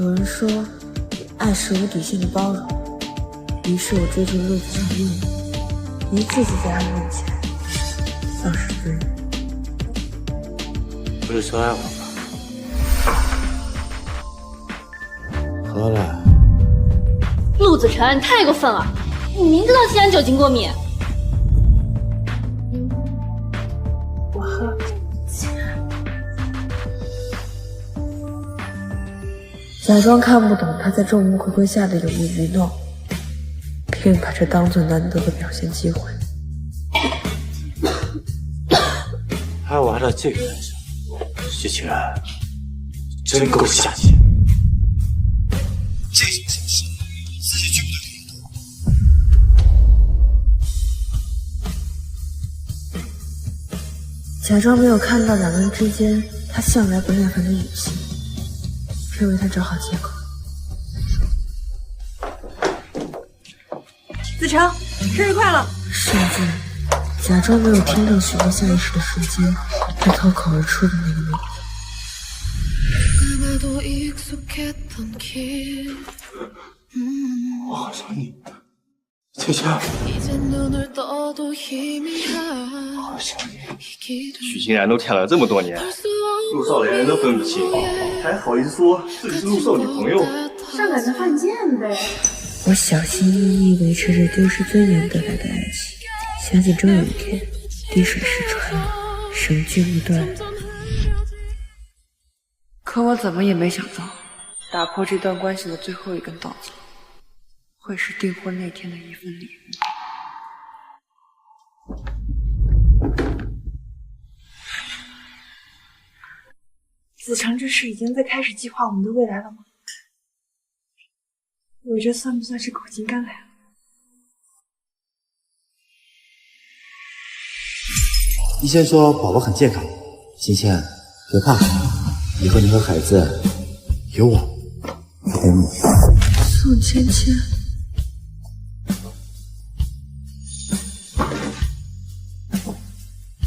有人说，爱是无底线的包容，于是我追逐陆子成的梦，一次次在他面前丧失尊严。不是说爱我吗？喝了。陆子成，你太过分了！你明知道西安酒精过敏。我喝起来，假装看不懂他在众目睽睽下的有意愚弄，并把这当作难得的表现机会。还玩到这个份上，徐清然真够下贱。这种小事自己绝不能领导。假装没有看到两人之间他向来不耐烦的语气，并为他找好借口。子成，生日快乐！甚至假装没有听到许多下意识的瞬间，他脱口而出的那个名字。我好想你，倩倩。好想你。许欣然都舔了这么多年，陆少连人都分不清，还好意思说自己是陆少女朋友？上赶着犯贱呗！我小心翼翼维持着丢失尊严得来的爱情，相信终有一天滴水石穿，绳锯木断。可我怎么也没想到，打破这段关系的最后一根稻草，会是订婚那天的一份礼物。子成这是已经在开始计划我们的未来了吗？我这算不算是苦尽甘来了？医生说宝宝很健康，欣欣别怕，以后你和孩子有我陪你。宋芊芊，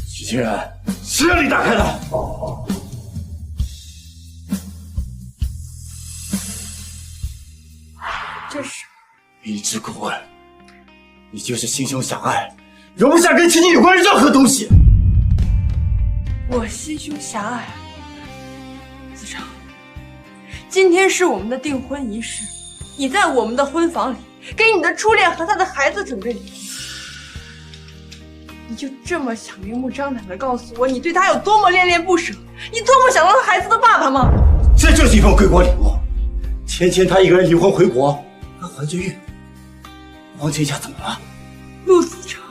许清然，谁让你打开的？这是明知故问，你就是心胸狭隘，容不下跟亲情有关的任何东西。我心胸狭隘。子成，今天是我们的订婚仪式，你在我们的婚房里给你的初恋和他的孩子准备礼物，你就这么想明目张胆地告诉我你对他有多么恋恋不舍，你多么想当他孩子的爸爸吗？这就是一份归国礼物。芊芊她一个人离婚回国，要还着孕，王倩家怎么了？陆子成，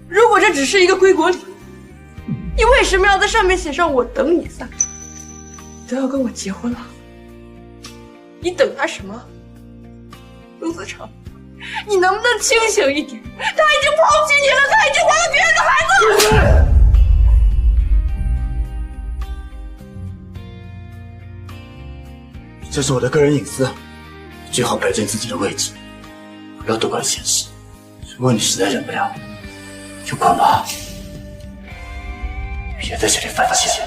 如果这只是一个归国礼物，你为什么要在上面写上我等你3个字？都要跟我结婚了，你等他什么？陆子成，你能不能清醒一点？他已经抛弃你了，他已经怀了别人的孩子了。这是我的个人隐私，最好摆正自己的位置，不要多管闲事。如果你实在忍不了，就滚吧，别在这里犯贱。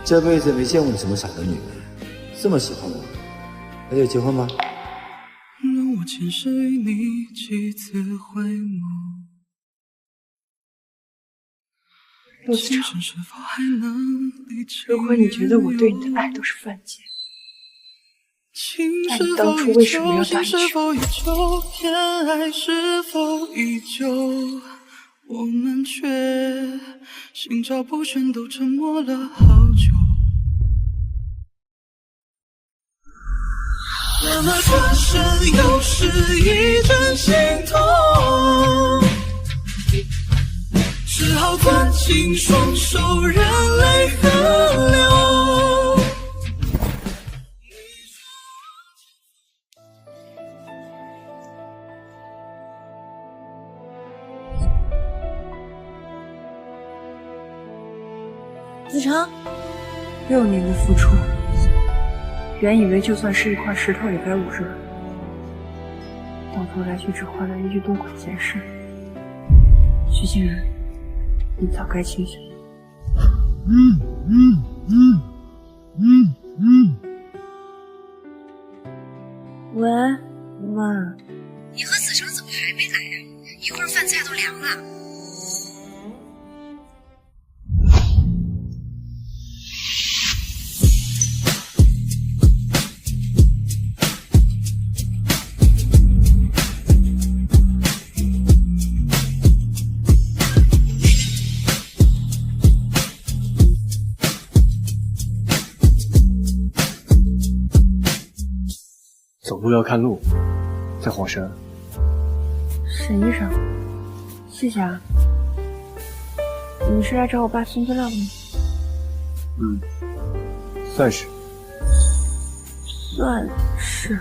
这辈子没见过你这么傻的女人，这么喜欢我，那就结婚吧。让我前世与你几次回眸。陆子成，如果你觉得我对你的爱都是犯贱，那你当初为什么要答应娶我？偏爱是否依旧？我们却心照不宣，都沉默了好久。那么转身又是一阵心痛，只好攥紧双手，任泪河流。子成，6年的付出，原以为就算是一块石头也该捂热，到头来却只换来一句多管闲事。徐欣然，你早该清醒。喂，妈。你和子成怎么还没来呀？一会儿饭菜都凉了。走路要看路，在晃神。沈医生，谢谢啊。你是来找我爸送资料的吗？算是。算是。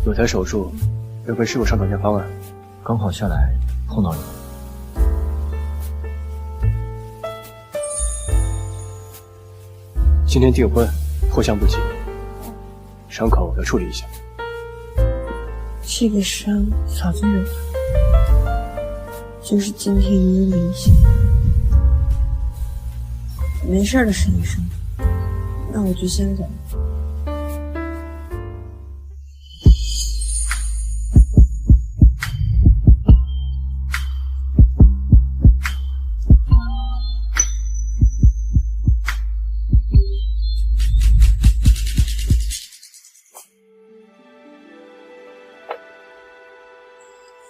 有台手术要跟师傅商讨下方案，刚好下来碰到你。今天订婚，迫相不及，伤口要处理一下。这个伤早就有了，就是今天有点明显。没事的，沈医生，那我就先走了。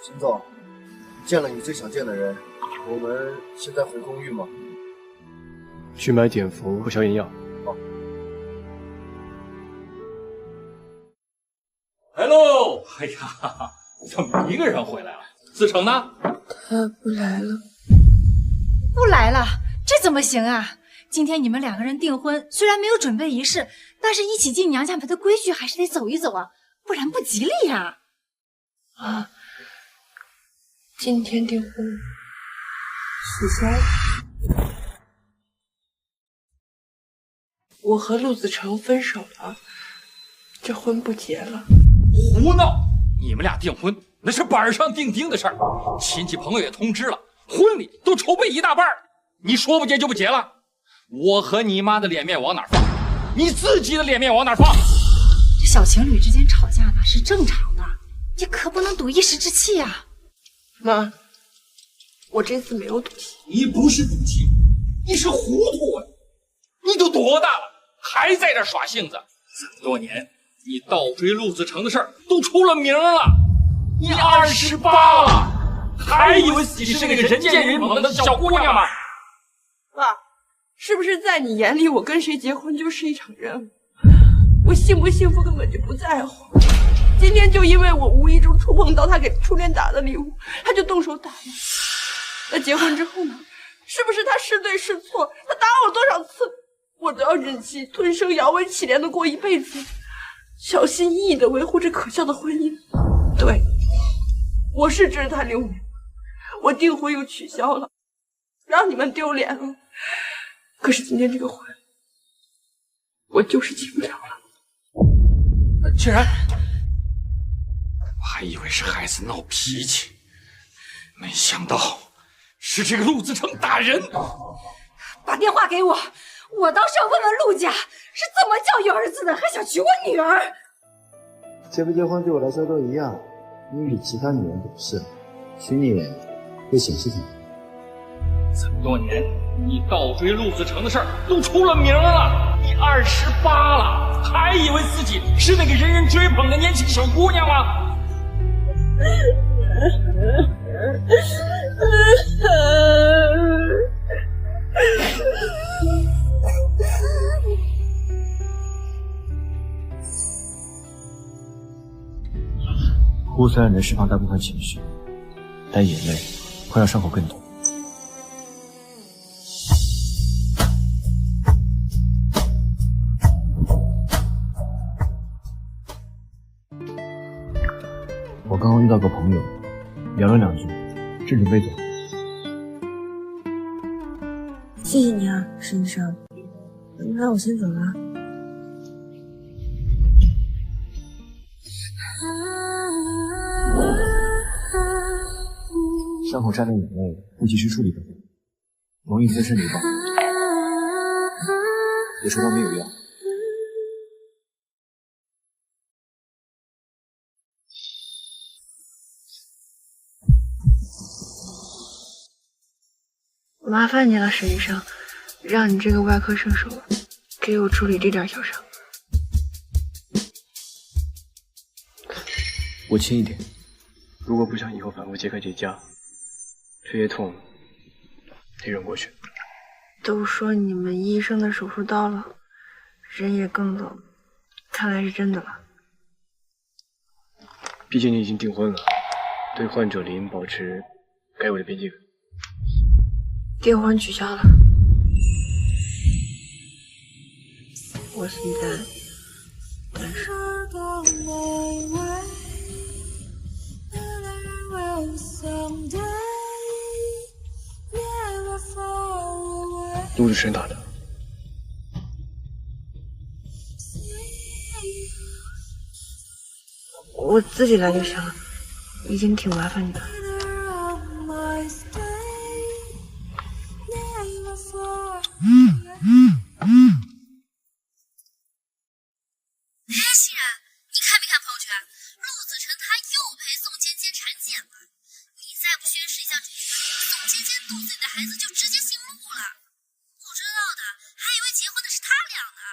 沈总，见了你最想见的人，我们现在回公寓吗？去买碘伏和消炎药。来喽！哎呀，怎么一个人回来了？子成呢？他不来了。不来了，这怎么行啊？今天你们2个人订婚，虽然没有准备仪式，但是一起进娘家门的规矩还是得走一走啊，不然不吉利呀。啊，今天订婚取消了。我和陆子成分手了，这婚不结了。胡闹！你们俩订婚那是板上钉钉的事儿，亲戚朋友也通知了，婚礼都筹备一大半，你说不结就不结了？我和你妈的脸面往哪放？你自己的脸面往哪放？这小情侣之间吵架吧是正常的，你可不能赌一时之气呀。妈，我这次没有赌气。你不是赌气，你是糊涂啊！你都多大了，还在这耍性子？这么多年，你倒追陆子成的事儿都出了名了，你28了，还以为自己是那个人见人捧的小姑娘吗？爸，是不是在你眼里，我跟谁结婚就是一场任务？我幸不幸福根本就不在乎。今天就因为我无意中触碰到他给初恋打的礼物，他就动手打我。那结婚之后呢？是不是他是对是错？他打我多少次，我都要忍气吞声，摇尾乞怜的过一辈子，小心翼翼的维护这可笑的婚姻。对，我是知他流年，我订婚又取消了，让你们丢脸了。可是今天这个婚，我就是结不了了。竟然，我还以为是孩子闹脾气，没想到是这个陆子成打人。把电话给我，我倒是要问问陆家是怎么教育儿子的，还想娶我女儿。结不结婚对我来说都一样，你比其他女人懂事，娶你会显示什么？这么多年，你倒追陆子成的事儿都出了名了，你28了，还以为自己是那个人人追捧的年轻小姑娘吗？哭虽然能释放大部分情绪，但眼泪会让伤口更痛。我刚刚遇到个朋友，聊了2句，正准备走。谢谢你啊，沈医生。那我先走了。伤口沾了眼泪，不及时处理的话，容易滋生淋巴，有处方没有药。麻烦你了，沈医生，让你这个外科圣手给我处理这点小伤。我轻一点，如果不想以后反复揭开结痂，这些痛得忍过去。都说你们医生的手术到了，人也更走，看来是真的了。毕竟你已经订婚了，对患者理应保持该有的边界感。订婚取消了，我现在单身。陆子琛打的。我自己来就行了，已经挺麻烦你了。熙然，你看没看朋友圈？陆子琛他又陪宋芊芊产检了。你再不宣誓一下这个，宋芊芊肚子里的孩子就直接姓陆了。不知道的还以为结婚的是他俩呢。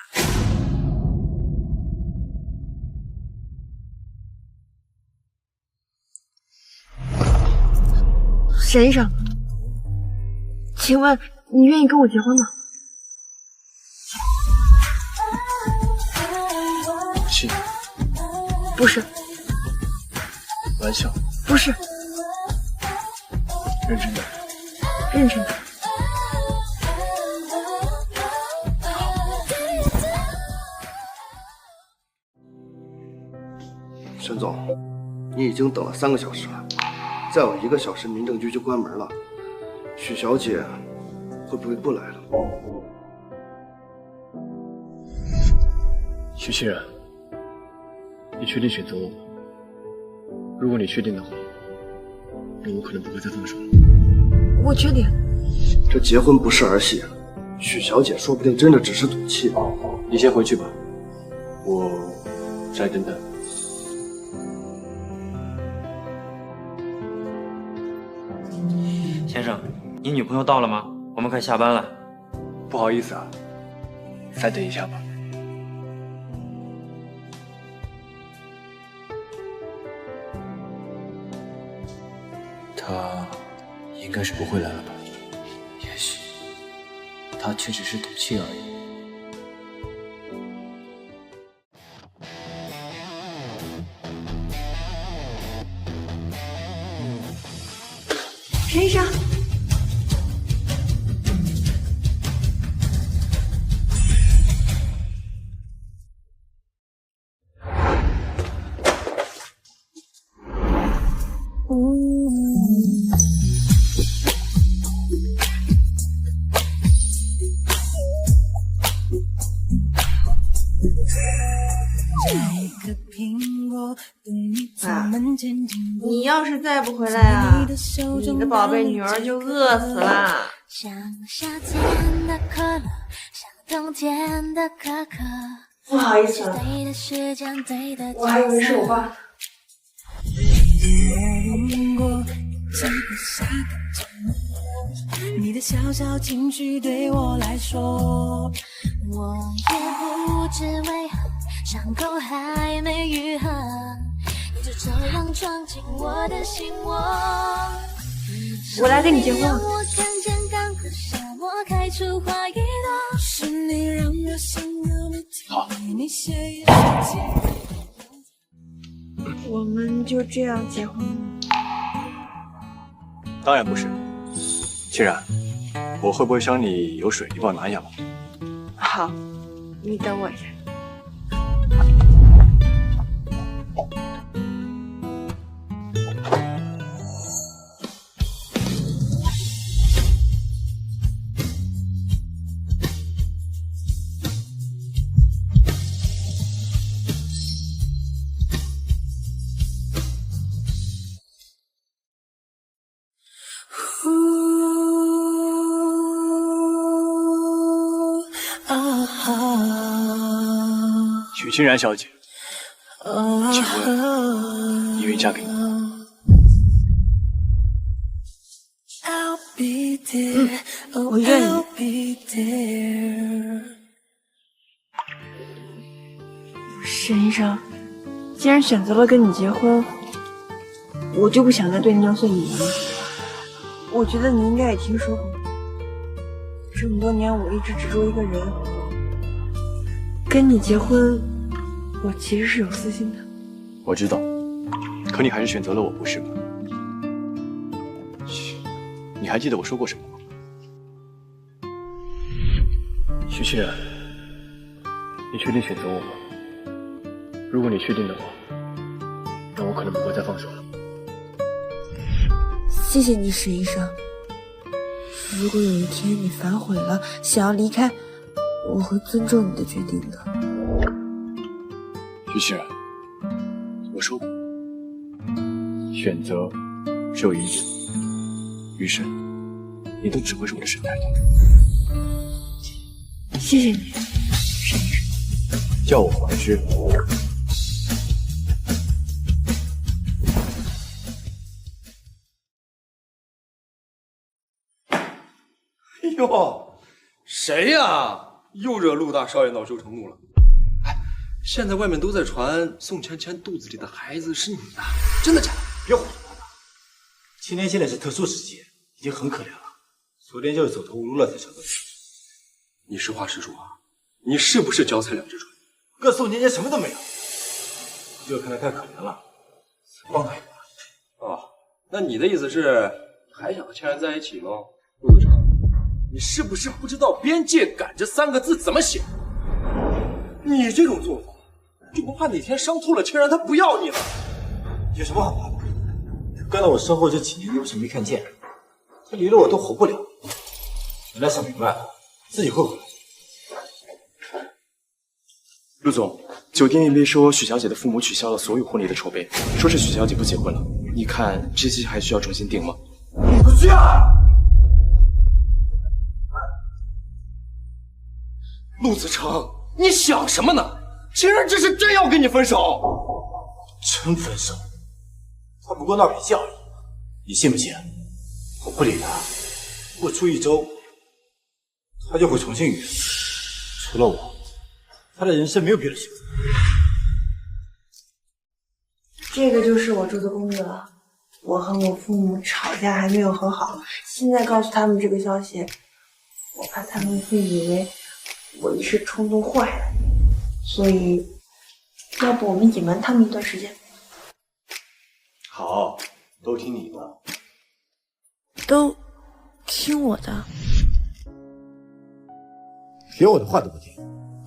沈医生，请问你愿意跟我结婚吗？信？不是。玩笑？不是。认真的？认真的。沈总，你已经等了3个小时了。再有1个小时，民政局就关门了。许小姐会不会不来了？许熙然，你确定选择我吗？如果你确定的话，那我可能不会再放手了。我确定。这结婚不是儿戏，许小姐说不定真的只是赌气。你先回去吧，我再等等。先生，你女朋友到了吗？我们快下班了。不好意思啊，再等一下吧。他应该是不会来了吧？也许他却只是赌气而已。沈医生。你要是再不回来啊，你的宝贝女儿就饿死了。像夏天的可乐，像冬天的可可。不好意思啊，我还以为是我爸。你的小小情绪对我来说，我也不知为何伤口还没愈合，你就这样闯进我的心窝。我来跟你结婚了。我看见干涸沙漠开出花一朵，是你让我想要每好，天你写一我们就这样结婚了？当然不是。欣然，我会不会伤你？有水，你帮我拿一下吧。好，你等我一下。欣然小姐，请问你愿意嫁给我？我愿意。沈医生，既然选择了跟你结婚，我就不想再对你有所隐瞒了。我觉得你应该也听说过，这么多年我一直执着一个人，跟你结婚，我其实是有私心的。我知道，可你还是选择了我，不是吗？你还记得我说过什么吗？徐欣然，你确定选择我吗？如果你确定的话，那我可能不会再放手了。谢谢你，沈医生。如果有一天你反悔了，想要离开，我会尊重你的决定的。徐欣然，我说过，选择只有一种，余生你都只会是我的沈太太。谢谢你，沈医生。叫我黄之。哟，谁呀？又惹陆大少爷恼羞成怒了。哎，现在外面都在传宋芊芊肚子里的孩子是你的，真的假的？别胡说八道。青年现在是特殊时期，已经很可怜了，昨天就是走投无路了才找到你。你实话实说啊，你是不是脚踩两只船？哥，宋芊芊什么都没有，这个看来太可怜了，帮他一把。哦，那你的意思是还想和芊芊在一起喽？陆子成，你是不是不知道“边界感”这3个字怎么写？你这种做法，就不怕哪天伤透了芊芊，她不要你了？有什么好怕的？跟到我身后这几年，你有什么没看见？他离了我都活不了。现在想明白了，自己会回来。陆总，酒店那边说许小姐的父母取消了所有婚礼的筹备，说是许小姐不结婚了。你看这期还需要重新定吗？不需要。陆子成，你想什么呢？芊芊这是真要跟你分手？真分手？他不过闹脾气而已，你信不信？我不理他，不出1周，他就会重新约。除了我，他的人生没有别的选择。这个就是我住的公寓了。我和我父母吵架还没有和好，现在告诉他们这个消息，我怕他们会以为我一时冲动坏了，所以要不我们隐瞒他们一段时间。好，都听你的。都听我的？连我的话都不听，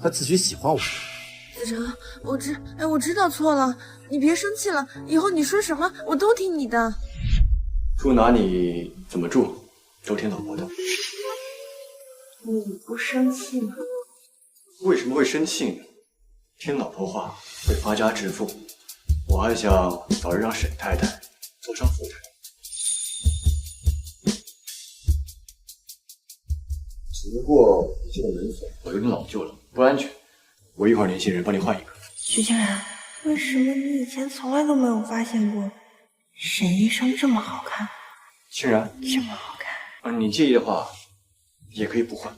还自诩喜欢我。子成，我知道错了，你别生气了，以后你说什么我都听你的。住哪里怎么住，都听老婆的。你不生气吗？为什么会生气呢？听老婆话会发家致富，我还想早日让沈太太走上佛坛。只不过这个门锁我有点老旧了，不安全。我一会儿联系人帮你换一个。徐清然，为什么你以前从来都没有发现过沈医生这么好看？清然，这么好看？你介意的话，也可以不换。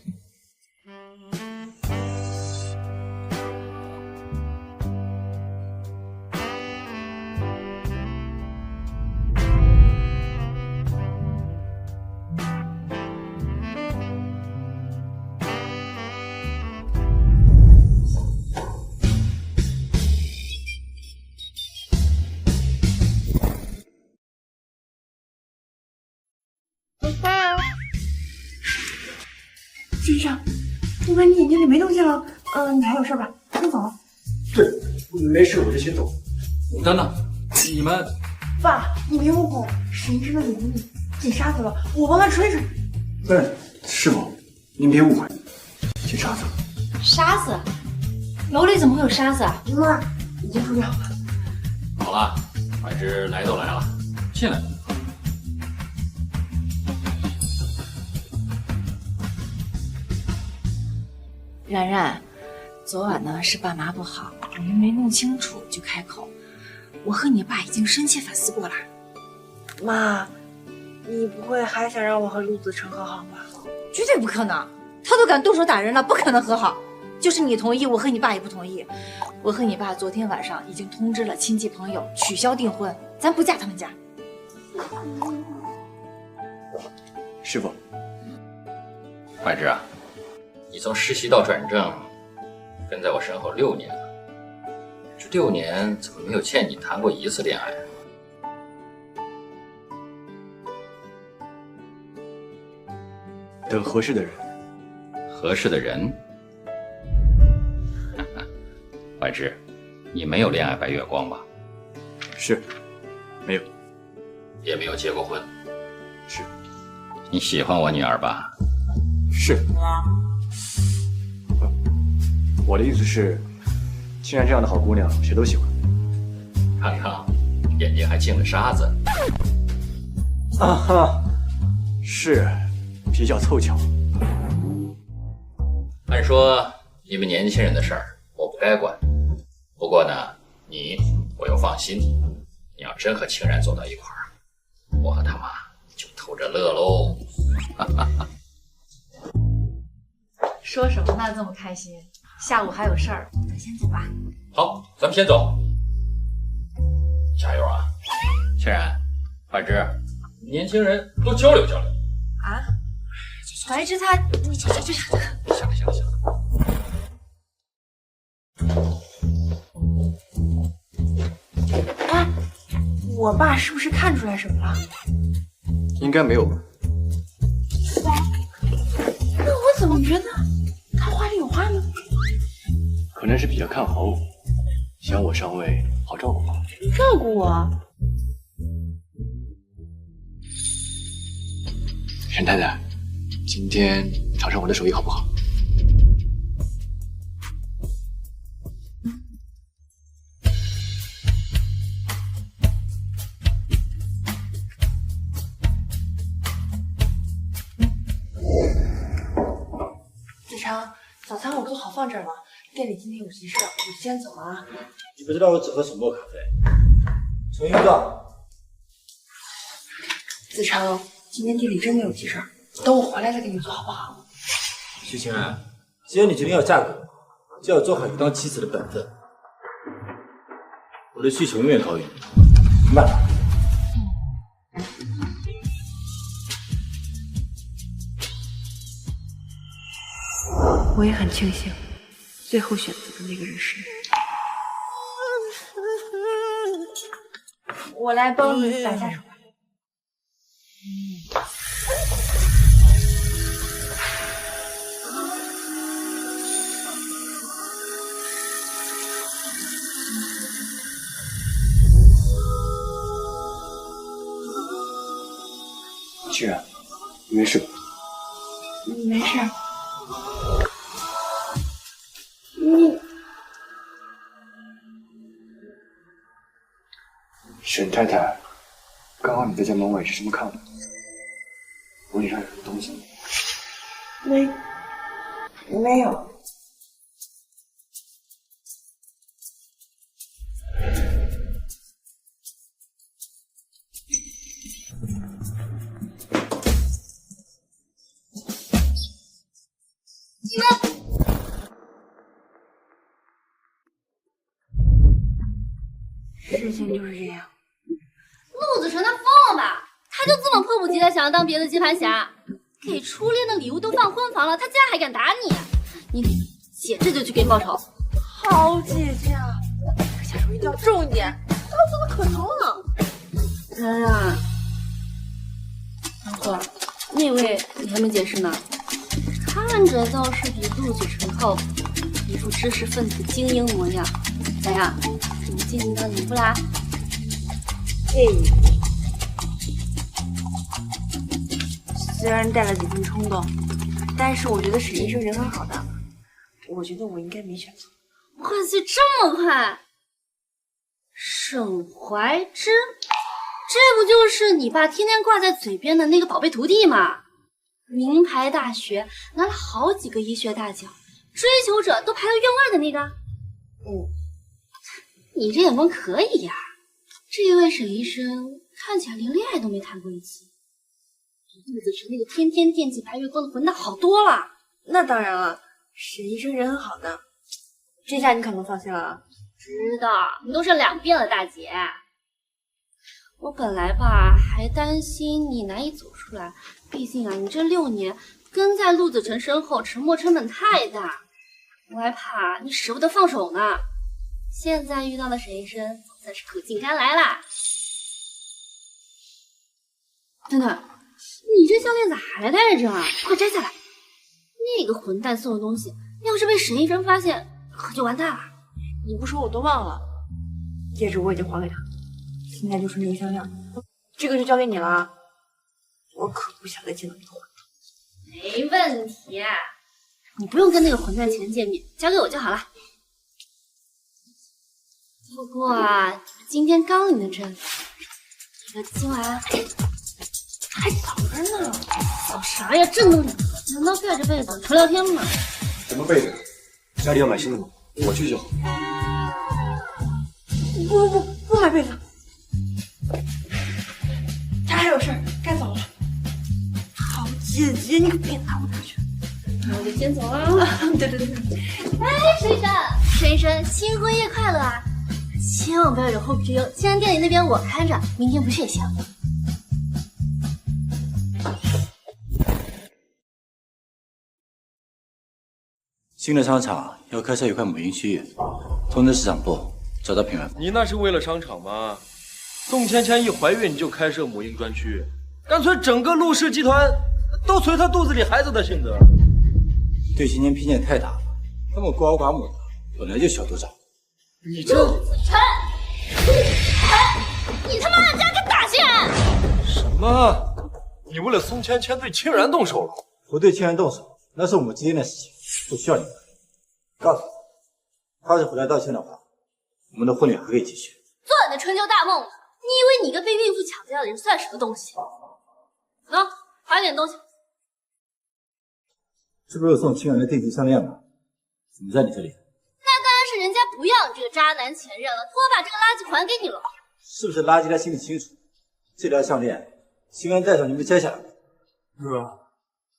徐医生，我看你眼睛里没动静了，你还有事吧？先走了。对，没事，我就先走。等等，你们爸，你别误会，沈医生的眼睛里进沙子了，我帮他吹吹。对，师傅，您别误会，进沙子。沙子？楼里怎么会有沙子啊？妈，已经处理好了。好了，反正来都来了，进来。然然，昨晚呢是爸妈不好，我们没弄清楚就开口。我和你爸已经生气反思过了。妈，你不会还想让我和陆子成和好吧？绝对不可能，他都敢动手打人了，不可能和好。就是你同意，我和你爸也不同意。我和你爸昨天晚上已经通知了亲戚朋友取消订婚，咱不嫁他们家。师傅，怀之啊，你从实习到转正，跟在我身后6年了，这6年怎么没有见你谈过1次恋爱？等合适的人。合适的人？怀之，你没有恋爱白月光吧？是，没有。也没有结过婚？是。你喜欢我女儿吧？是。我的意思是，既然这样的好姑娘谁都喜欢。看看，眼睛还进了沙子。啊哈，是，比较凑巧。按说你们年轻人的事儿我不该管，不过呢，我又放心。你要真和清然走到一块儿，我和他妈就偷着乐喽。说什么呢？这么开心，下午还有事儿，咱先走吧。好，咱们先走。加油啊，清然、怀之，年轻人多交流交流。啊？怀之他，你这。行了。哎，我爸是不是看出来什么了？应该没有吧？那我怎么觉得他话里有话呢？可能是比较看好我，想我上位，好照顾我。照顾我？沈太太，今天尝尝我的手艺好不好？子成，早餐我做好放这儿了，店里今天有急事，我先走了啊。你不知道我只喝手磨咖啡。程一个。子成，今天店里真的有急事，等我回来再给你做好不好？徐清然，既然你决定要嫁给我，就要做好一个当妻子的本分。我的需求永远高于你，明白吗？我也很庆幸，最后选择的那个人是你。我来帮你打下手吧。清然，你没事吧？没事。沈太太，刚刚你在家门外是这么看我的？我脸上有什么东西？没有。事情就是这样。陆子成他疯了吧？他就这么迫不及待想要当别的接盘侠，给初恋的礼物都放婚房了，他竟然还敢打你！你姐这就去给你报仇。好姐姐啊，下手一定要重一点，他怎么可能呢？然然，等会儿那位你还没解释呢，看着倒是比陆子成靠谱，一副知识分子精英模样。怎样？你进行到礼物啦？虽然带了几分冲动，但是我觉得沈医生人很好的，我觉得我应该没选错。哇塞，这么快！沈怀之，这不就是你爸天天挂在嘴边的那个宝贝徒弟吗？名牌大学拿了好几个医学大奖，追求者都排到院外的那个。你这眼光可以呀。这位沈医生看起来连恋爱都没谈过一次，比陆子成那个天天惦记白月光的混蛋好多了。那当然了，沈医生人很好的，这下你可能放心了啊。知道，你都是2遍了，大姐。我本来吧还担心你难以走出来，毕竟啊，你这6年跟在陆子成身后，沉没成本太大，我还怕你舍不得放手呢。现在遇到了沈医生，总算是苦尽甘来啦。等等，你这项链咋还戴着啊？快摘下来！那个混蛋送的东西，要是被沈医生发现，可就完蛋了。你不说我都忘了，戒指我已经还给他，现在就是那个项链，这个就交给你了啊。我可不想再见到那个混蛋。没问题，你不用跟那个混蛋情人见面，交给我就好了。不过啊，今天刚领的证，这个今晚还早着呢。早啥呀？这么冷，难道盖着被子纯聊天吗？什么被子？家里要买新的吗？我去就好。不买被子，他还有事儿，该走了。好姐姐，你可别拿我出去。那我就先走了。对。哎，沈医生，新婚夜快乐啊！千万不要有后顾之忧，既然店里那边我看着，明天不去也行。新的商场要开设一块母婴区域，通知市场部找到品牌方。你那是为了商场吗？宋芊芊一怀孕就开设母婴专区，干脆整个陆氏集团都随她肚子里孩子的性子。对芊芊偏见太大了，他们孤儿寡母的，本来就小肚长。你这陆子成，你他妈的竟然敢打竟然！什么？你为了宋芊芊对清然动手了？不对清然动手，那是我们之间的事情，不需要你们。告诉你，他要是回来道歉的话，我们的婚礼还可以继续。做你的春秋大梦，你以为你一个被孕妇抢掉的人算什么东西？走，还点东西。这不是送清然的定情项链吗？怎么在你这里？那当然是人家不要你这个渣男前任了，托我把这个垃圾还给你了。是不是垃圾他心里清楚？这条项链，清然带上你们摘下来。哥，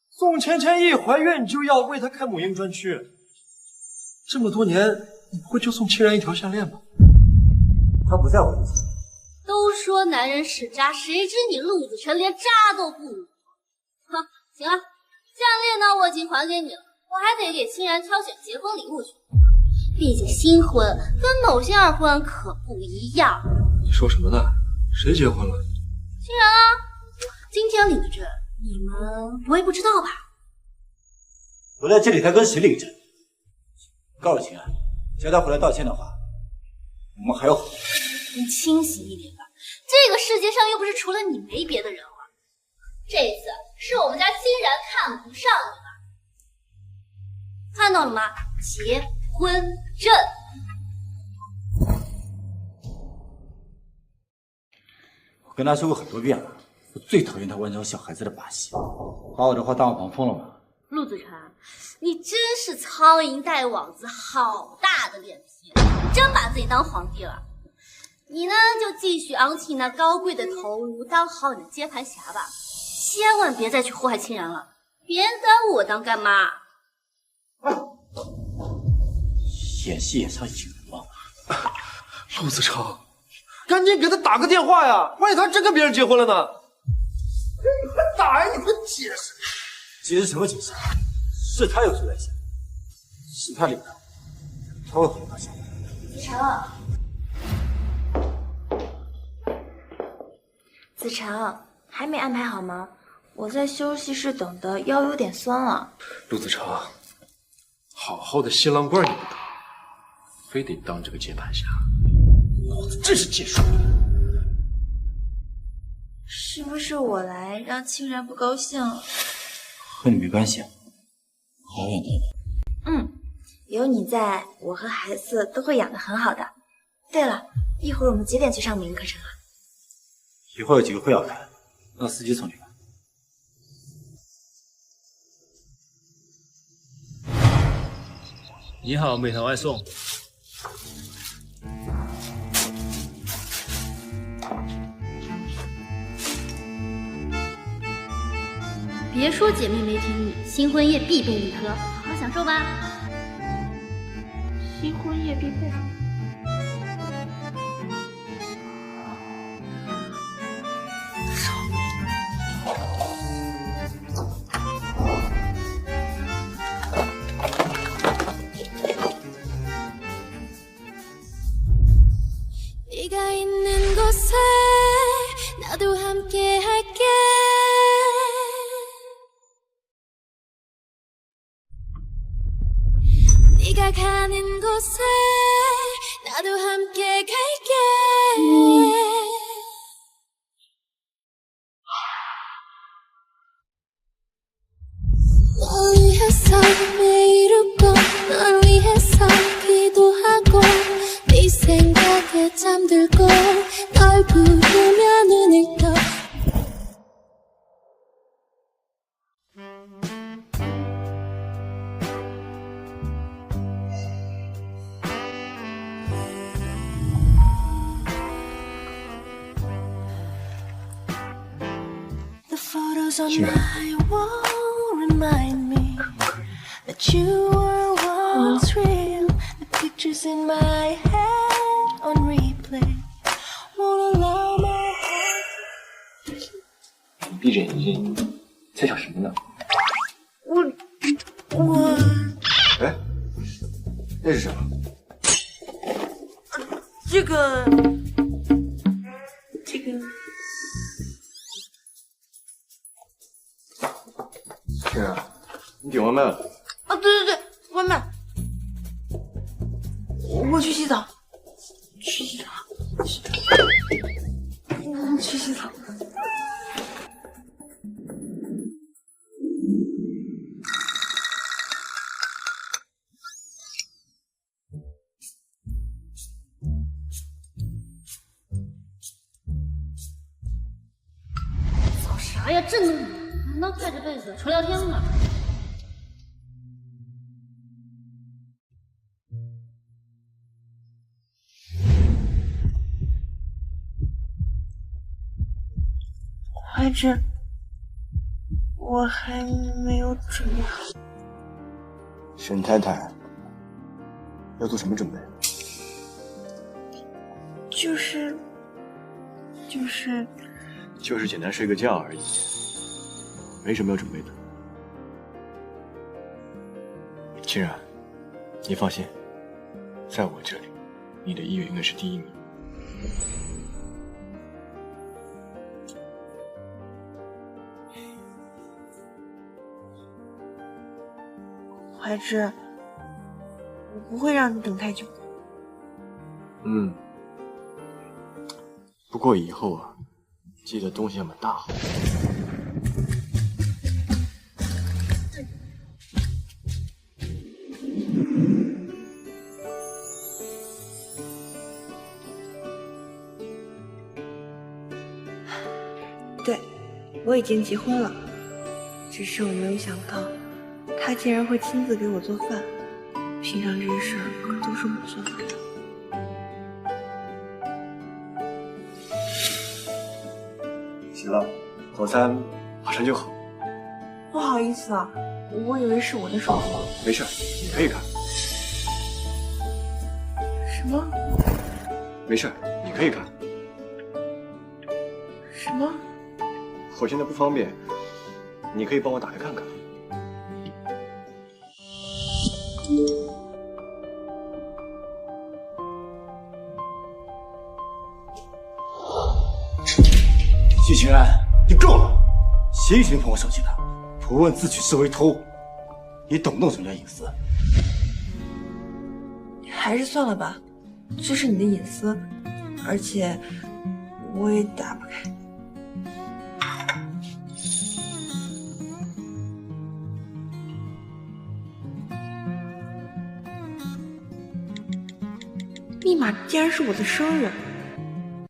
宋芊芊一怀孕就要为她开母婴专区，这么多年，你不会就送清然一条项链吧？他不在我意思。都说男人是渣，谁知你陆子成连渣都不如。哼，行了，项链呢我已经还给你了，我还得给清然挑选结婚礼物去。毕竟新婚跟某些二婚可不一样。你说什么呢？谁结婚了？清然啊，今天领的证，你们不会不知道吧？我在这里，他跟谁领证？告诉清然，叫他回来道歉的话，我们还要和。你清醒一点吧，这个世界上又不是除了你没别的人了。这次是我们家清然看不上你了，看到了吗？结婚证。我跟他说过很多遍了，我最讨厌他玩这种小孩子的把戏，把我的话当耳旁风了吗？陆子成，你真是苍蝇带网子，好大的脸皮，真把自己当皇帝了。你呢，就继续昂起那高贵的头颅，当好你的接盘侠吧，千万别再去祸害清然了，别耽误我当干妈。演戏演上瘾了。陆子成，赶紧给他打个电话呀！万一他真跟别人结婚了呢？你快打呀！你快解释！解释什么解释？是他有罪在先，是他领的，他会回到下。子成，子成，还没安排好吗？我在休息室等的，腰有点酸了。陆子成，好好的新郎官你不当，非得当这个接盘侠，脑子真是结束。是不是我来让清然不高兴了？和你没关系，好养的。有你在，我和孩子都会养得很好的。对了，一会儿我们几点去上母婴课程啊？一会儿有几个会要开，让司机送你吧。你好，美团外送。别说姐妹没听你，新婚夜必备礼盒，好好享受吧。新婚夜必备。欣然，你闭着眼睛在想什么呢？我，哎，那是什么？这个，欣然，你点外卖了？啊，对，外卖。我去洗澡。去洗澡。搞啥呀？这么难道盖着被子纯聊天吗？怀志，我还没有准备好。沈太太要做什么准备？就是简单睡个觉而已，没什么要准备的。欣然，你放心，在我这里，你的意愿应该是第一名。怀志，我不会让你等太久的。嗯，不过以后啊，记得东西要买大号。对，我已经结婚了，只是我没有想到，他竟然会亲自给我做饭。平常这些事儿可都是我做的。行了，早餐马上就好。不好意思啊，我以为是我的手机。没事，你可以看。什么？没事，你可以看。什么？我现在不方便，你可以帮我打开看看。季晴然，你够了！谁允许你碰我手机的？不问自取是为偷，你懂不懂什么叫隐私？还是算了吧，这是你的隐私，而且我也打不开。密码竟然是我的生日，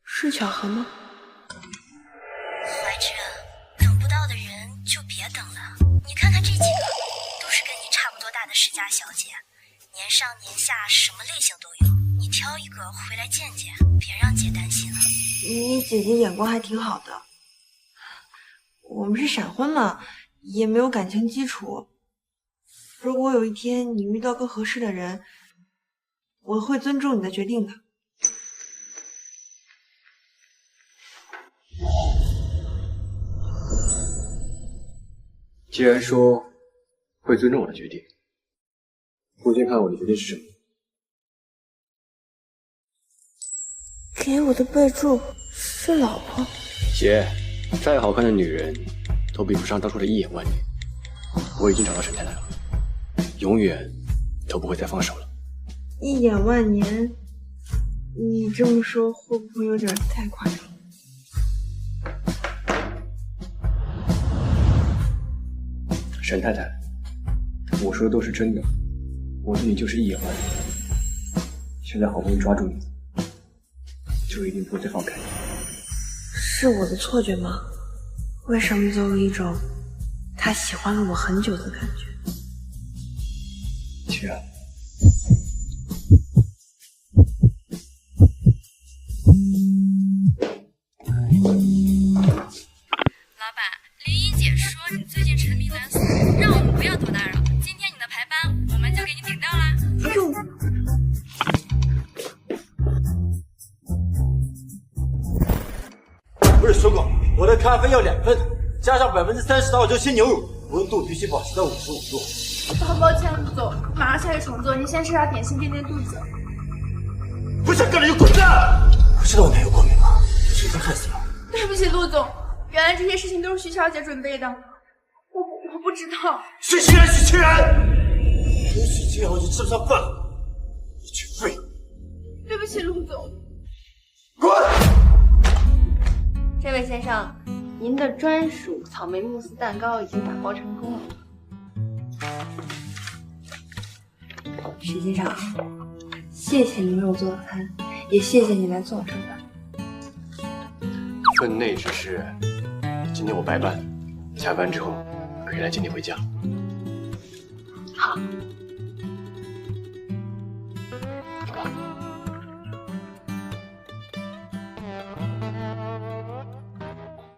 是巧合吗？怀志，等不到的人就别等了。你看看这几个，都是跟你差不多大的世家小姐，年上年下什么类型都有，你挑一个回来见见，别让姐担心了。你姐姐眼光还挺好的。我们是闪婚嘛，也没有感情基础。如果有一天你遇到更合适的人，我会尊重你的决定的。既然说会尊重我的决定，我先看我的决定是什么。给我的备注是老婆。姐，再好看的女人都比不上当初的一眼万年。我已经找到沈太太了，永远都不会再放手了。一眼万年，你这么说会不会有点太夸张？沈太太，我说的都是真的，我对你就是一眼万年。现在好不容易抓住你，就一定不会再放开你。是我的错觉吗？为什么总有一种他喜欢了我很久的感觉？既然老板，林一姐说你最近沉迷蓝锁，让我们不要多打扰。今天你的排班，我们就给你顶掉啦。不是说过，我的咖啡要2份，加上30%的澳洲鲜牛乳，温度必须保持在55度。好抱歉，陆总，马上下去重做，你先吃点点心垫垫肚子。不想干了就滚蛋！不知道我哪有过敏吗？谁先害死了？对不起，陆总，原来这些事情都是徐小姐准备的，我不知道。许清然，许清然，有许清然我就吃不上饭了，一群废物！对不起，陆总。滚！这位先生，您的专属草莓慕斯蛋糕已经打包成功了。许先生，谢谢你为我做早餐，也谢谢你来送我上班。分内之事，今天我白班，下班之后可以来接你回家。好。走吧。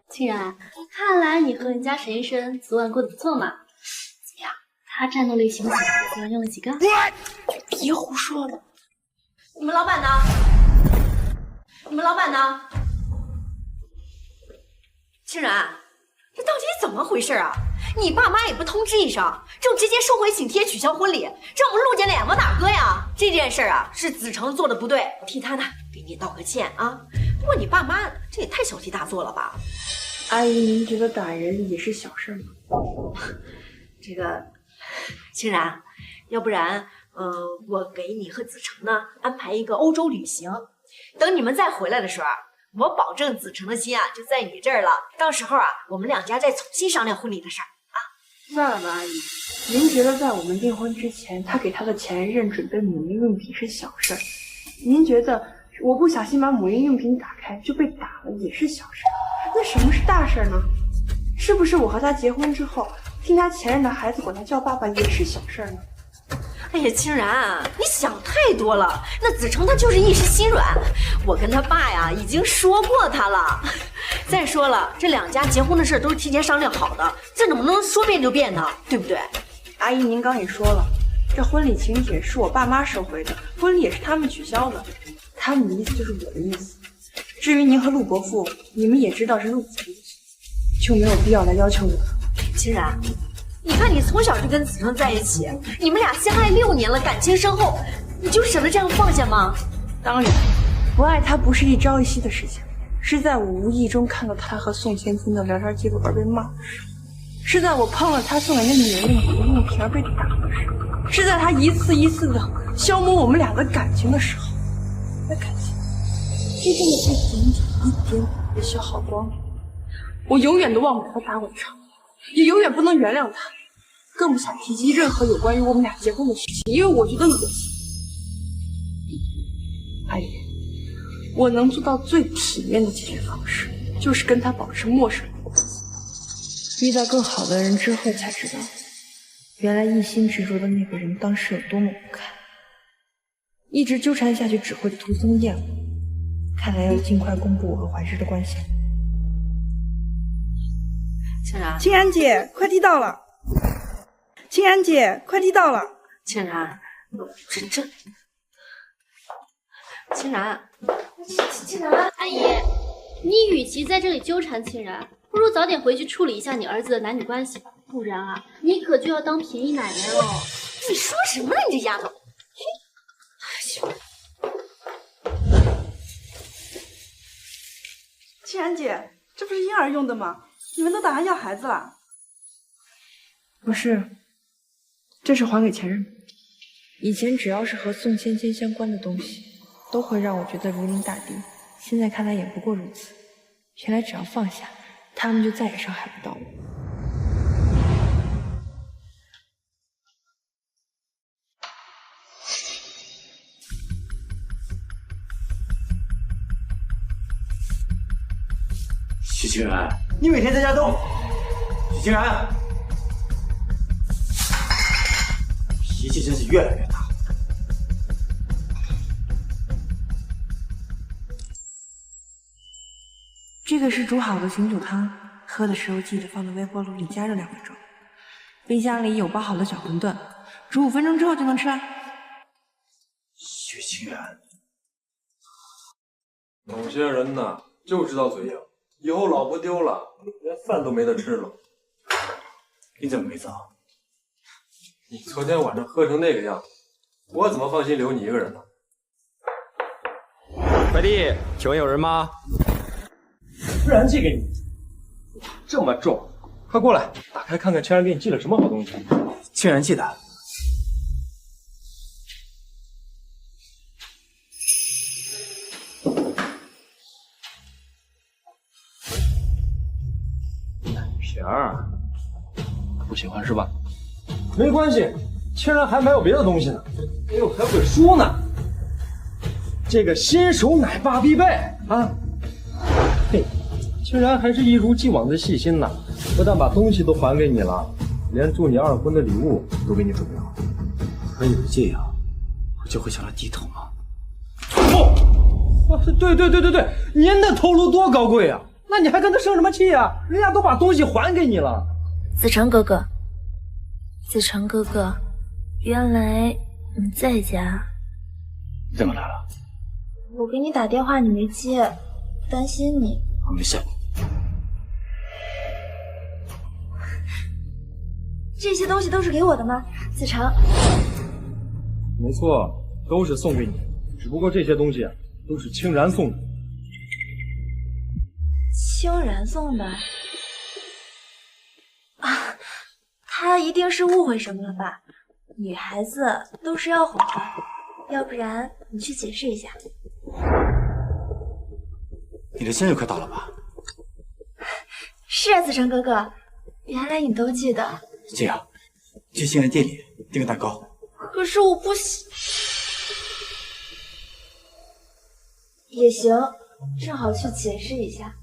清然，看来你和人家沈医生昨晚过得不错嘛？怎么样？他战斗力行不行？昨晚用了几个？别胡说了！你们老板呢？你们老板呢？清然，这到底怎么回事啊？你爸妈也不通知一声，就直接收回请帖，取消婚礼，这我们陆家脸往哪搁呀？这件事啊，是子成做的不对，替他呢给你道个歉啊。不过你爸妈这也太小题大做了吧？阿姨，您觉得打人也是小事吗？这个，清然，要不然，我给你和子成呢安排一个欧洲旅行，等你们再回来的时候，我保证子成的心啊就在你这儿了。到时候啊，我们两家再重新商量婚礼的事儿啊。算了吧，阿姨，您觉得在我们订婚之前，他给他的前任准备母婴用品是小事儿，您觉得我不小心把母婴用品打开就被打了也是小事儿？那什么是大事呢？是不是我和他结婚之后，听他前任的孩子管他叫爸爸也是小事呢？哎呀，清然，你想太多了。那子成他就是一时心软，我跟他爸呀已经说过他了。再说了，这两家结婚的事都是提前商量好的，这怎么能说变就变呢？对不对？阿姨，您刚也说了，这婚礼请帖是我爸妈收回的，婚礼也是他们取消的，他们的意思就是我的意思。至于您和陆伯父，你们也知道是陆子的意思，就没有必要来要求我。清然，你看你从小就跟子成在一起，你们俩相爱6年了，感情深厚，你就舍得这样放下吗？当然，不爱他不是一朝一夕的事情，是在我无意中看到他和宋千金的聊天记录而被骂的时候，是在我碰了他送给那女人的母婴用品而被打的时候，是在他一次一次的消磨我们俩的感情的时候。那感情就这么被仅仅一点点的消耗光了，我永远都忘不了他打我的场，也永远不能原谅他，更不想提及任何有关于我们俩结婚的事情，因为我觉得恶心。阿姨，我能做到最体面的解决方式，就是跟他保持陌生人的关系。遇到更好的人之后，才知道，原来一心执着的那个人当时有多么不堪。一直纠缠下去只会徒增厌恶。看来要尽快公布我和怀之的关系。清然，清然姐，快递到了。清然姐，快递到了。清然，这，清然，阿姨，你与其在这里纠缠清然，不如早点回去处理一下你儿子的男女关系吧，不然啊，你可就要当便宜奶奶了。你说什么呢？你这丫头！清然姐，这不是婴儿用的吗？你们都打算要孩子了？不是，这是还给前任。以前只要是和宋芊芊相关的东西，都会让我觉得如临大敌。现在看来也不过如此。原来只要放下，他们就再也伤害不到我。许清然，你每天在家都……许清然，脾气真是越来越大。这个是煮好的醒酒汤，喝的时候记得放到微波炉里加热2分钟。冰箱里有包好的小馄饨，煮5分钟之后就能吃了。许清然，有些人呐，就知道嘴硬，以后老婆丢了，连饭都没得吃了。你怎么没走？你昨天晚上喝成那个样子，我怎么放心留你一个人呢？快递，请问有人吗？不然寄给你，这么重，快过来，打开看看清然给你寄了什么好东西。清然寄的。瓶儿，不喜欢是吧？没关系，清然还买有别的东西呢，还有还会说呢。这个新手奶爸必备啊！嘿，清然还是一如既往的细心呢，不但把东西都还给你了，连祝你2婚的礼物都给你准备好。可以这样，我就会向他低头吗？对，您的头颅多高贵啊！那你还跟他生什么气啊？人家都把东西还给你了。子成哥哥，子成哥哥，原来你在家。你怎么来了？我给你打电话你没接，担心你。我没事。这些东西都是给我的吗？子成。没错，都是送给你，只不过这些东西都是清然送的。清然送的？啊，他一定是误会什么了吧？女孩子都是要哄的，要不然你去解释一下。你的生日快到了吧？是啊，子成哥哥，原来你都记得。这样，去清然店里订个蛋糕。可是我不喜……也行，正好去解释一下。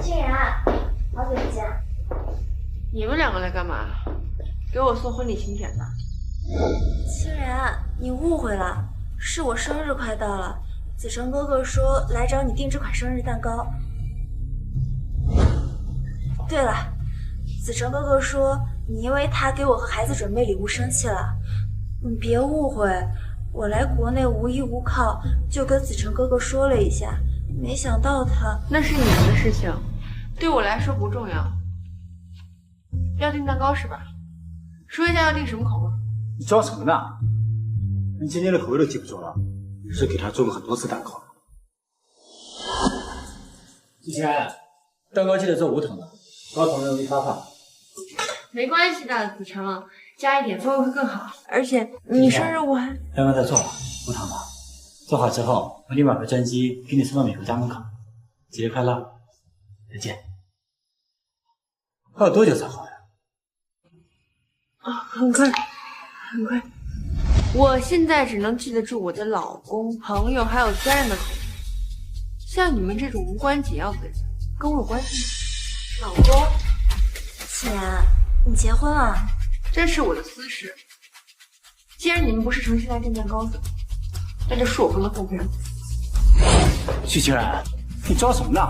清然，好久不见。你们2个在干嘛？给我送婚礼请柬呢。清然，你误会了，是我生日快到了，子成哥哥说来找你订这款生日蛋糕。对了，子成哥哥说你因为他给我和孩子准备礼物生气了，你别误会，我来国内无依无靠，就跟子成哥哥说了一下，没想到他……那是你们的事情，对我来说不重要。要订蛋糕是吧？说一下要订什么口味。你装什么呢？连今天的口味都记不住了，是给他做过很多次蛋糕。之前蛋糕记得做无糖的，高糖容易发胖。没关系的，子成，加一点风味会更好。而且你生日我还……刚刚在做了，无糖的。做好之后，我立马和专机给你送到美国家门口。节日快乐，再见。还有多久才好呀？啊，很快，很快。我现在只能记得住我的老公、朋友还有家人的口味。像你们这种无关紧要的人，跟我有关系吗？老公，清然，你结婚了？这是我的私事。既然你们不是诚心来订蛋糕的，那就是我不能后悔。许晴然，你装什么呢？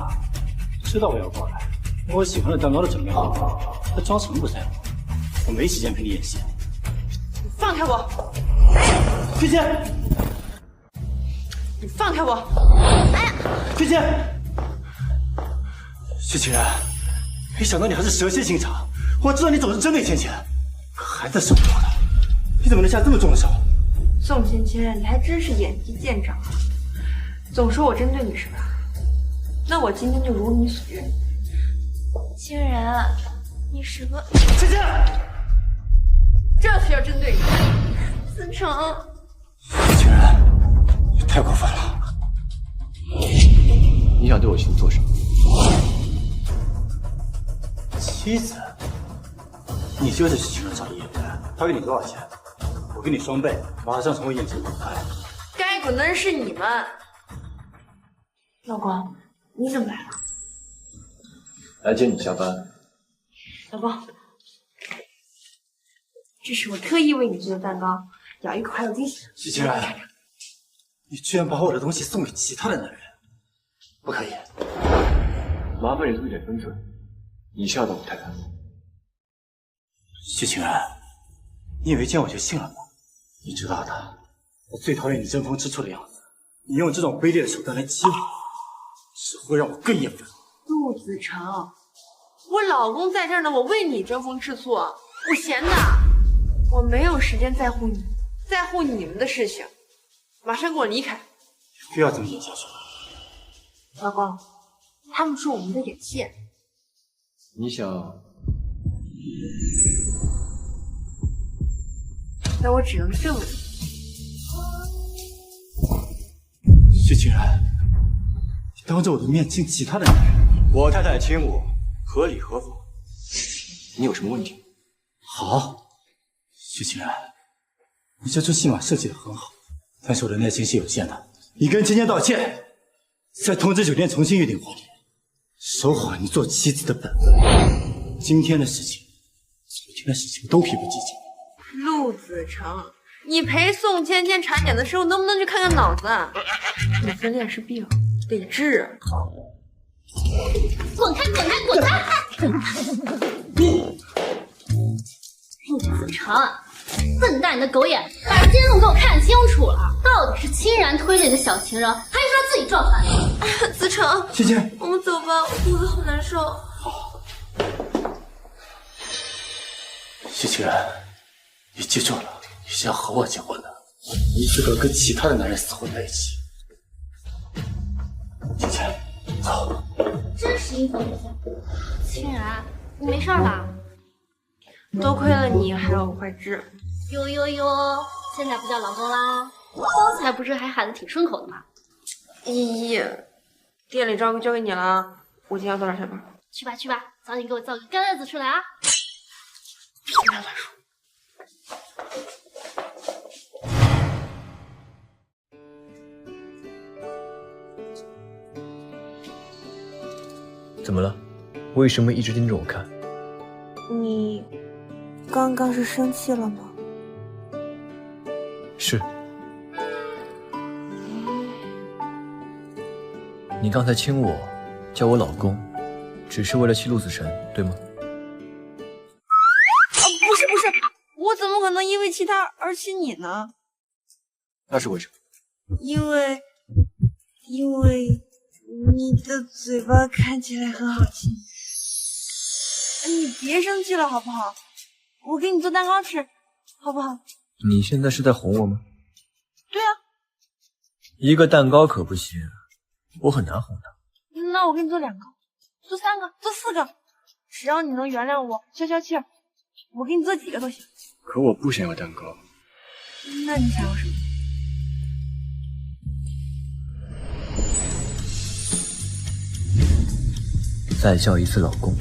知道我要过来，我喜欢的蛋糕都准备好了，还装什么不在乎？我没时间陪你演戏。你放开我！许晴，你放开我！哎呀，许晴，许晴然，没想到你还是蛇蝎心肠。我知道你总是针对芊芊，可孩子是我的，你怎么能下这么重的手？宋芊芊，你还真是演技见长，总说我针对你是吧？那我今天就如你所愿。清然，你是个……芊芊，这才叫针对你。思成，竟然，你太过分了！你想对我妻子做什么？妻子？你就是许晴然找的演员，他给你多少钱？我给你双倍，马上从我眼前滚开！该滚的人是你们。老公，你怎么来了？来接你下班。老公，这是我特意为你做的蛋糕，咬一口还有惊喜。许晴然，你居然把我的东西送给其他的男人，不可以！麻烦你注意点分寸，你吓到我太太。许晴然，你以为见我就信了吗？你知道的，我最讨厌你争风吃醋的样子。你用这种卑劣的手段来激我，只会让我更厌烦。陆子成，我老公在这儿呢，我为你争风吃醋，我闲的，我没有时间在乎你，在乎你们的事情。马上给我离开！非要这么演下去？老公，他们说我们在演戏。你想？那我只能这么做。许晴然，你当着我的面亲其他的男人，我太太亲我，合理合法。你有什么问题？好，许晴然，你这出戏码设计的很好，但是我的耐心是有限的。你跟芊芊道歉，再通知酒店重新约定婚礼，守好你做妻子的本分。今天的事情，昨天的事情都可以不计较。陆子成，你陪宋芊芊产检的时候，能不能去看看脑子？你分裂是病，得治。滚开！滚开！滚开！陆子成，笨蛋的狗眼，把监控给我看清楚了，到底是清然推了你的小情人，还是他自己撞翻的？子成，芊芊，我们走吧，我肚子好难受。许晴然，你记住了，你是要和我结婚的，你只可跟其他的男人死混在一起。芊芊，走。真是阴风不见。清然，你没事吧？多亏了你，还有怀志。哟哟哟，现在不叫老公啦，刚才不是还喊得挺顺口的吗？依依，店里照顾交给你了，我今天要早点下班。去吧去吧，早点给我造个干儿子出来啊！别乱说。怎么了？为什么一直盯着我看？你刚刚是生气了吗？是。你刚才亲我，叫我老公，只是为了气陆子成，对吗？不是，我怎么可能因为气他而气你呢？那是为什么？因为你的嘴巴看起来很好亲。你别生气了好不好？我给你做蛋糕吃，好不好？你现在是在哄我吗？对啊。一个蛋糕可不行，我很难哄的。那我给你做2个，做3个，做4个，只要你能原谅我，消消气儿，我给你做几个都行。可我不想要蛋糕。那你想要什么？再叫一次老公。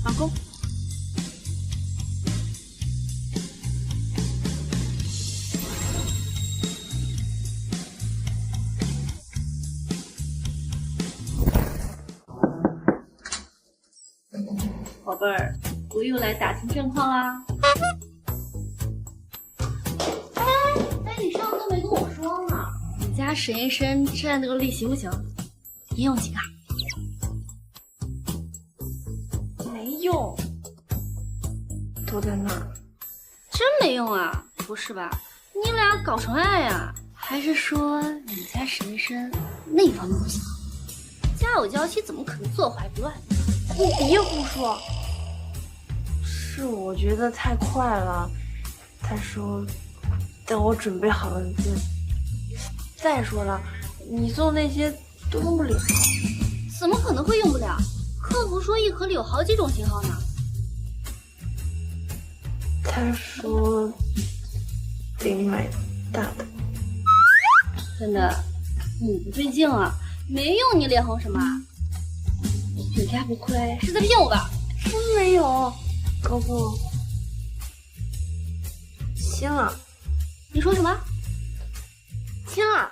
老公。宝贝儿，我又来打听战况啦。哎，你上次都没跟我说呢。你家沈医生占这个例行不行？你用几个？没用，都在那儿。真没用啊？不是吧？你俩搞什么爱呀？还是说你家沈医生那方面不行？家有娇妻，怎么可能坐怀不乱？你别胡说。是我觉得太快了，他说等我准备好了再。再说了，你送那些都用不了。怎么可能会用不了？客服说一盒里有好几种型号呢。他说得买大的。真的，你不对劲啊！没用，你脸红什么？你该不会是在骗我吧？真没有，高高亲了。你说什么？亲了。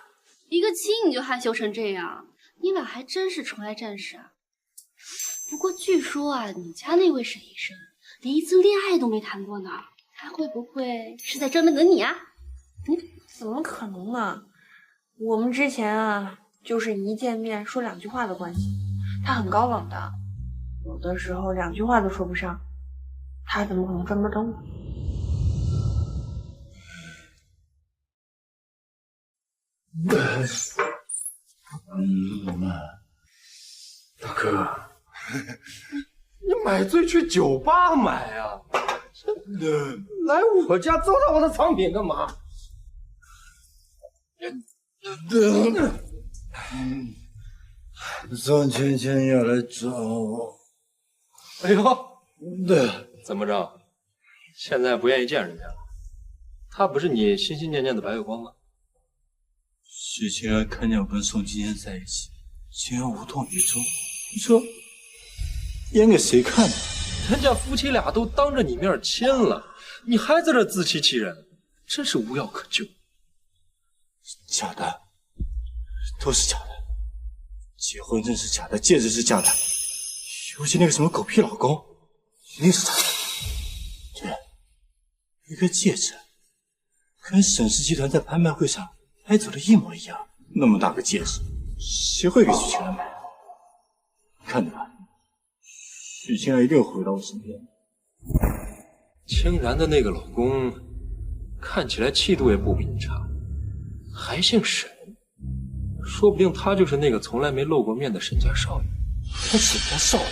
一个亲你就害羞成这样，你俩还真是宠爱战士啊！不过据说啊，你家那位沈医生连一次恋爱都没谈过呢，他会不会是在专门等你啊？怎么可能呢？我们之前啊，就是一见面说2句话的关系。他很高冷的，有的时候2句话都说不上，他怎么可能专门等我？大哥，你买醉去酒吧买啊？来我家糟蹋我的藏品干嘛？宋芊芊要来找我。哎呦，怎么着？现在不愿意见人家了？她不是你心心念念的白月光吗？许清然看见我跟宋芊芊在一起，竟然无动于衷。你说演给谁看呢？人家夫妻俩都当着你面亲了，你还在这自欺欺人，真是无药可救。假的，都是假的。结婚证是假的，戒指是假的，尤其那个什么狗屁老公，一定是假的。对，一个戒指，跟沈氏集团在拍卖会上拍走的一模一样。那么大个戒指，谁会给许清然买？看着吧，许清然一定会回到我身边。清然的那个老公，看起来气度也不比你差，还姓沈。说不定他就是那个从来没露过面的沈家少爷。他沈家少爷？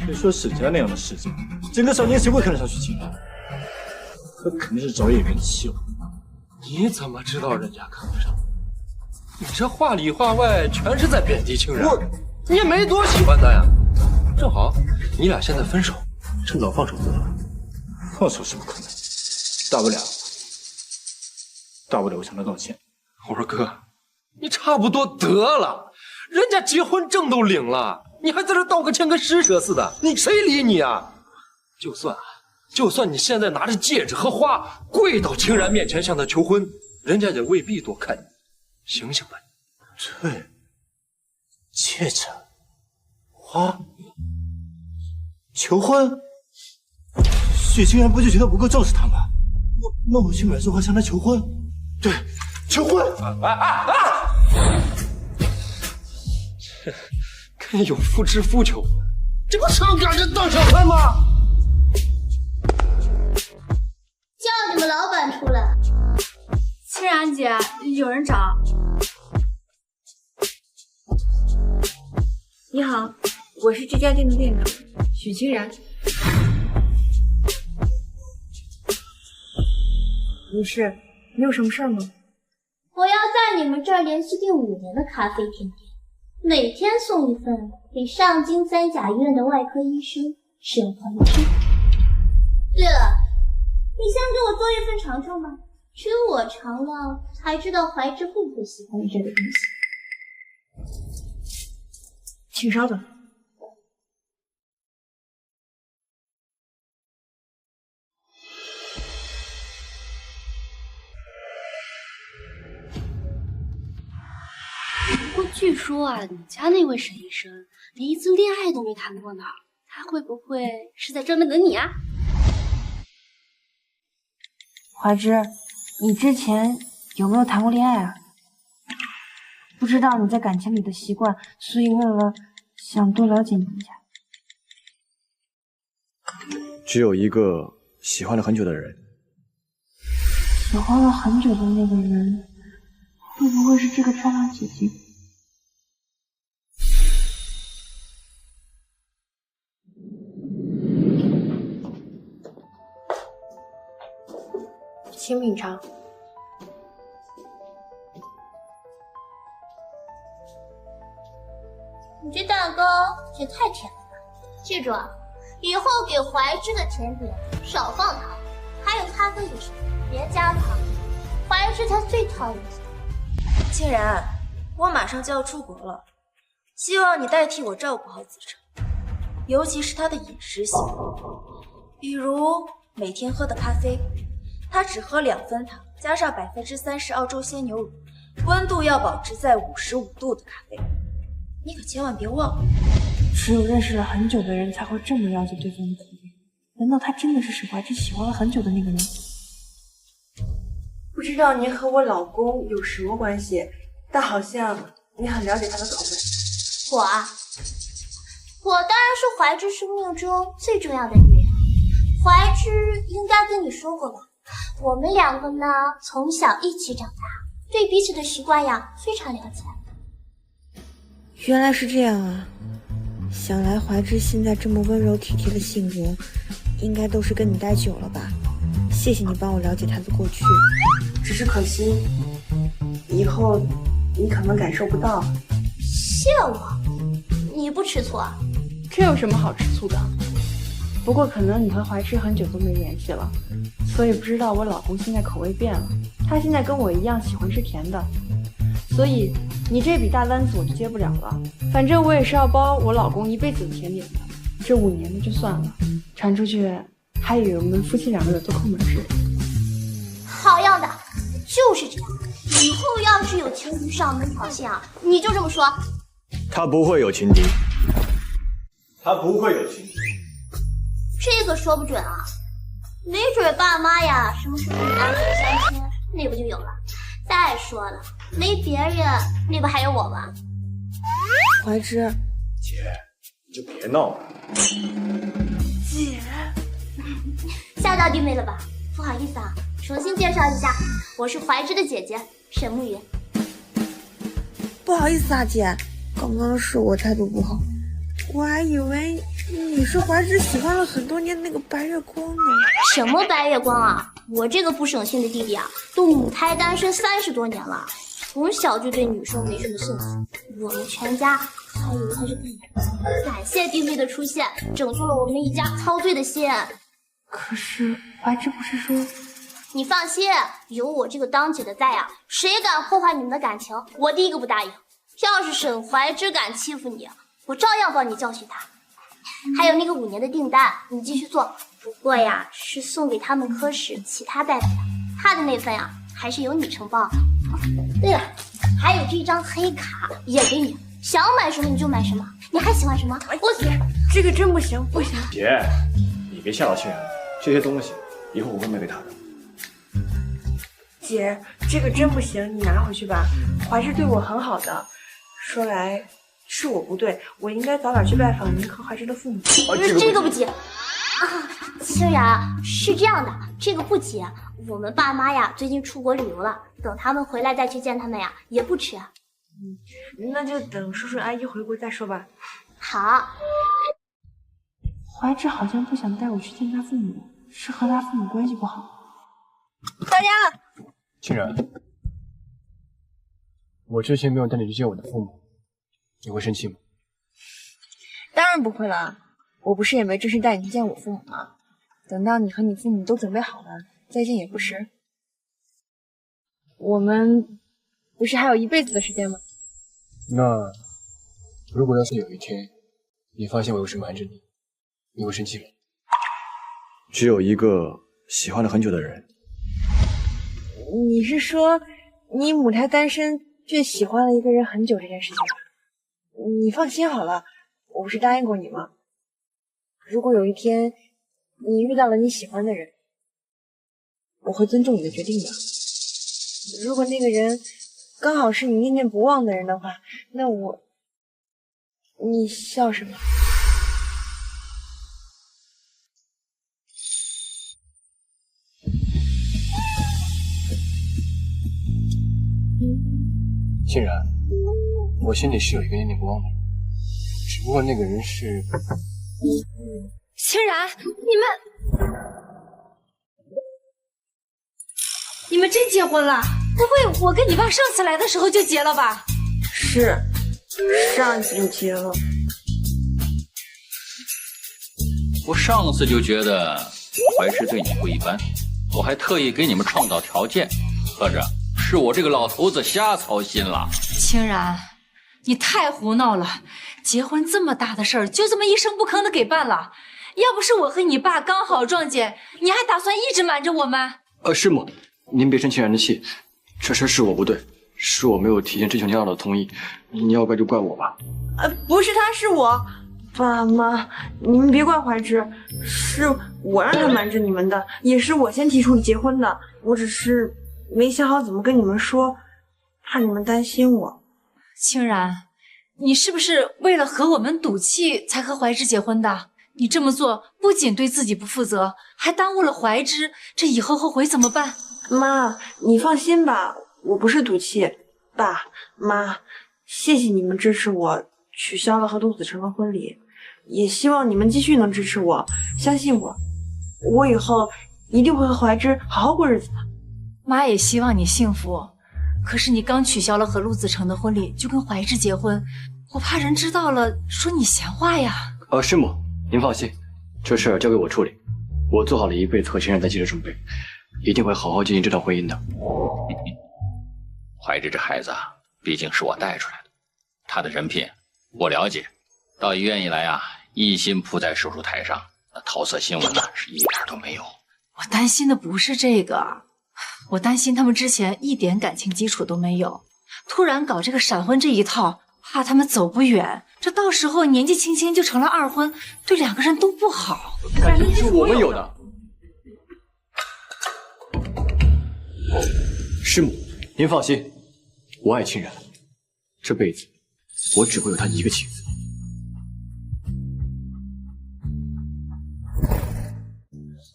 别说沈家那样的世家，整个少年谁会看得上许清然？他肯定是找演员气我。你怎么知道人家看不上？你这话里话外全是在贬低清然。你也没多喜欢他呀。正好你俩现在分手，趁早放手得了。放手是不可能，大不了我向他道歉。我说哥，你差不多得了，人家结婚证都领了，你还在这道个歉跟施舍似的，你谁理你啊？就算你现在拿着戒指和花跪到清然面前向他求婚，人家也未必多看你。醒醒吧！对，戒指、花、求婚，许清然不就觉得不够重视他吗？那我去买束花向他求婚。对，求婚！跟有妇之夫求婚，这不上赶着当小三吗？叫你们老板出来。清然姐，有人找。你好，我是这家店的店长许清然。女士，你有什么事吗？我要在你们这儿连续订5年的咖啡甜点，每天送一份给上京三甲医院的外科医生沈怀之。对了，你先给我做一份尝尝吧，只有我尝了才知道怀之会不会喜欢你这个东西。请稍等。不过据说啊，你家那位沈医生连一次恋爱都没谈过呢，他会不会是在专门等你啊？怀之，你之前有没有谈过恋爱啊？不知道你在感情里的习惯，所以为了想多了解你一下。只有一个喜欢了很久的人。喜欢了很久的那个人，会不会是这个漂亮姐姐？请品尝。你这蛋糕也太甜了吧！记住啊，以后给怀之的甜点少放糖，还有咖啡也是别加糖，怀之才最讨厌甜。竟然，我马上就要出国了，希望你代替我照顾好子成，尤其是他的饮食习惯，比如每天喝的咖啡，他只喝2分糖，加上30%澳洲鲜牛乳，温度要保持在55度的咖啡，你可千万别忘了。只有认识了很久的人才会这么了解对方的口味。难道他真的是沈怀之喜欢了很久的那个人？不知道您和我老公有什么关系，但好像你很了解他的口味。我啊，我当然是怀之生命中最重要的女人。怀之应该跟你说过吧，我们2个呢从小一起长大，对彼此的习惯呀非常了解。原来是这样啊！想来怀之现在这么温柔体贴的性格，应该都是跟你待久了吧？谢谢你帮我了解他的过去。只是可惜，以后你可能感受不到。谢我？你不吃醋啊？这有什么好吃醋的？不过可能你和怀之很久都没联系了，所以不知道我老公现在口味变了。他现在跟我一样喜欢吃甜的，所以你这笔大单子我就接不了了。反正我也是要包我老公一辈子的甜点的，这5年的就算了，传出去还以为我们夫妻2个有多抠门似的。好样的，就是这样。以后要是有情敌上门挑衅啊，你就这么说。他不会有情敌。他不会有情敌。这个说不准啊，没准爸妈呀什么时候给你安排相亲，那不就有了。再说了，没别人，那不还有我吗？怀之，姐，你就别闹了。姐，吓到弟妹了吧？不好意思啊，重新介绍一下，我是怀之的姐姐沈慕云。不好意思啊，姐，刚刚是我态度不好，我还以为你是怀之喜欢了很多年那个白月光呢。什么白月光啊？我这个不省心的弟弟啊，都母胎单身30多年了，从小就对女生没什么兴趣，我们全家还以为他是病人。感谢弟妹的出现，拯救了我们一家操碎的心。可是怀之不是说……你放心，有我这个当姐的在啊，谁敢破坏你们的感情，我第一个不答应。要是沈怀之敢欺负你，我照样帮你教训他。还有那个5年的订单，你继续做。不过呀，是送给他们科室其他大夫的，他的那份呀，还是由你承包。对了，还有这张黑卡也给你，想买什么你就买什么。你还喜欢什么？我姐，这个真不行，不行。姐，你别吓到亲人，这些东西以后我会卖给他的。姐，这个真不行，你拿回去吧。怀之对我很好的，说来是我不对，我应该早点去拜访您和怀之的父母。这个不急啊，清然，是这样的，这个不急。我们爸妈呀最近出国旅游了，等他们回来再去见他们呀，也不迟。那就等叔叔阿姨回国再说吧。好。怀之好像不想带我去见他父母，是和他父母关系不好。到家了。清然，我之前没有带你去见我的父母，你会生气吗？当然不会了，我不是也没正式带你去见我父母吗？等到你和你父母都准备好了，再见也不迟。我们不是还有一辈子的时间吗？那如果要是有一天你发现我有什么瞒着你，你会生气吗？只有一个喜欢了很久的人。你是说你母胎单身却喜欢了一个人很久这件事情？你放心好了，我不是答应过你吗？如果有一天你遇到了你喜欢的人，我会尊重你的决定的。如果那个人刚好是你念念不忘的人的话，那我……你笑什么？欣然，我心里是有一个念念不忘的人，只不过那个人是……欣然，你们真结婚了？不会我跟你爸上次来的时候就结了吧？是，上一次就结了。我上次就觉得怀芝对你不一般，我还特意给你们创造条件，合着是我这个老头子瞎操心了。清然，你太胡闹了！结婚这么大的事儿，就这么一声不吭的给办了。要不是我和你爸刚好撞见，你还打算一直瞒着我吗？师母，您别生清然的气，这事是我不对，是我没有提前征求您二老的同意，你要怪就怪我吧。不是他，是我。爸妈，你们别怪怀芝，是我让他瞒着你们的，也是我先提出结婚的。我只是没想好怎么跟你们说，怕你们担心我。清然，你是不是为了和我们赌气才和怀芝结婚的？你这么做不仅对自己不负责，还耽误了怀芝，这以后后悔怎么办？妈，你放心吧，我不是赌气。爸妈，谢谢你们支持我取消了和陆子成的婚礼，也希望你们继续能支持我，相信我，我以后一定会和怀芝好好过日子的。妈也希望你幸福，可是你刚取消了和陆子成的婚礼，就跟怀芝结婚，我怕人知道了说你闲话呀。师母，您放心，这事儿交给我处理，我做好了一辈子和欣然在一起的准备，一定会好好经营这段婚姻的。怀芝这孩子啊，毕竟是我带出来的，他的人品我了解，到医院一来啊，一心扑在手术台上，那桃色新闻呢是一点都没有。我担心的不是这个，我担心他们之前一点感情基础都没有，突然搞这个闪婚这一套，怕他们走不远，这到时候年纪轻轻就成了二婚，对两个人都不好。感情是我们有的。师母，您放心，我爱欣然，这辈子我只会有她一个妻子。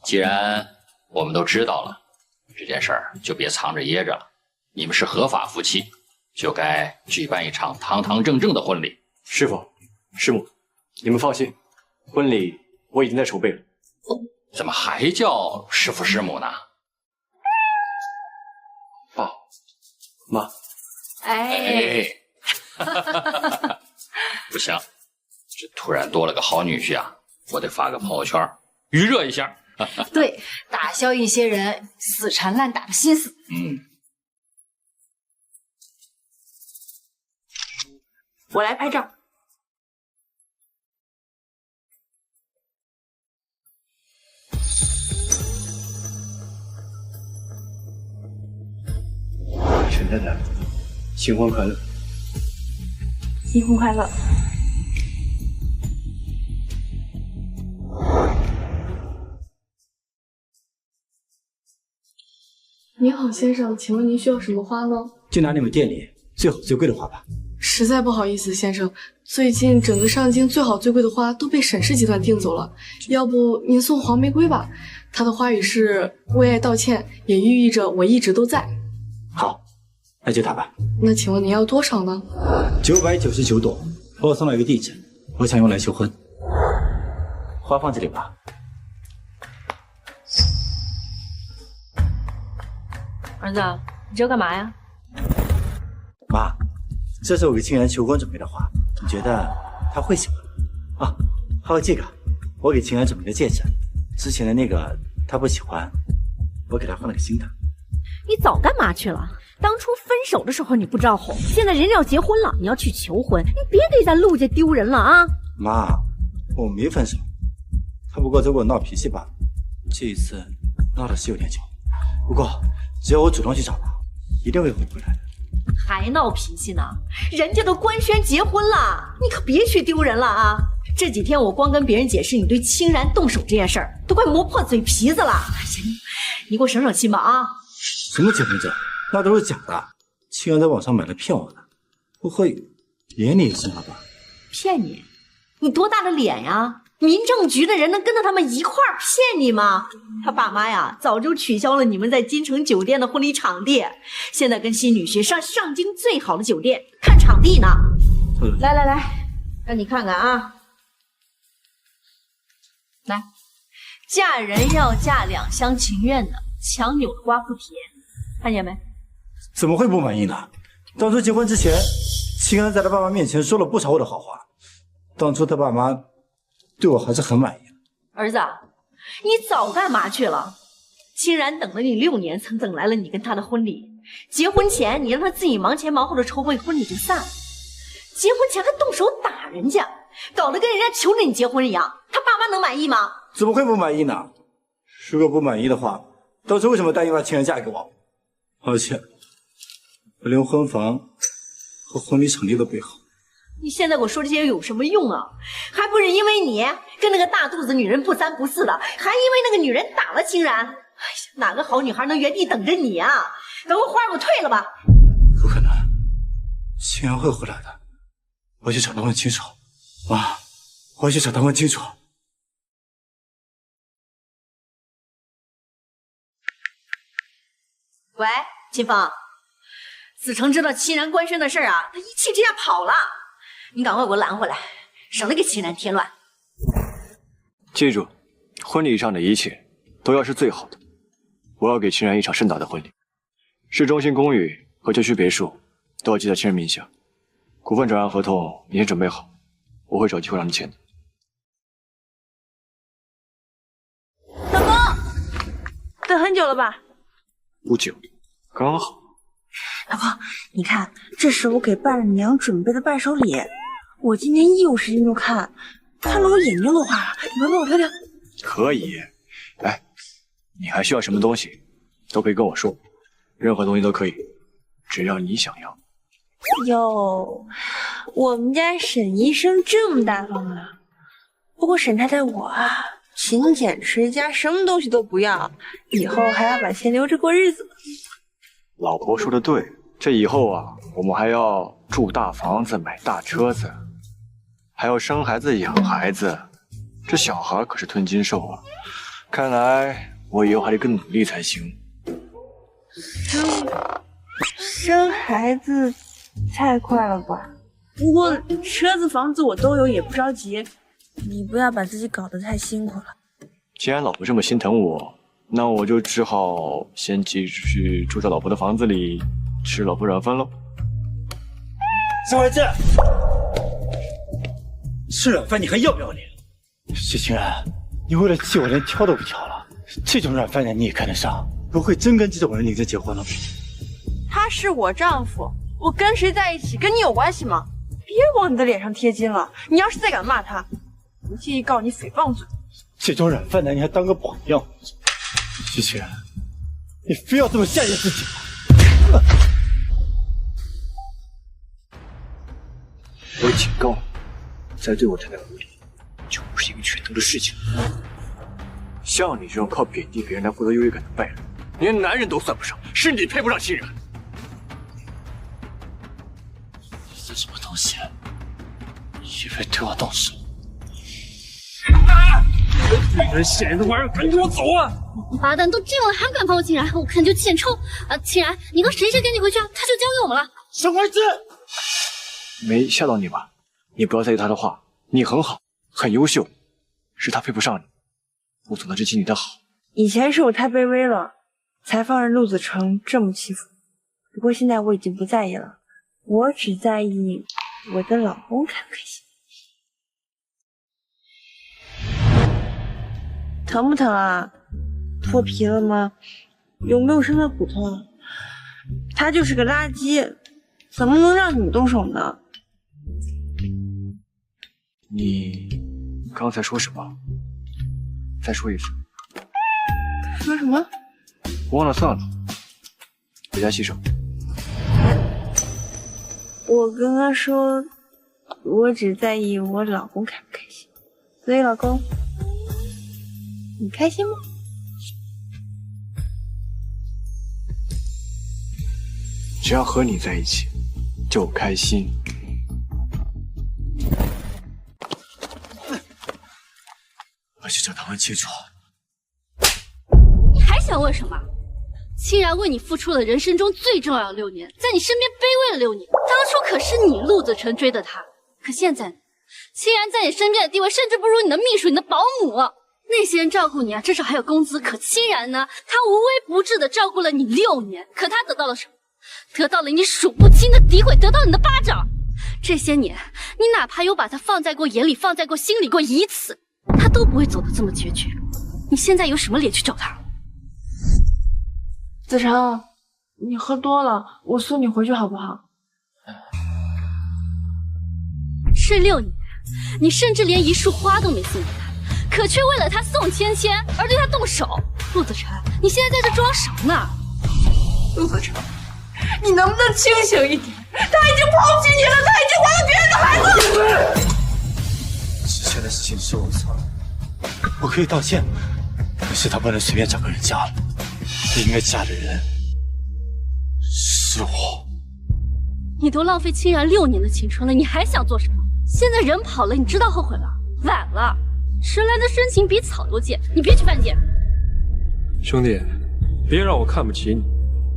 既然我们都知道了，这件事儿就别藏着掖着了。你们是合法夫妻，就该举办一场堂堂正正的婚礼。师父、师母，你们放心，婚礼我已经在筹备了。怎么还叫师父师母呢？爸妈，哎，不行，这突然多了个好女婿啊，我得发个朋友圈预热一下。对，打消一些人死缠烂打的心思。我来拍照。陈太太，新婚快乐！新婚快乐！您好，先生，请问您需要什么花呢？就拿你们店里最好最贵的花吧。实在不好意思，先生，最近整个上京最好最贵的花都被沈氏集团订走了，要不您送黄玫瑰吧？它的花语是为爱道歉，也寓意着我一直都在。好，那就它吧。那请问您要多少呢？999朵，帮我送到一个地址，我想用来求婚。花放这里吧。儿子，你这干嘛呀？妈，这是我给清然求婚准备的花，你觉得他会喜欢吗？啊，还有这个，我给清然准备的戒指，之前的那个他不喜欢，我给他换了个新的。你早干嘛去了？当初分手的时候你不招呼，现在人家要结婚了，你要去求婚，你别给咱陆家丢人了啊！妈，我没分手，他不过在跟我闹脾气罢了。这一次闹的是有点久，不过只要我主动去找他，一定会回来的。还闹脾气呢？人家都官宣结婚了，你可别去丢人了啊！这几天我光跟别人解释你对清然动手这件事儿，都快磨破嘴皮子了。哎呀，你给我省省心吧啊！什么结婚证？那都是假的。清然在网上买了骗我的，不会连你也信了吧？骗你？你多大的脸呀？民政局的人能跟着他们一块儿骗你吗？他爸妈呀，早就取消了你们在金城酒店的婚礼场地，现在跟新女婿上京最好的酒店看场地呢。来，让你看看啊。来，嫁人要嫁两厢情愿的，强扭的瓜不甜，看见没？怎么会不满意呢？当初结婚之前，清安在他爸妈面前说了不少我的好话，当初他爸妈对我还是很满意的。儿子，你早干嘛去了？清然等了你6年，才等来了你跟他的婚礼。结婚前你让他自己忙前忙后的筹备婚礼就散了，结婚前还动手打人家，搞得跟人家求着你结婚一样，他爸妈能满意吗？怎么会不满意呢？如果不满意的话，当初为什么答应把清然嫁给我？而且我连婚房和婚礼场地都备好。你现在给我说这些有什么用啊？还不是因为你跟那个大肚子女人不三不四的，还因为那个女人打了清然。哎呀，哪个好女孩能原地等着你啊？等会花儿给我退了吧。不可能，清然会回来的。我去找他问清楚。妈，我去找他问清楚。喂，秦风，子成知道清然官宣的事儿啊，他一气之下跑了。你赶快给我拦回来，省得给清然添乱。记住，婚礼上的一切都要是最好的。我要给清然一场盛大的婚礼，市中心公寓和郊区别墅都要记在清然名下。股份转让合同你先准备好，我会找机会让你签的。老公，等很久了吧？不久，刚好。老公，你看，这是我给伴娘准备的伴手礼，我今天一有时间就看，看了我眼睛都花了。你快帮我挑挑。可以。哎，你还需要什么东西，都可以跟我说，任何东西都可以，只要你想要。哟，我们家沈医生这么大方啊！不过沈太太我啊，勤俭持家，什么东西都不要，以后还要把钱留着过日子。老婆说的对，这以后啊，我们还要住大房子，买大车子，还要生孩子养孩子，这小孩可是吞金兽啊！看来我以后还得更努力才行。生孩子太快了吧？不过车子房子我都有，也不着急。你不要把自己搞得太辛苦了。既然老婆这么心疼我，那我就只好先继续住在老婆的房子里，吃老婆软饭喽。小孩子，吃软饭你还要不要脸？谢清然，你为了气我连挑都不挑了，这种软饭人你也看得上？不会真跟这种人领证结婚了吧？他是我丈夫，我跟谁在一起跟你有关系吗？别往你的脸上贴金了。你要是再敢骂他，我介意告你诽谤罪。这种软饭男你还当个榜样？谢清然，你非要这么吓唬自己吗？我警告你，再对我太太无礼，就不是一个拳头的事情。像你这种靠贬低别人来获得优越感的败类，连男人都算不上，是你配不上清然。你是什么东西？以为对我动手？这人现人的玩意儿，赶紧给我走啊！王八蛋都这样了，还敢帮我清然？我看就欠抽啊！清然，你和谁先赶紧回去啊？他就交给我们了。小孩子，没吓到你吧？你不要在意他的话，你很好，很优秀，是他配不上你，不懂得珍惜你的好。以前是我太卑微了，才放任陆子成这么欺负。不过现在我已经不在意了，我只在意我的老公开不开心。疼不疼啊？脱皮了吗？有没有伤到骨头？他就是个垃圾，怎么能让你动手呢？你刚才说什么？再说一次。说什么？忘了算了，回家洗手。我跟他说我只在意我老公开不开心。所以老公，你开心吗？只要和你在一起，就开心。而且这他问清楚。你还想问什么？清然为你付出了人生中最重要的6年，在你身边卑微了6年。当初可是你陆子成追的他，可现在呢？清然在你身边的地位甚至不如你的秘书、你的保姆。那些人照顾你啊，至少还有工资。可清然呢？他无微不至的照顾了你6年，可他得到了什么？得到了你数不清的诋毁，得到了你的巴掌。这些年，你哪怕有把他放在过眼里、放在过心里过1次，他都不会走得这么决绝。你现在有什么脸去找他？子成，你喝多了，我送你回去好不好？这6年，你甚至连一束花都没送给他，可却为了他宋芊芊而对他动手。陆子成，你现在在这装什么呢？陆子成，你能不能清醒一点？他已经抛弃你了，他已经怀了别人的孩子。之前的事情是我错了，我可以道歉，可是他不能随便找个人嫁了，他应该嫁的人是我。你都浪费清然6年的青春了，你还想做什么？现在人跑了，你知道后悔了？晚了，迟来的深情比草都贱，你别去犯贱。兄弟，别让我看不起你。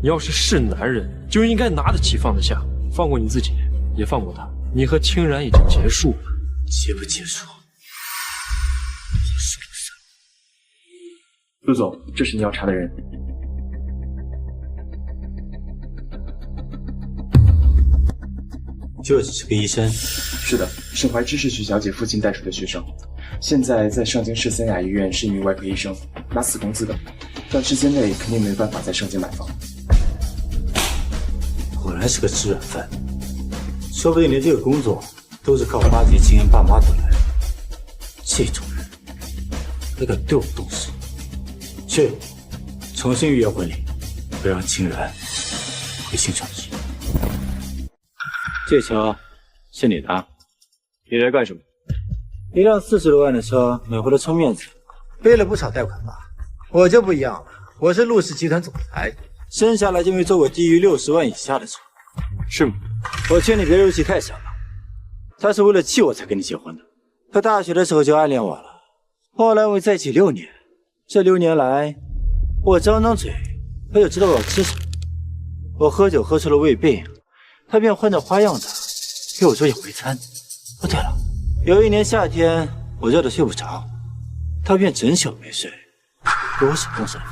你要是男人，就应该拿得起放得下，放过你自己，也放过他。你和清然已经结束了，结不结束？陆总，这是你要查的人。就只是个医生。是的，盛怀之是许小姐父亲带出的学生，现在在上京市三甲医院是一名外科医生，拿死工资的，短时间内肯定没办法在上京买房。果然是个吃软饭，说不定连这个工作都是靠巴结清安爸妈得来的。这种人还敢对我动手？去，重新预约婚礼，不让清然回新城市。这车是你的，你来干什么？一辆40多万的车，美国的充面子，背了不少贷款吧？我就不一样了，我是陆氏集团总裁，生下来就没坐过低于60万以下的车。是吗？我劝你别入戏太深了。他是为了气我才跟你结婚的，他大学的时候就暗恋我了，后来我们在一起6年，这6年来，我张张嘴，他就知道我要吃什么。我喝酒喝出了胃病，他便换着花样的给我做养胃餐。哦，对了，有一年夏天我热得睡不着，他便整宿没睡，给我手动生风。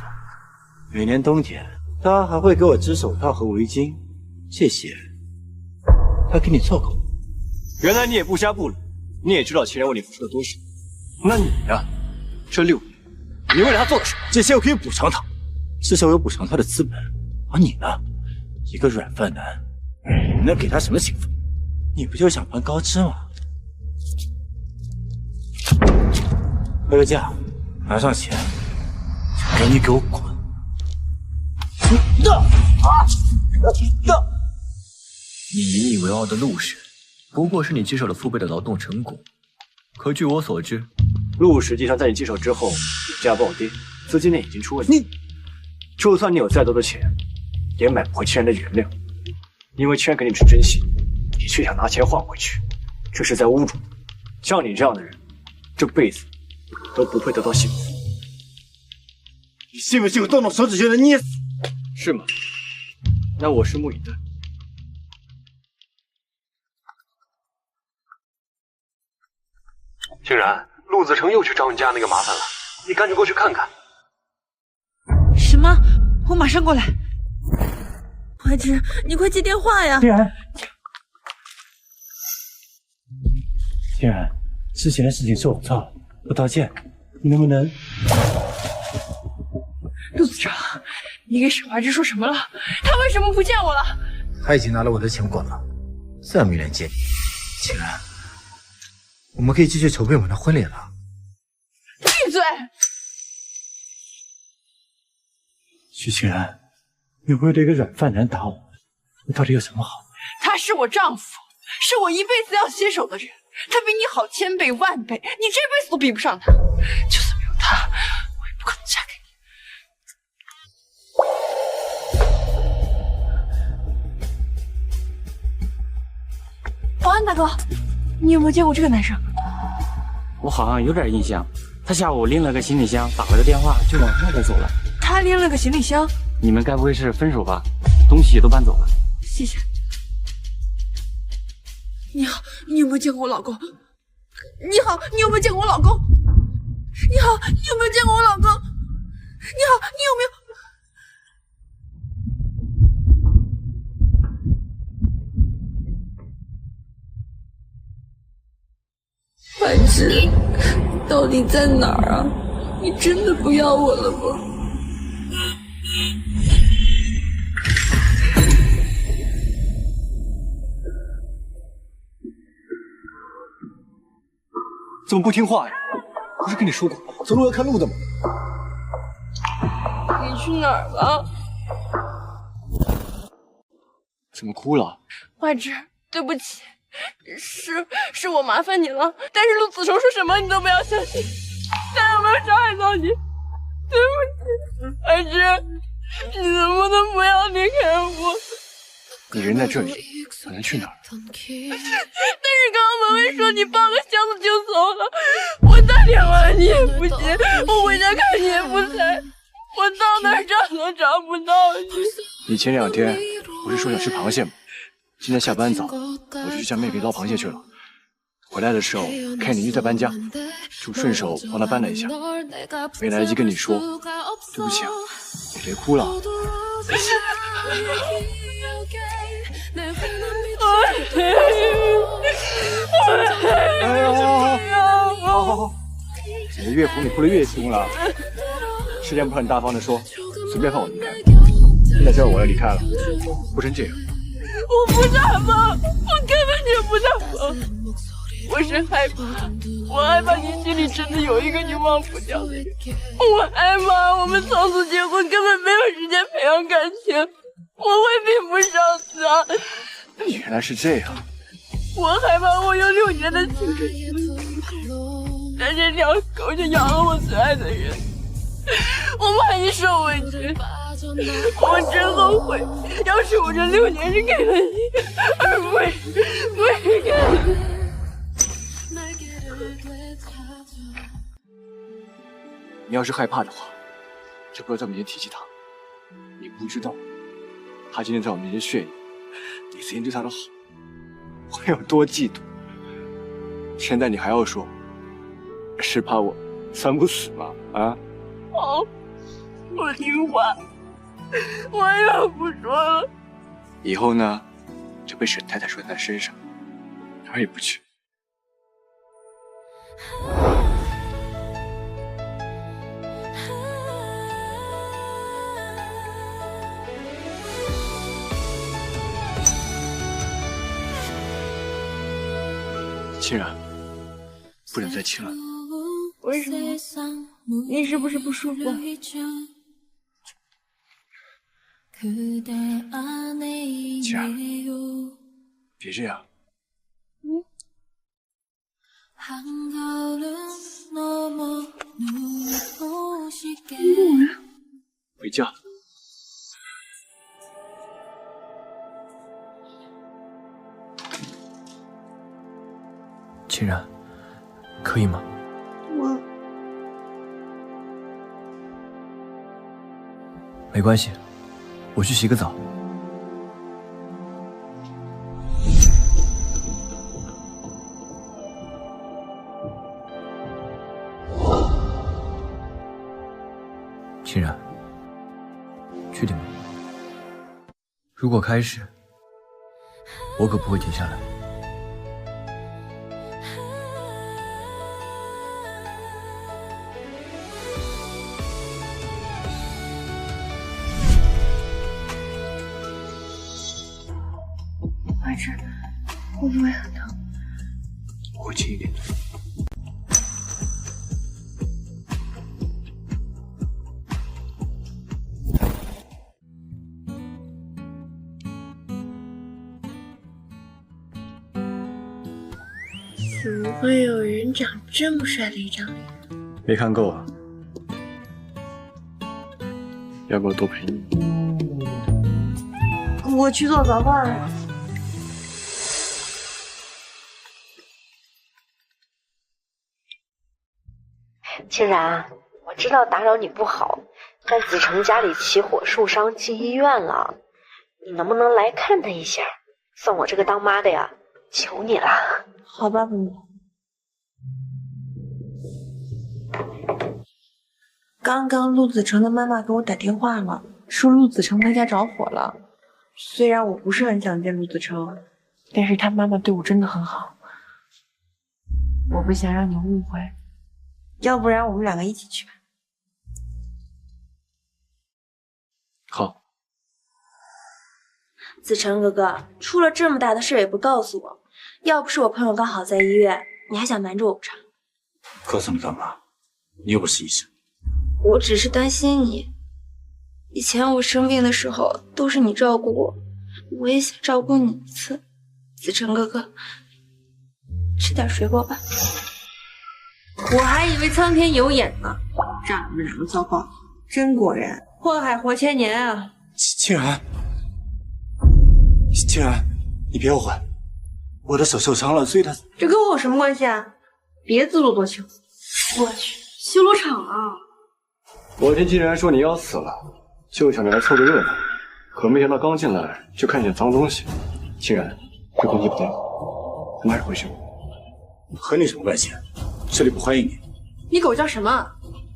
每年冬天，他还会给我织手套和围巾，这些他给你做过。原来你也不瞎不了，你也知道清然为你付出了多少。那你呢？这6年，你为了他做了什么？这些我可以补偿他，至少有补偿他的资本。而你呢？一个软饭男，你能给他什么幸福？你不就想攀高枝吗？回个价，拿上钱，赶紧给我滚！你引以为傲的陆氏，不过是你接手了父辈的劳动成果。可据我所知，陆氏集团在你接手之后，股价暴跌，资金链已经出问题。就算你有再多的钱，也买不回清然的原谅，因为清然给你是真心，你却想拿钱换回去，这是在侮辱。像你这样的人，这辈子都不配得到幸福。你信不信我动动手指就能捏死？是吗？那我拭目以待。清然，陆子成又去找你家那个麻烦了，你赶紧过去看看。什么？我马上过来。怀之，你快接电话呀！清然，清然，之前的事情是我错了，我道歉，你能不能？陆子成，你给沈怀之说什么了？他为什么不见我了？他已经拿了我的钱滚了，自然没人见你。清然，我们可以继续筹备我们的婚礼了。闭嘴！许清然，你为了一个软饭男打我，你到底有什么好？他是我丈夫，是我一辈子要携手的人，他比你好千倍万倍，你这辈子都比不上他。就算没有他，我也不可能嫁给你。保安大哥，你有没有见过这个男生？我好像有点印象，他下午拎了个行李箱，打了个电话就往外头走了。他拎了个行李箱？你们该不会是分手吧？东西也都搬走了。谢谢。你好，你有没有见过我老公？你好，你有没有见过我老公？你好，你有没有见过我老公？你好，你有没有？白芷，到底在哪儿啊？你真的不要我了吗？怎么不听话呀？不是跟你说过走路要看路的吗？你去哪儿了？怎么哭了？白芷，对不起。是我麻烦你了，但是陆子成说什么你都不要相信，他有没有伤害到你？对不起，白芷，你能不能不要离开我？你人在这里，我能去哪儿？但是刚刚文文说你抱个箱子就走了，我打电话你也不接，我回家看你也不在，我到哪儿找都找不到你。你前2天不是说想吃螃蟹吗？今天下班早，我就去向妹妹捞螃蟹去了。回来的时候看你一直在搬家，就顺手帮她搬了一下，没来得及跟你说，对不起啊，你别哭了。哎呦，好，你越哄你哭得越凶了。之前不是很大方的说随便放我离开，现在知道我要离开了，不成这样。我不大方，我根本就不大方，我是害怕，我害怕你心里真的有一个你忘不掉的人，我害怕我们从此结婚根本没有时间培养感情，我会比不上他。原来是这样。我害怕我用6年的青春但这条狗就咬了我最爱的人，我怕你受委屈。我真后悔，要是我这6年是给了你，而不是给了你。你要是害怕的话，就不要在我面前提起他。你不知道，他今天在我面前炫耀，你曾经对他的好，我有多嫉妒。现在你还要说，是怕我酸不死吗？啊？好，我听话。我也不说了。以后呢，就被沈太太拴在身上，哪儿也不去。欣然，不能再亲了。为什么？你是不是不舒服？欣然，别这样。回家。欣然，可以吗？没关系，我去洗个澡。欣然，确定吗？如果开始，我可不会停下来。白芷，会不会很疼？我会轻一点的。么会有人长这么帅的一张脸？没看够啊？要不我多陪你？我去做早饭了。清然，我知道打扰你不好，但子成家里起火受伤进医院了，你能不能来看他一下？算我这个当妈的呀，求你了。好吧，父母。刚刚陆子成的妈妈给我打电话了，说陆子成他家着火了。虽然我不是很想见陆子成，但是他妈妈对我真的很好，我不想让你误会，要不然我们两个一起去吧。好。子成哥哥，出了这么大的事也不告诉我，要不是我朋友刚好在医院，你还想瞒着我不成？告诉你干嘛？你又不是医生。我只是担心你，以前我生病的时候都是你照顾我，我也想照顾你一次。子成哥哥，吃点水果吧。我还以为苍天有眼呢，让你们两个糟糕，真果然，祸害活千年啊！清然，清然，你别后悔，我的手受伤了，所以他……这跟我有什么关系啊？别自作多情。我去，修罗场啊！我听金然说你要死了，就想着来凑个热闹，可没想到刚进来就看见脏东西。金然，这空气不对，马上回去。和你什么关系？这里不欢迎你。你狗叫什么？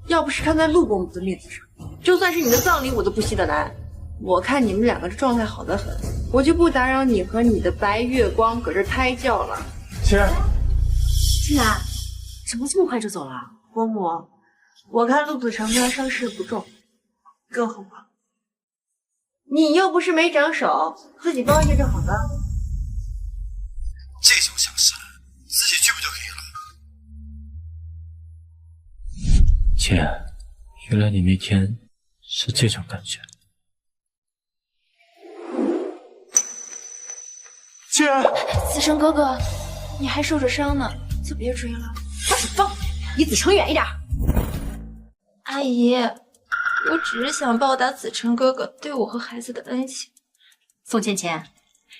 要不是看在陆公子的面子上，就算是你的葬礼我都不稀得来。我看你们两个这状态好得很，我就不打扰你和你的白月光搁这胎教了。清然，清然，怎么这么快就走了？伯母，我看陆子成他伤势不重，更何况你又不是没长手，自己帮一下就好了。这种小事自己去不就可以了？清然，原来你那天是这种感觉。清然，子成哥哥，你还受着伤呢，就别追了。把手放，离子成远一点。阿姨，我只是想报答子成哥哥对我和孩子的恩情。宋芊芊，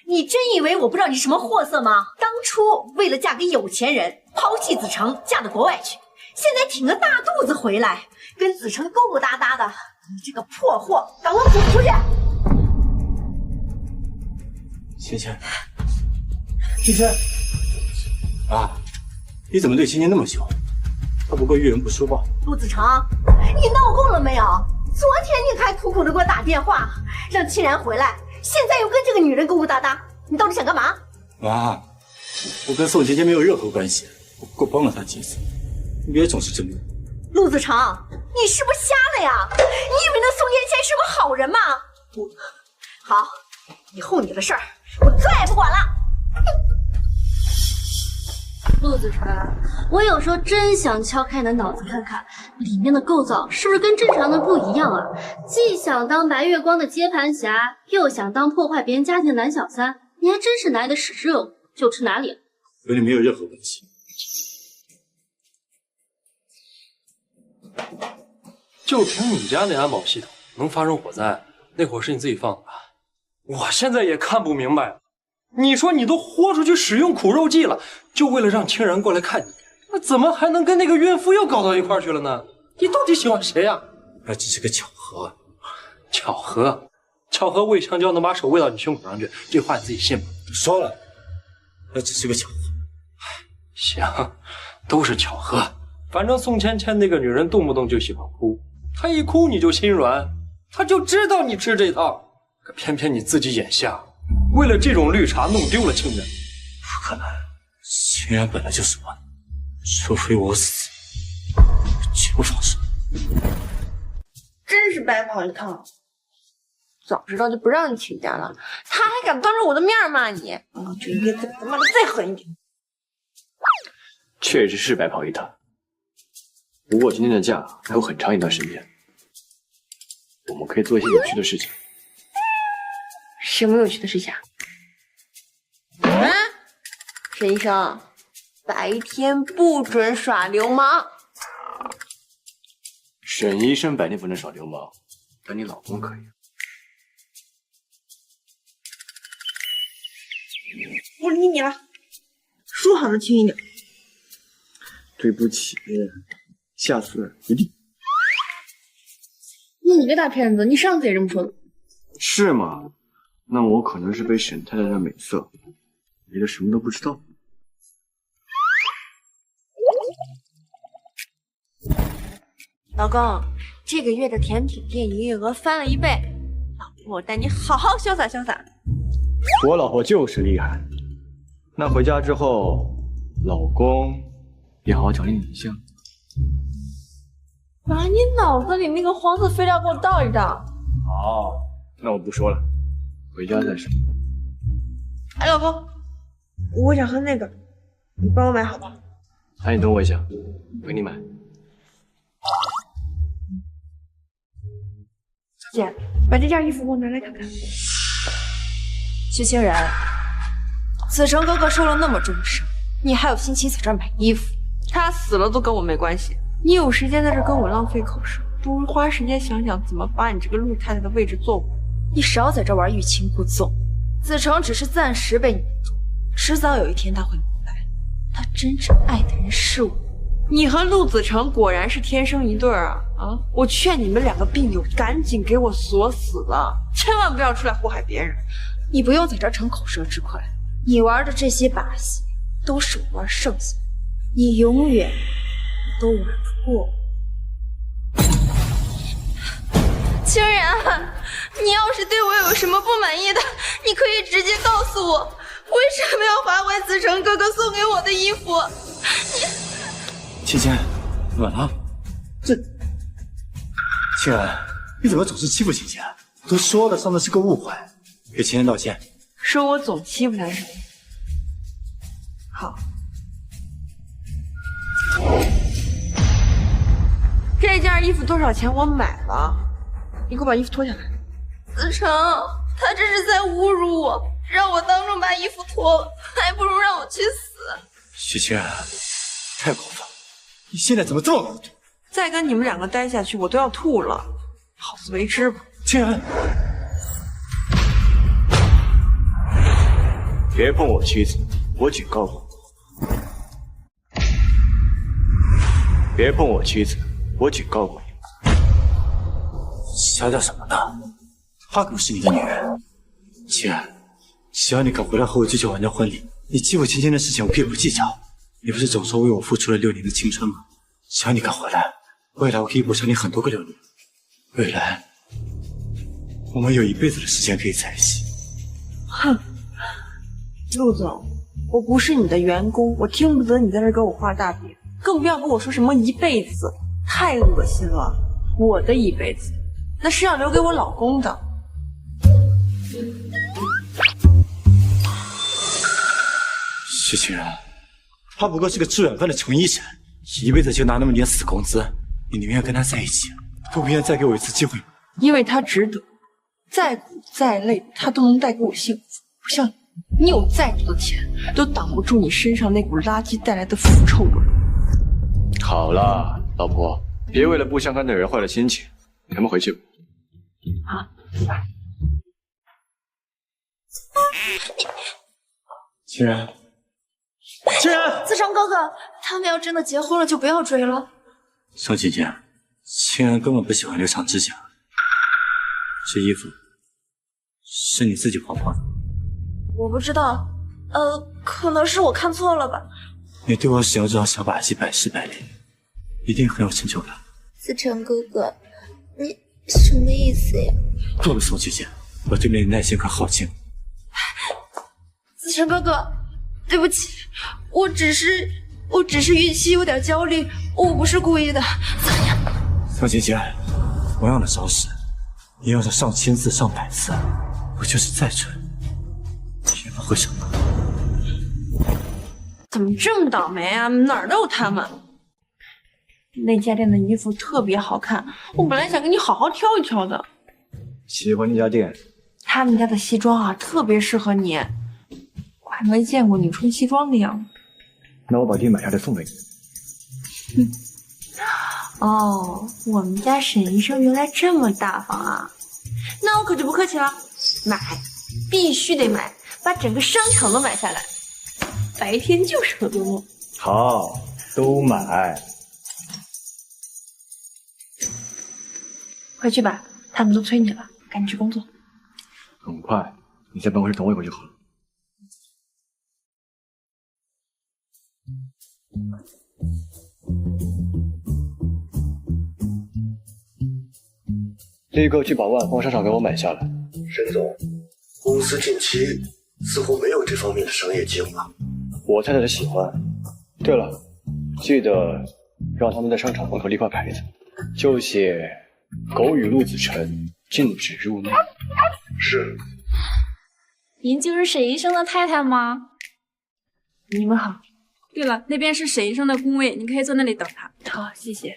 你真以为我不知道你什么货色吗？当初为了嫁给有钱人，抛弃子成，嫁到国外去，现在挺个大肚子回来，跟子成勾勾搭搭的，你这个破货，赶快滚出去！芊芊，芊芊，啊，你怎么对芊芊那么凶？她不过遇人不淑报。陆子成，你闹够了没有？昨天你还苦苦的给我打电话，让清然回来，现在又跟这个女人勾勾搭搭，你到底想干嘛？妈，我跟宋芊芊没有任何关系，我不过帮了她几次，你别总是争论。陆子成，你是不是瞎了呀？你以为那宋芊芊是个好人吗？好，以后你的事儿我再也不管了。陆子成，我有时候真想敲开你的脑子看看，里面的构造是不是跟正常的不一样啊？既想当白月光的接盘侠，又想当破坏别人家庭的男小三，你还真是哪里的屎热乎就吃哪里。和你没有任何关系。就凭你家那安保系统能发生火灾，那火是你自己放的吧？我现在也看不明白了。你说你都豁出去使用苦肉计了，就为了让清然过来看你，那怎么还能跟那个孕妇又搞到一块去了呢？你到底喜欢谁呀？那只是个巧合。巧合？巧合喂香蕉能把手喂到你胸口上去，这话你自己信吗？说了，那只是个巧合。行，都是巧合。反正宋芊芊那个女人动不动就喜欢哭，她一哭你就心软，她就知道你吃这套。可偏偏你自己眼瞎，为了这种绿茶弄丢了清然。不可能，清然本来就是我的，除非我死，绝不放手。真是白跑一趟，早知道就不让你请假了。他还敢当着我的面骂你，我就应该对他骂的再狠一点。确实是白跑一趟，不过今天的假还有很长一段时间，我们可以做一些有趣的事情。什么有趣的事情啊？沈医生，白天不准耍流氓。沈医生白天不能耍流氓，但你老公可以。不理你了，说好的轻一点。对不起，下次一定。你个大骗子，你上次也这么说的。是吗？那我可能是被沈太太的美色迷得什么都不知道。老公，这个月的甜品店营业额翻了1倍，老婆我带你好好潇洒潇洒。我老婆就是厉害。那回家之后，老公也好好奖励你一下。把你脑子里那个黄色废料给我倒一倒。好，那我不说了，回家再说。哎，老公，我想喝那个，你帮我买好吧？那你等我一下，陪你买。姐，把这件衣服给我拿来看看。徐清然，子成哥哥受了那么重伤，你还有心情在这儿买衣服？他死了都跟我没关系。你有时间在这跟我浪费口舌，不如花时间想想怎么把你这个陆太太的位置坐稳。你少在这玩欲擒故纵。子成只是暂时被你迷住，迟早有一天他会明白，他真正爱的人是我。你和陆子成果然是天生一对啊！我劝你们2个病友赶紧给我锁死了，千万不要出来祸害别人。你不用在这儿逞口舌之快，你玩的这些把戏都是我玩剩下的，你永远都玩不过我。清然，你要是对我有什么不满意的，你可以直接告诉我，为什么要划回子成哥哥送给我的衣服？芊芊，怎么了？这，清然，你怎么总是欺负芊芊？都说了，上次是个误会，给芊芊道歉。说我总欺负她是吗？好，这件衣服多少钱？我买了，你给我把衣服脱下来。子成，他这是在侮辱我，让我当众把衣服脱了，还不如让我去死。徐清然，太过分了！你现在怎么这么糊涂？再跟你们2个待下去，我都要吐了。好自为之吧。清然，别碰我妻子，我警告过你。别碰我妻子，我警告过你。瞎叫什么呢？她可不是你的女人。清然，只要你肯回来和我继续完成婚礼，你欺负芊芊的事情我可以不计较。你不是总说为我付出了6年的青春吗？只要你肯回来，未来我可以补偿你很多个6年。未来，我们有1辈子的时间可以在一起。哼，陆总，我不是你的员工，我听不得你在这给我画大饼，更不要跟我说什么1辈子，太恶心了。我的1辈子，那是要留给我老公的。徐清然，他不过是个吃软饭的穷医生，1辈子就拿那么点死工资，你宁愿跟他在一起，都不愿再给我一次机会吗？因为他值得，再苦再累，他都能带给我幸福。不像你，你有再多的钱，都挡不住你身上那股垃圾带来的腐臭味。好了，老婆，别为了不相干的人坏了心情，咱们回去吧。啊，对吧？清然，清然，子成哥哥，他们要真的结婚了，就不要追了。宋姐姐，清然根本不喜欢留长指甲。这衣服是你自己划破的？我不知道，可能是我看错了吧。你对我使用这种小把戏百试百灵，一定很有成就感。子成哥哥，你什么意思呀？够了，宋姐姐，我对你的耐心可耗尽了。子成哥哥，对不起，我只是语气有点焦虑，我不是故意的。宋姐姐，同样的招式，你用上上千次、上百次，我就是再蠢，也不会成功。怎么这么倒霉啊？哪儿都有他们。那家店的衣服特别好看，我本来想跟你好好挑一挑的。喜欢那家店？他们家的西装啊，特别适合你。我还没见过你穿西装的样子。那我把地买下来送给你。哦，我们家沈医生原来这么大方啊！那我可就不客气了，买，必须得买，把整个商场都买下来。白天就是个多梦。好，都买。快去吧，他们都催你了，赶紧去工作。很快，你在办公室等我一会儿就好了。立刻去把万丰商场给我买下来。沈总，公司近期似乎没有这方面的商业计划。我太太喜欢。对了，记得让他们在商场门口立块牌子，就写“狗与陆子辰禁止入内”。是。您就是沈医生的太太吗？你们好。对了，那边是沈医生的工位，你可以坐那里等他。好，谢谢。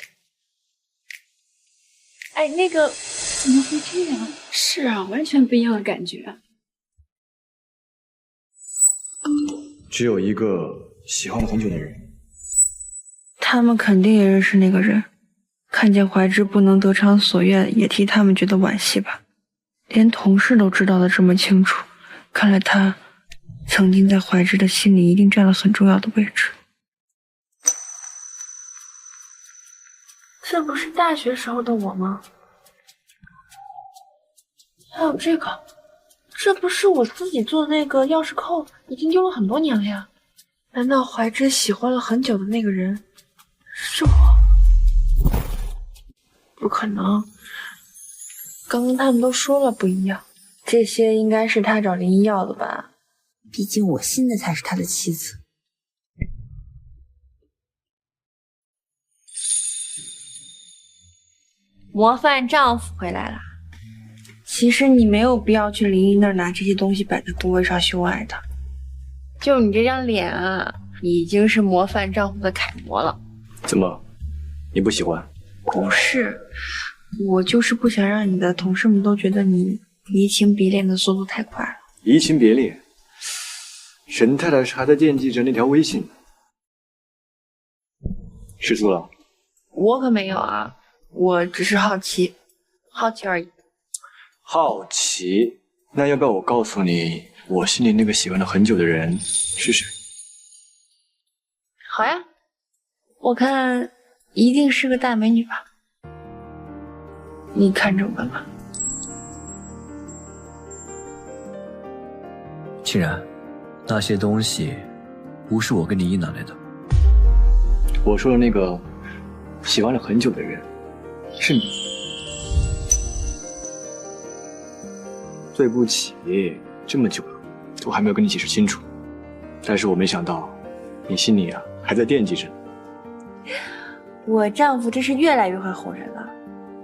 哎，那个怎么会这样？是啊，完全不一样的感觉。只有一个喜欢了很久的人。他们肯定也认识那个人，看见怀之不能得偿所愿，也替他们觉得惋惜吧。连同事都知道的这么清楚，看来他曾经在怀之的心里一定占了很重要的位置。这不是大学时候的我吗？还有这个，这不是我自己做的那个钥匙扣，已经丢了很多年了呀。难道怀之喜欢了很久的那个人是我？不可能，刚刚他们都说了不一样，这些应该是他找林一要的吧？毕竟我信的才是他的妻子。模范丈夫回来了。其实你没有必要去林一那儿拿这些东西摆在工位上秀爱的。就你这张脸啊，已经是模范丈夫的楷模了。怎么，你不喜欢？不是，我就是不想让你的同事们都觉得你移情别恋的速度太快了。移情别恋？沈太太还在惦记着那条微信。吃醋了？我可没有啊。我只是好奇而已。好奇？那要不要我告诉你，我心里那个喜欢了很久的人是谁？好呀，我看一定是个大美女吧。你看着我干嘛？既然那些东西不是我跟林一拿来的。我说的那个喜欢了很久的人是你。对不起，这么久了，我还没有跟你解释清楚。但是我没想到，你心里啊还在惦记着。我丈夫真是越来越会哄人了，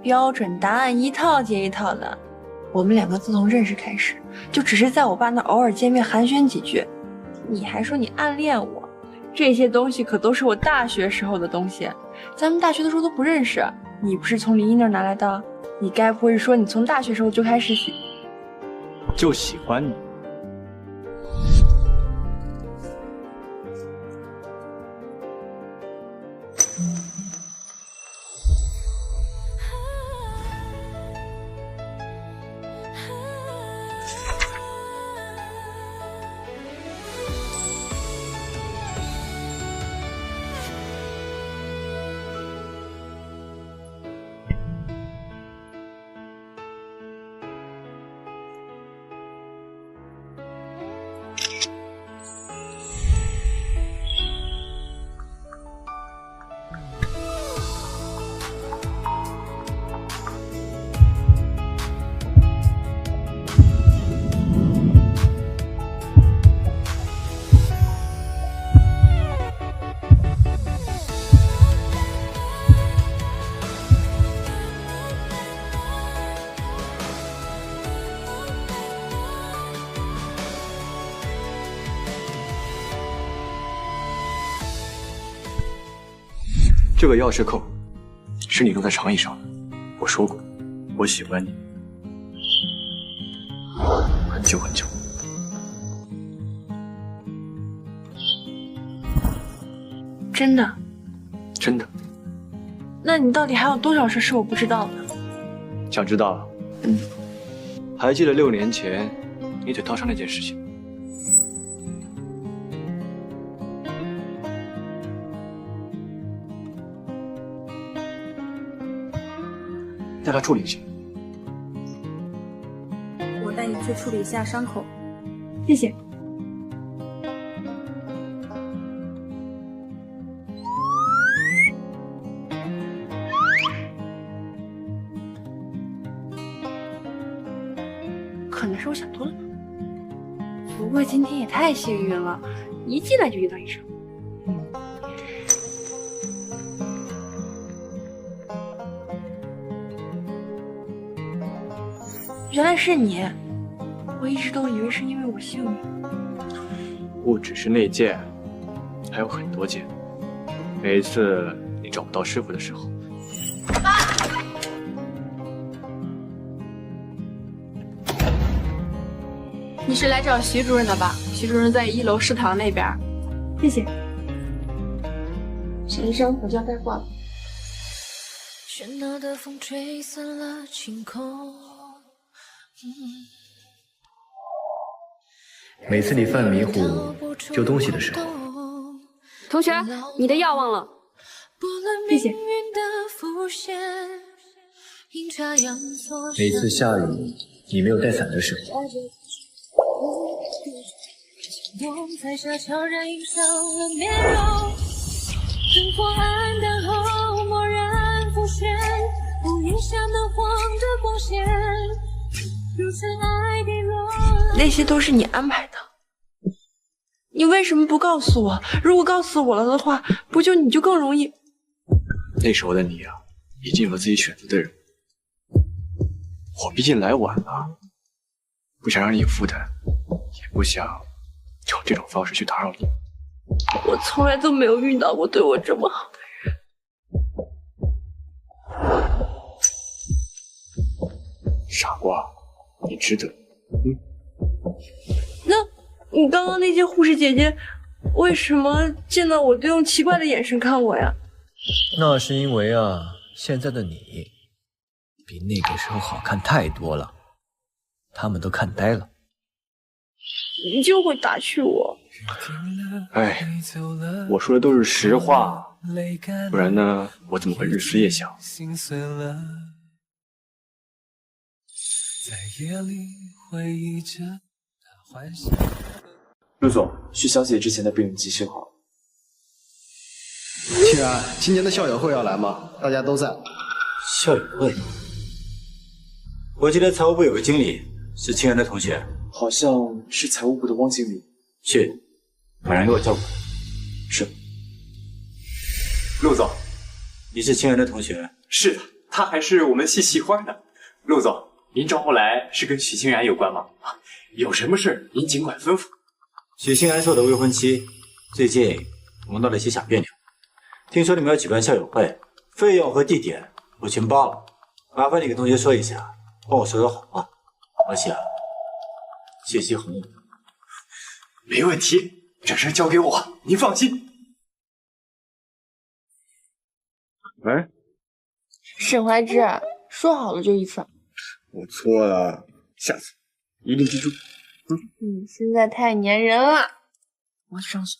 标准答案一套接一套的。我们两个自从认识开始，就只是在我爸那偶尔见面寒暄几句。你还说你暗恋我，这些东西可都是我大学时候的东西，咱们大学的时候都不认识。你不是从林一那儿拿来的？你该不会是说你从大学时候就开始就喜欢你？这个钥匙扣是你弄在长椅上的。我说过，我喜欢你，很久很久。真的？真的。那你到底还有多少事是我不知道的？想知道？还记得6年前你腿烫伤那件事情？带他处理一下。我带你去处理一下伤口。谢谢。可能是我想多了吧。不过今天也太幸运了，一进来就遇到医生。原来是你，我一直都以为是因为我幸运。不只是那件，还有很多件。每一次你找不到师傅的时候，你是来找徐主任的吧？徐主任在1楼食堂那边。谢谢。陈医生，我叫带过了。喧闹的风吹散了晴空。每次你犯迷糊丢东西的时候，同学，你的药忘了。谢谢。每次下雨你没有带伞的时候，在下悄然映上了面容，灯火暗淡后蓦然浮现，屋檐下灯晃的光线，如尘埃跌落。那些都是你安排的，你为什么不告诉我？如果告诉我了的话，不就你就更容易。那时候的你啊，已经有了自己选择的人。我毕竟来晚了，不想让你有负担，也不想用这种方式去打扰你。我从来都没有遇到过对我这么好的人。傻瓜，你值得。那你刚刚那些护士姐姐为什么见到我都用奇怪的眼神看我呀？那是因为啊，现在的你比那个时候好看太多了，他们都看呆了。你就会打趣我。哎，我说的都是实话，不然呢，我怎么会日思夜想？陆总，徐小姐之前的病已经修好了。庆然，今年的校友会要来吗？大家都在。校友会？我记得财务部有个经理是庆然的同学，好像是财务部的汪经理。去，把人给我叫过来。是。陆总，你是庆然的同学？是的，他还是我们系系花的。陆总，您找我来是跟许清然有关吗？有什么事您尽管吩咐。许清然是我的未婚妻，最近我们闹了一些小别扭，听说你们要举办校友会，费用和地点我全包了，麻烦你跟同学说一下，帮我说说好吗？我想谢谢红。没问题，这事交给我，您放心。喂，沈怀之，说好了就一次。我错了，下次一定记住。你现在太粘人了，我上手。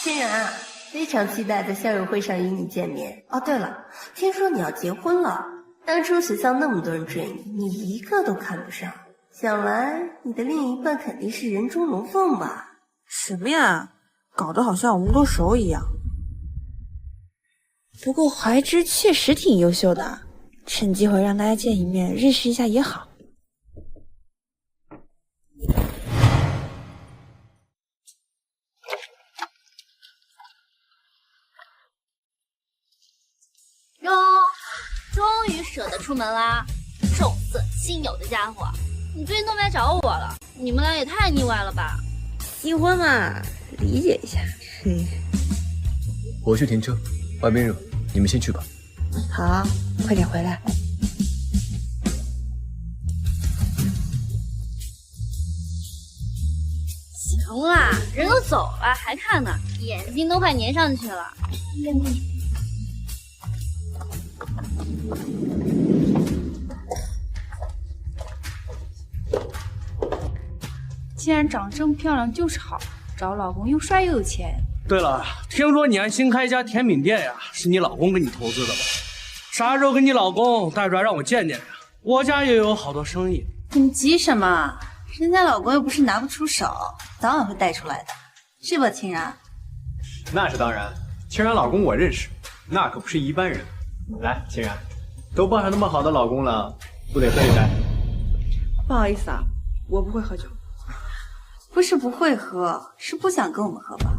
欣然，非常期待在校友会上与你见面。哦，对了，听说你要结婚了，当初学校那么多人追你，你一个都看不上，想来你的另一半肯定是人中龙凤吧？什么呀，搞得好像我们都熟一样。不过怀之确实挺优秀的，趁机会让大家见一面，认识一下也好。哟，终于舍得出门啦！重色轻友的家伙，你最近都没来找我了，你们俩也太腻歪了吧？新婚嘛，理解一下。我去停车，外边热，你们先去吧。好，快点回来。行啦，人都走了还看呢，眼睛都快粘上去了。既然长得这么漂亮就是好，找老公又帅又有钱。对了，听说你还新开一家甜品店呀，是你老公给你投资的吧？啥时候给你老公带出来让我见见呀？我家也有好多生意。你们急什么？人家老公又不是拿不出手，早晚会带出来的，是吧，清然？那是当然，清然老公我认识，那可不是一般人。来，清然，都傍上那么好的老公了，不得喝一杯？不好意思啊，我不会喝酒。不是不会喝，是不想跟我们喝吧？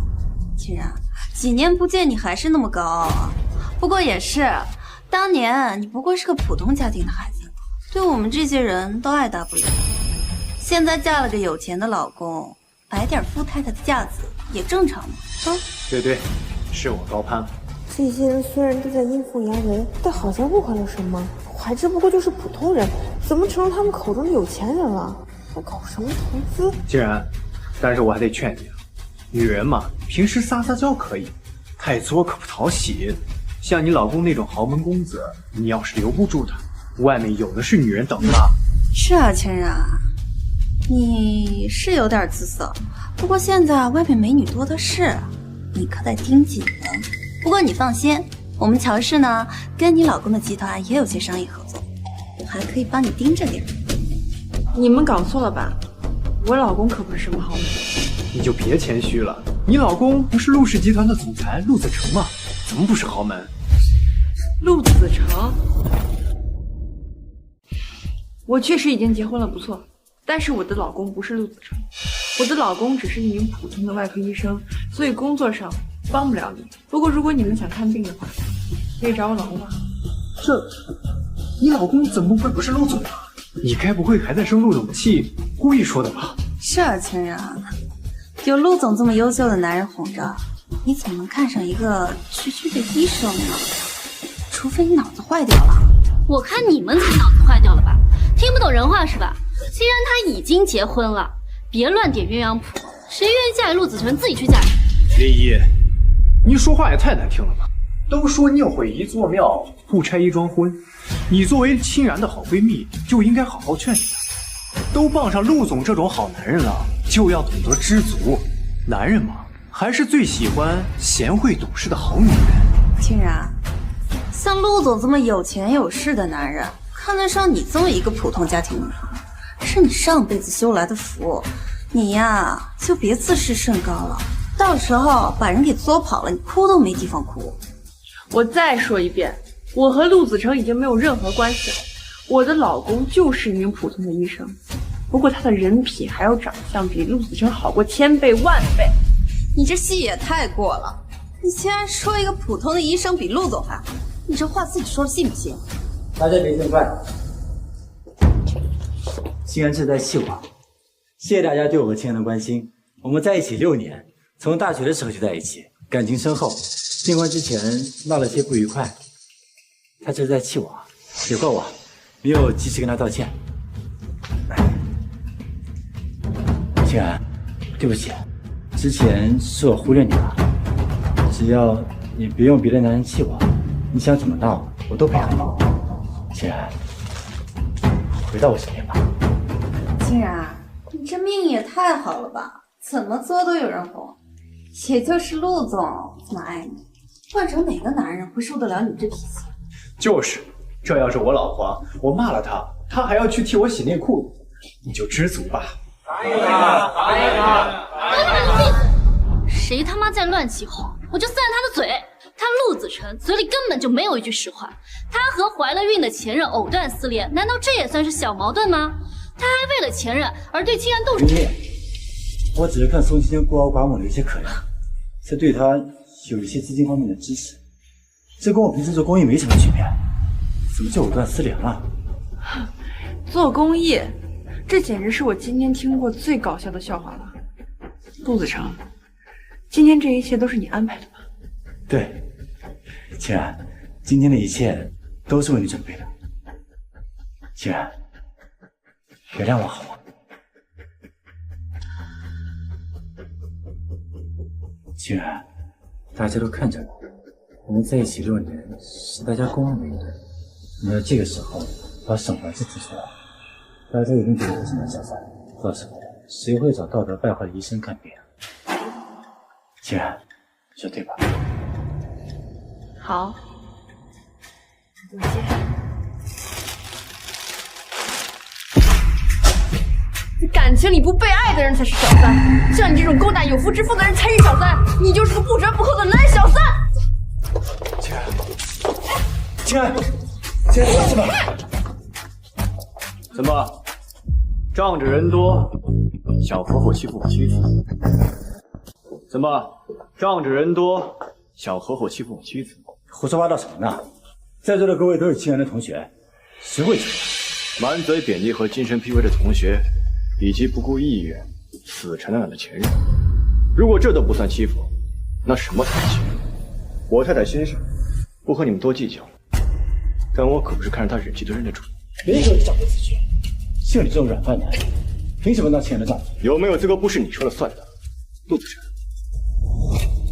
清然，几年不见你还是那么高傲啊。不过也是，当年你不过是个普通家庭的孩子，对我们这些人都爱答不理。现在嫁了个有钱的老公，摆点富太太的架子也正常嘛。对，是我高攀了。这些人虽然都在阴奉阳违，但好像不快乐什么。我还只不过就是普通人，怎么成了他们口中的有钱人了？还搞什么投资？既然，但是我还得劝你啊，女人嘛，平时撒撒娇可以，太作可不讨喜。像你老公那种豪门公子，你要是留不住他，外面有的是女人等他。是啊，清然，你是有点姿色，不过现在外面美女多的是，你可得盯紧了。不过你放心，我们乔氏呢，跟你老公的集团也有些商业合作，我还可以帮你盯着点。你们搞错了吧？我老公可不是什么豪门。你就别谦虚了，你老公不是陆氏集团的总裁陆子成吗？怎么不是豪门？陆子成，我确实已经结婚了，不错。但是我的老公不是陆子成，我的老公只是一名普通的外科医生，所以工作上帮不了你。不过如果你们想看病的话，可以找我老公啊。你老公怎么会不是陆总啊？你该不会还在生陆总气，故意说的吧？是啊，清然，有陆总这么优秀的男人哄着，你怎么能看上一个区区的医生呢？除非你脑子坏掉了。我看你们才脑子坏掉了吧？听不懂人话是吧？既然他已经结婚了，别乱点鸳鸯谱。谁愿意嫁给陆子成，自己去嫁。林一，你说话也太难听了吧？都说宁毁一座庙，不拆一桩婚。你作为清然的好闺蜜，就应该好好劝劝她。都傍上陆总这种好男人了，就要懂得知足。男人嘛，还是最喜欢贤惠懂事的好女人。清然，像陆总这么有钱有势的男人，看得上你这么一个普通家庭女孩，是你上辈子修来的福。你呀，就别自视甚高了，到时候把人给作跑了，你哭都没地方哭。我再说一遍，我和陆子成已经没有任何关系了。我的老公就是一名普通的医生，不过他的人品还有长相比陆子成好过1000倍万倍。你这戏也太过了，你竟然说一个普通的医生比陆总还好，你这话自己说信不信？大家别见怪，清然是在气我。谢谢大家对我和清然的关心，我们在一起6年，从大学的时候就在一起，感情深厚。尽管之前闹了些不愉快，他这是在气我，也怪我没有及时跟他道歉。清然，对不起，之前是我忽略你了。只要你别用别的男人气我，你想怎么闹我都配合你。清然，回到我身边吧。清然，你这命也太好了吧，怎么作都有人哄。也就是陆总这么爱你，换成哪个男人会受得了你这脾气？就是，这要是我老婆，我骂了她，她还要去替我洗内裤，你就知足吧。谁他妈在乱起哄，我就散他的嘴。他陆子成嘴里根本就没有一句实话，他和怀了孕的前任藕断丝连，难道这也算是小矛盾吗？他还为了前任而对清然动手。我只是看宋青孤儿寡母的一些可怜，才对他有一些资金方面的支持，这跟我平时做公益没什么区别，怎么就藕断丝连了？做公益，这简直是我今天听过最搞笑的笑话了。陆子成，今天这一切都是你安排的吧？对，清然，今天的一切都是为你准备的。清然，原谅我好吗？既然大家都看着了，我们在一起6年是大家公认的一对。你要这个时候把审核制提出来，大家一定觉得是难小三，到时候谁会找道德败坏的医生看病？既然说对吧？好，我接。感情里不被爱的人才是小三，像你这种勾搭有妇之夫的人才是小三，你就是个不折不扣的懒小三。亲爱，亲爱，没事吧？怎么，仗着人多，想合伙欺负我妻子？怎么，仗着人多，想合伙欺负我妻子？胡说八道什么呢？在座的各位都是清然的同学，谁会欺负？满嘴贬低和精神 PUA 的同学，以及不顾意愿死缠烂打的前任，如果这都不算欺负，那什么才是欺负？我太太心上，不和你们多计较，但我可不是看着她忍气吞声的主。别说你长不自觉，像你这种软饭男，凭什么当亲人的丈夫？有没有资格不是你说了算的？陆子辰，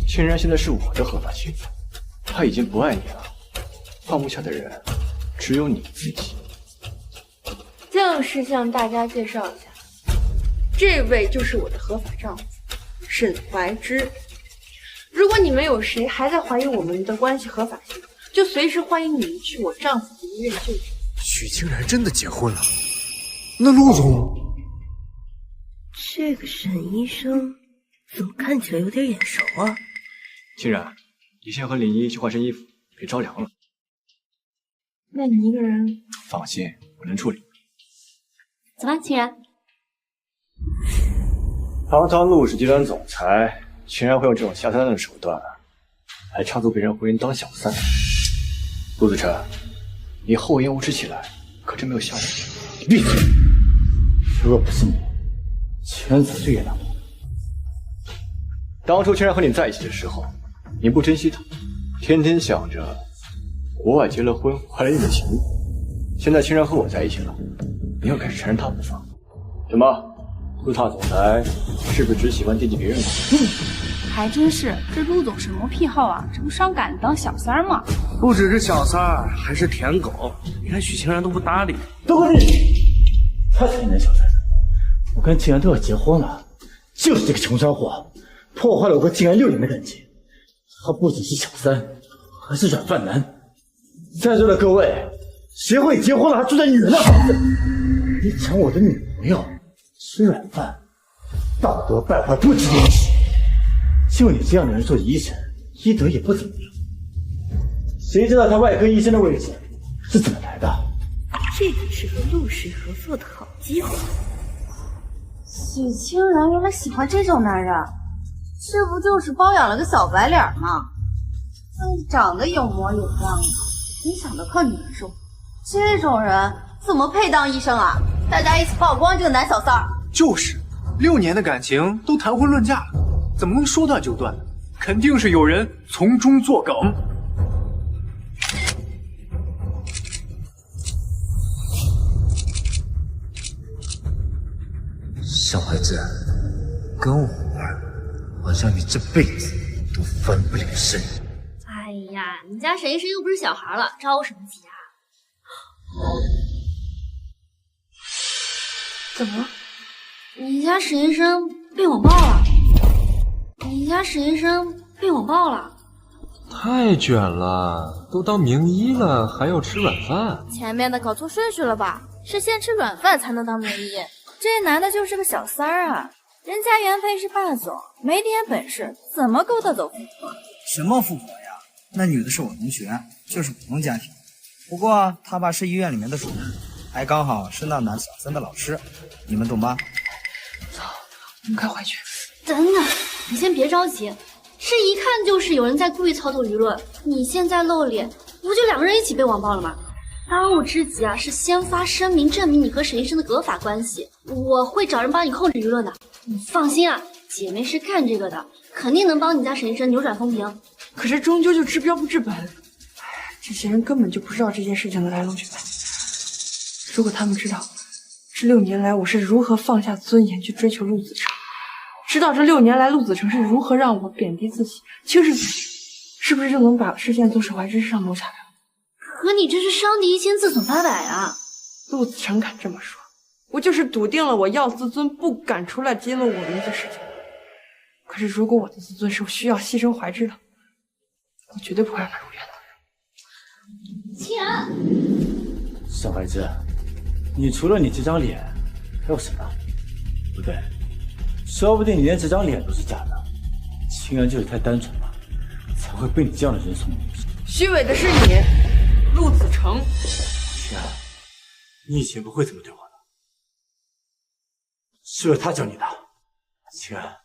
清然现在是我的合法妻子，她已经不爱你了，放不下的人只有你自己。正式向大家介绍一下，这位就是我的合法丈夫沈怀之。如果你们有谁还在怀疑我们的关系合法性，就随时欢迎你们去我丈夫的医院就诊。许清然真的结婚了？那陆总，这个沈医生怎么看起来有点眼熟啊？清然，你先和林一去换身衣服，别着凉了。那你一个人？放心，我能处理。走吧，清然。堂堂陆氏集团总裁，竟然会用这种下三滥的手段，还插足别人婚姻当小三。陆子辰，你厚颜无耻起来，可真没有下文。你闭嘴！如果不是你，清然早就原谅我。当初清然和你在一起的时候，你不珍惜他，天天想着国外结了婚还来你的情谊。现在清然和我在一起了，你又开始缠着他不放。怎么？陆大总裁是不是只喜欢惦记别人呢？还真是，这陆总什么癖好啊？这不伤感当小三吗？不只是小三儿，还是舔狗。你看许清然都不搭理，都给你，他才是男小三。我跟静然都要结婚了，就是这个穷酸货，破坏了我和静然6年的感情。他不仅是小三，还是软饭男。在座的各位，谁会结婚了还住在女人的房子？你抢我的女朋友，吃软饭，道德败坏不值一提。就你这样的人做医生，医德也不怎么样。谁知道他外科医生的位置是怎么来的？这可是和陆氏合作的好机会。许清然原来喜欢这种男人，这不就是包养了个小白脸吗？长得有模有样的，你想的可难受。这种人怎么配当医生啊？大家一起曝光这个男小三儿。就是6年的感情都谈婚论嫁了，怎么能说断就断呢？肯定是有人从中作梗。小孩子，跟我玩，好像你这辈子都翻不了身。哎呀，你家沈医生又不是小孩了，着什么急啊？怎么了？你家沈医生被网暴了？你家沈医生被网暴了？太卷了，都当名医了，还要吃软饭？前面的搞错顺序了吧？是先吃软饭才能当名医。这男的就是个小三儿啊，人家原配是霸总，没点本事怎么勾搭走富婆？什么富婆呀？那女的是我同学，就是普通家庭。不过她爸是医院里面的主任，还刚好是那男小三的老师，你们懂吧？走，我们快回去。等等，你先别着急，这一看就是有人在故意操纵舆论。你现在露脸，不就2个人一起被网暴了吗？当务之急啊，是先发声明证明你和沈医生的合法关系。我会找人帮你控制舆论的，你放心啊，姐妹是干这个的，肯定能帮你家沈医生扭转风评。可是终究就治标不治本，这些人根本就不知道这件事情的来龙去脉。如果他们知道这6年来我是如何放下尊严去追求陆子辰，知道这6年来陆子成是如何让我贬低自己、轻视自己，是不是就能把视线从沈怀之身上挪下来了？可你这是伤敌1千自损800啊！陆子成敢这么说，我就是笃定了我要自尊，不敢出来揭露我名字事情。可是如果我的自尊是需要牺牲怀之的，我绝对不会让他如愿的。清然，沈怀之，你除了你这张脸，还有什么？不对，说不定你连这张脸都是假的。清然就是太单纯了，才会被你这样的人所蒙蔽。虚伪的是你，陆子成。清然，你以前不会这么对我的，是不是他教你的？清然，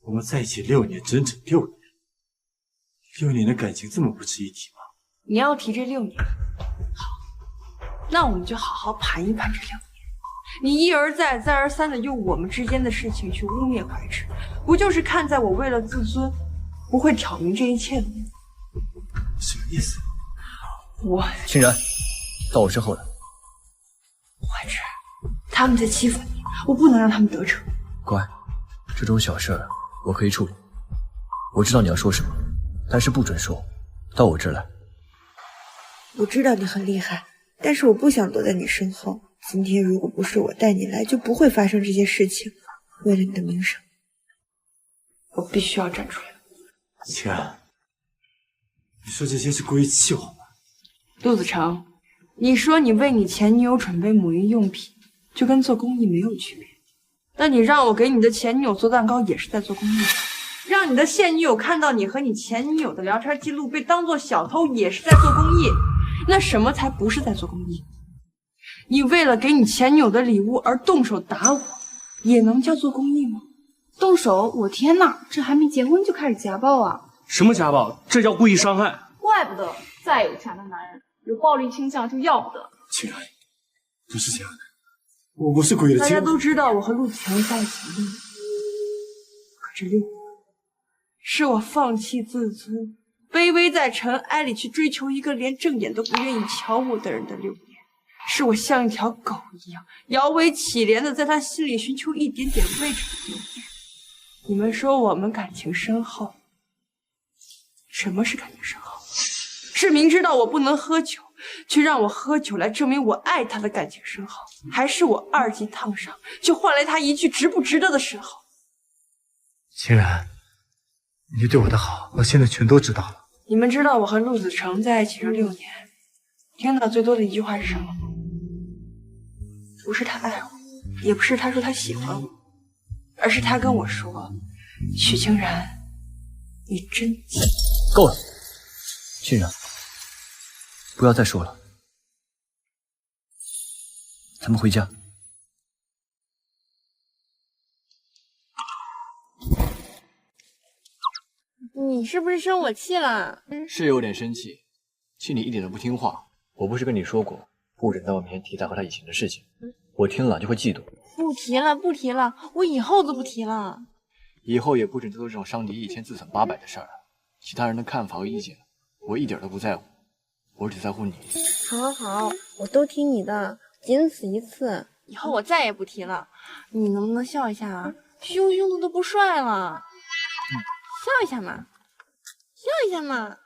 我们在一起6年，整整6年，6年的感情这么不值一提吗？你要提这6年，好，那我们就好好盘一盘这6年。你一而再、再而三的用我们之间的事情去污蔑怀之，不就是看在我为了自尊不会挑明这一切的吗？什么意思？我欣然，到我身后来。怀之，他们在欺负你，我不能让他们得逞。乖，这种小事儿我可以处理。我知道你要说什么，但是不准说，到我这儿来。我知道你很厉害，但是我不想躲在你身后。今天如果不是我带你来，就不会发生这些事情。为了你的名声，我必须要站出来。清然，你说这些是故意气我吗？陆子成，你说你为你前女友准备母婴用品，就跟做公益没有区别。那你让我给你的前女友做蛋糕，也是在做公益。让你的现女友看到你和你前女友的聊天记录，被当作小偷，也是在做公益。那什么才不是在做公益？你为了给你前女友的礼物而动手打我，也能叫做公益吗？动手？我天哪，这还没结婚就开始家暴啊！什么家暴？这叫故意伤害。怪不得再有钱的男人有暴力倾向就要不得。清然，不是这样的，我不是故意的。大家都知道我和陆子成在一起6年，可这6年是我放弃自尊，卑微在尘埃里去追求一个连正眼都不愿意瞧我的人的6年，是我像一条狗一样摇尾乞怜的在他心里寻求一点点位置的6年。你们说我们感情深厚，什么是感情深厚？是明知道我不能喝酒，却让我喝酒来证明我爱他的感情深厚，还是我2级烫伤，就换来他一句值不值得的深厚？清然，你对我的好，我现在全都知道了。你们知道我和陆子成在一起这6年，听到最多的一句话是什么吗？不是他爱我，也不是他说他喜欢我，而是他跟我说：“许清然，你真贱。”够了，欣然，不要再说了，咱们回家。你是不是生我气了？是有点生气，气你一点都不听话。我不是跟你说过，不准在我面前提他和他以前的事情，我听了就会嫉妒。不提了，不提了，我以后都不提了。以后也不准再做这种伤敌1千自损800的事儿了。其他人的看法和意见，我一点都不在乎，我只在乎你。好好，我都听你的，仅此一次，以后我再也不提了。你能不能笑一下啊？凶凶的都不帅了。笑一下嘛，笑一下嘛。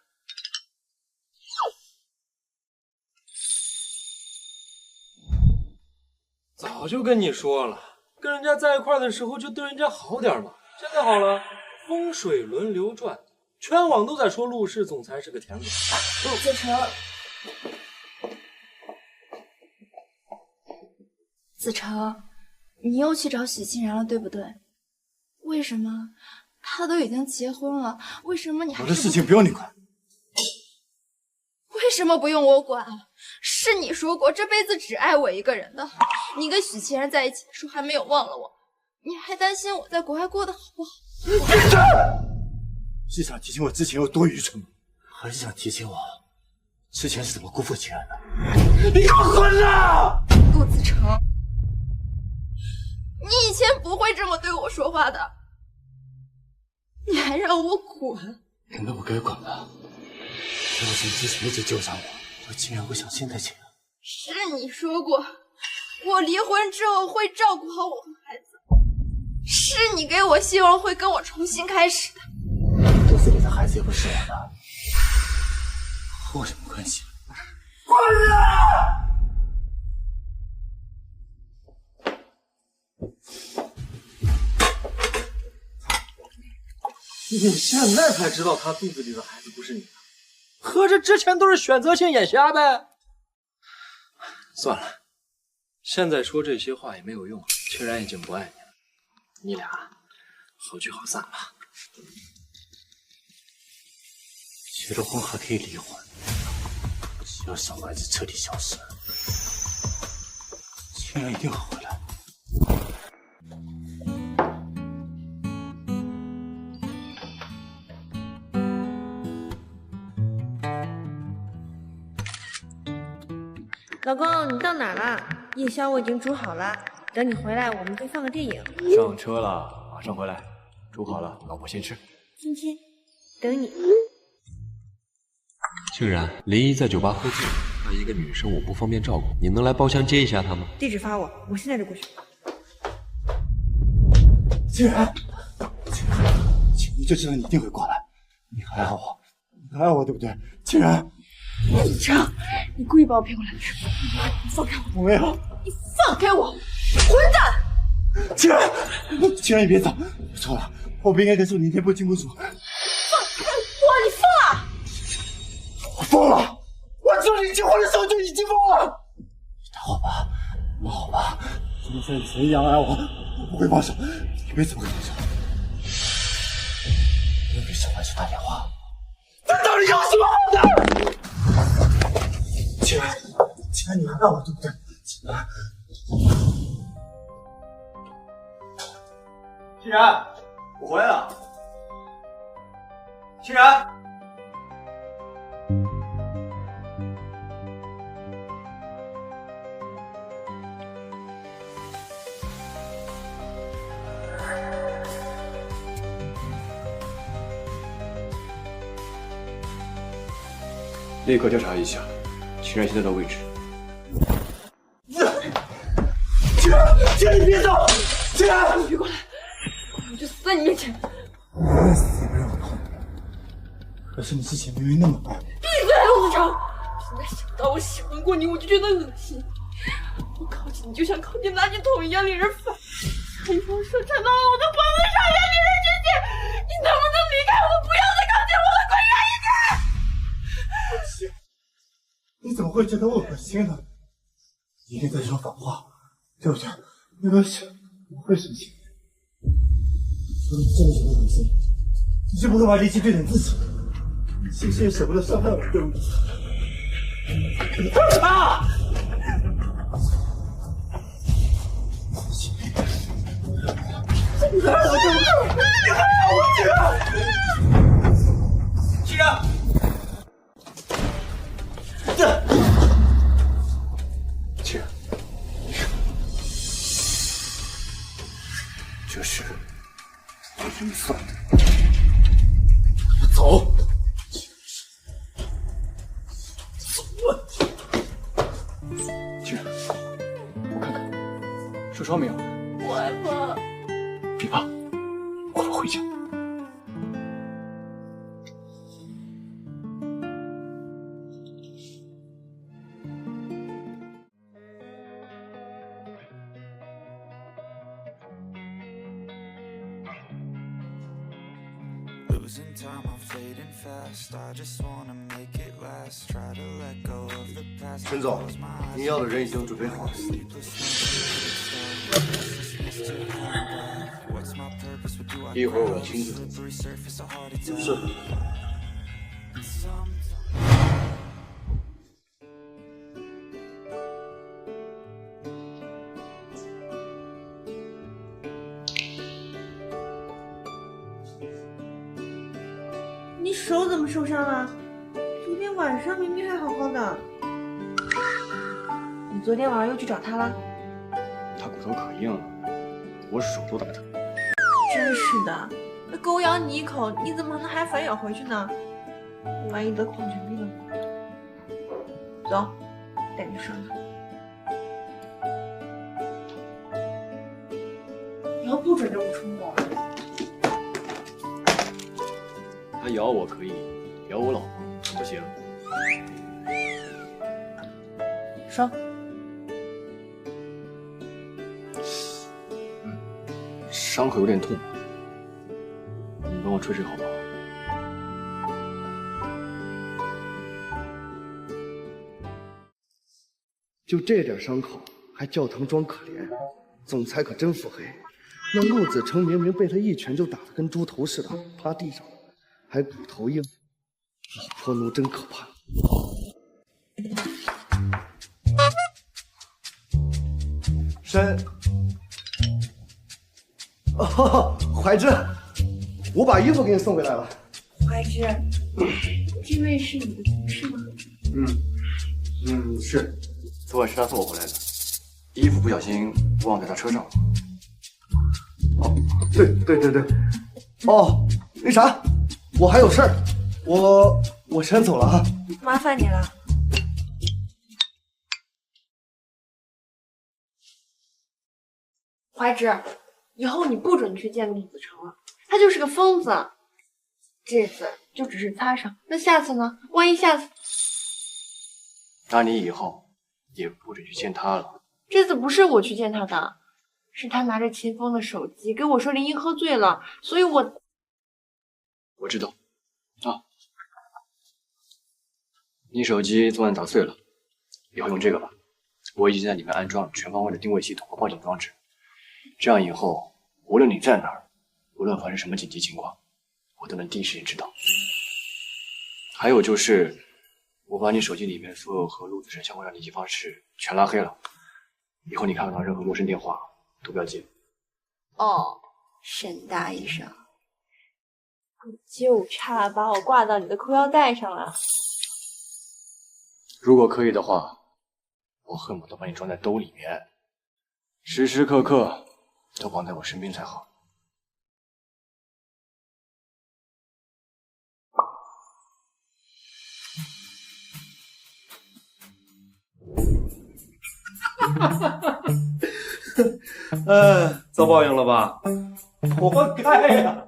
早就跟你说了，跟人家在一块的时候就对人家好点嘛。现在好了，风水轮流转，全网都在说陆氏总裁是个甜鬼。子成，子成，你又去找许欣然了，对不对？为什么？他都已经结婚了，为什么你还是……我的事情不用你管。为什么不用我管？是你说过这辈子只爱我一个人的。你跟许清然在一起的时候还没有忘了我，你还担心我在国外过得好不好？闭嘴！是想提醒我之前有多愚蠢吗？还是想提醒我之前是怎么辜负清然的？你给我滚了！陆子成，你以前不会这么对我说话的，你还让我滚？原本我该滚的，要是你之前一直纠缠我，我竟然会像现在这样。是你说过，我离婚之后会照顾好我和孩子。是你给我希望，会跟我重新开始的。肚子里的孩子又不是我的，和我什么关系？滚啊！你现在才知道他肚子里的孩子不是你的，合着之前都是选择性眼瞎呗？算了，现在说这些话也没有用，清然已经不爱你了，你俩好聚好散吧。结了婚还可以离婚，只要小孩子彻底消失，清然一定会回来。老公，你到哪了？夜宵我已经煮好了，等你回来我们就放个电影。上车了，马上回来。煮好了，老婆先吃。亲亲，等你。竟然，林一在酒吧喝酒，那一个女生我不方便照顾，你能来包厢接一下她吗？地址发我，我现在就过去。竟然，你就知道你一定会过来，你还爱我，你还爱我对不对？竟然，李成，你故意把我骗过来的是吧？你放开我！我没有，你放开我！混蛋！竟然，你别走，我错了，我不应该跟苏宁天不清不楚。放开我！你疯了！我疯了！我知道你结婚的时候就已经疯了。打我吧，骂我吧，就算像以前一样爱我，我不会放手，一辈子不会放手。我又给小白去打电话，他到底有什么好的？竟然你还爱我对不对？竟然，欣然，我回来了。欣然。立刻调查一下秦然现在的位置。竟然你别走！竟然你别过来，我就死在你面前。我死也不让我碰你。可是你之前明明那么爱我。闭嘴，陆子成！现在想到我喜欢过你，我就觉得恶心。我靠近你就像靠近垃圾桶一样令人烦。还一放手缠到了我的脖子上，要令人窒息。你能不能离开我，不要再靠近我了，滚远一点！恶心？你怎么会觉得我恶心呢？你一定在说反话，对不对？没关系，我会生气。如果你真的觉得恶心，你就不会把力气对准自己，你其实也舍不得伤害我，对不对？啊！你害我对不对？你害我！欣然，竟然，这事我跟你算的。走，走了。竟然，我看看，受伤没有？我害怕。别怕，我们回家。Losing time, I'm fading fast. I just wanna make it last. Try to let go of the past. 陈总，您要的人已经准备好了。一会儿我亲自。是。你手怎么受伤了？昨天晚上明明还好好的。你昨天晚上又去找他了？他骨头可硬了，我手都打疼。真是的，那狗咬你一口，你怎么能还反咬回去呢？万一得狂犬病了？走，带你上去。以后不准这么出没。他咬我可以，咬我老婆不行。说。伤口有点痛，你帮我吹吹好不好？就这点伤口还叫疼装可怜，总裁可真腹黑。那陆子成明明被他一拳就打得跟猪头似的，趴地上了，还骨头硬。老婆奴真可怕。申，哦，怀之，我把衣服给你送回来了。怀之，这位是你的同事吗？是，昨晚是他送我回来的，衣服不小心忘在他车上了。对，哦，那啥，我还有事儿，我先走了哈。麻烦你了。怀之，以后你不准去见陆子成了，他就是个疯子。这次就只是擦伤，那下次呢？万一下次……那你以后也不准去见他了。这次不是我去见他的，是他拿着秦风的手机跟我说林一喝醉了，所以我知道啊。你手机昨晚打碎了，以后用这个吧。我已经在里面安装了全方位的定位系统和报警装置，这样以后无论你在哪儿，无论发生什么紧急情况，我都能第一时间知道。还有就是，我把你手机里面所有和陆子成相关的联系方式全拉黑了，以后你看到任何陌生电话都不要接。哦，沈大医生，你就差把我挂到你的裤腰带上了。如果可以的话，我恨不得把你装在兜里面，时时刻刻都绑在我身边才好。遭报应了吧？活该呀！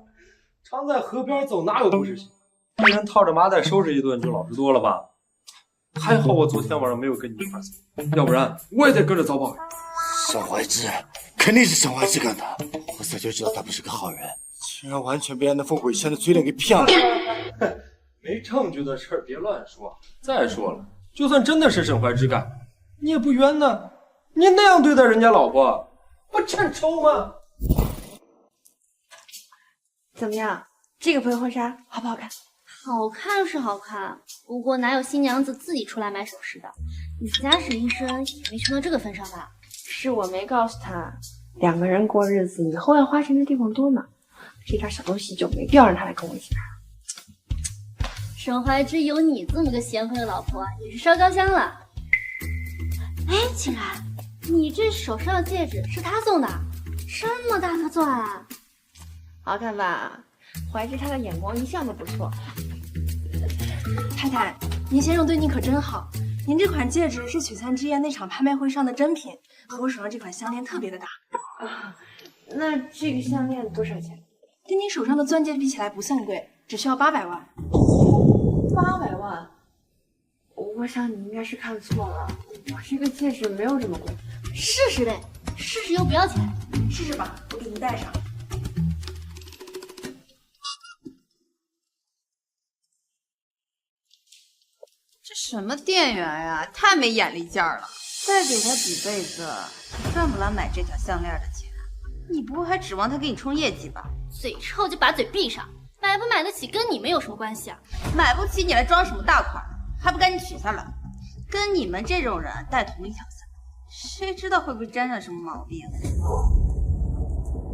常在河边走，哪有不是血？被人套着麻袋收拾一顿就老实多了吧？还好我昨天晚上没有跟你一块走，要不然我也得跟着遭报应。沈怀之，肯定是沈怀之干的。我早就知道他不是个好人，竟然完全被那凤鬼仙的嘴脸给骗了。没证据的事儿别乱说。再说了，就算真的是沈怀之干的，你也不冤呢。你那样对待人家老婆，不趁抽吗？怎么样，这个配婚纱好不好看？好看是好看，不过哪有新娘子自己出来买首饰的？你家沈医生也没穷到这个份上吧？是我没告诉他，两个人过日子以后要花钱的地方多呢，这点小东西就没必要让他来跟我一起买。沈怀之有你这么个贤惠的老婆，也是烧高香了。哎，青然，你这手上的戒指是他送的，这么大的钻，好看吧？怀之他的眼光一向都不错。太太，您先生对你可真好。您这款戒指是璀璨之夜那场拍卖会上的珍品，和我手上这款项链特别的搭。那这个项链多少钱？跟您手上的钻戒比起来不算贵，只需要800万。800万？我想你应该是看错了，我这个戒指没有这么贵。试试呗，试试又不要钱。试试吧，我给您戴上。这什么店员呀，太没眼力见儿了！再给他几辈子，也赚不来买这条项链的钱。你不会还指望他给你冲业绩吧？嘴臭就把嘴闭上，买不买得起跟你们有什么关系啊？买不起你来装什么大款？还不赶紧取下来！跟你们这种人戴同一条项链，谁知道会不会沾上什么毛病？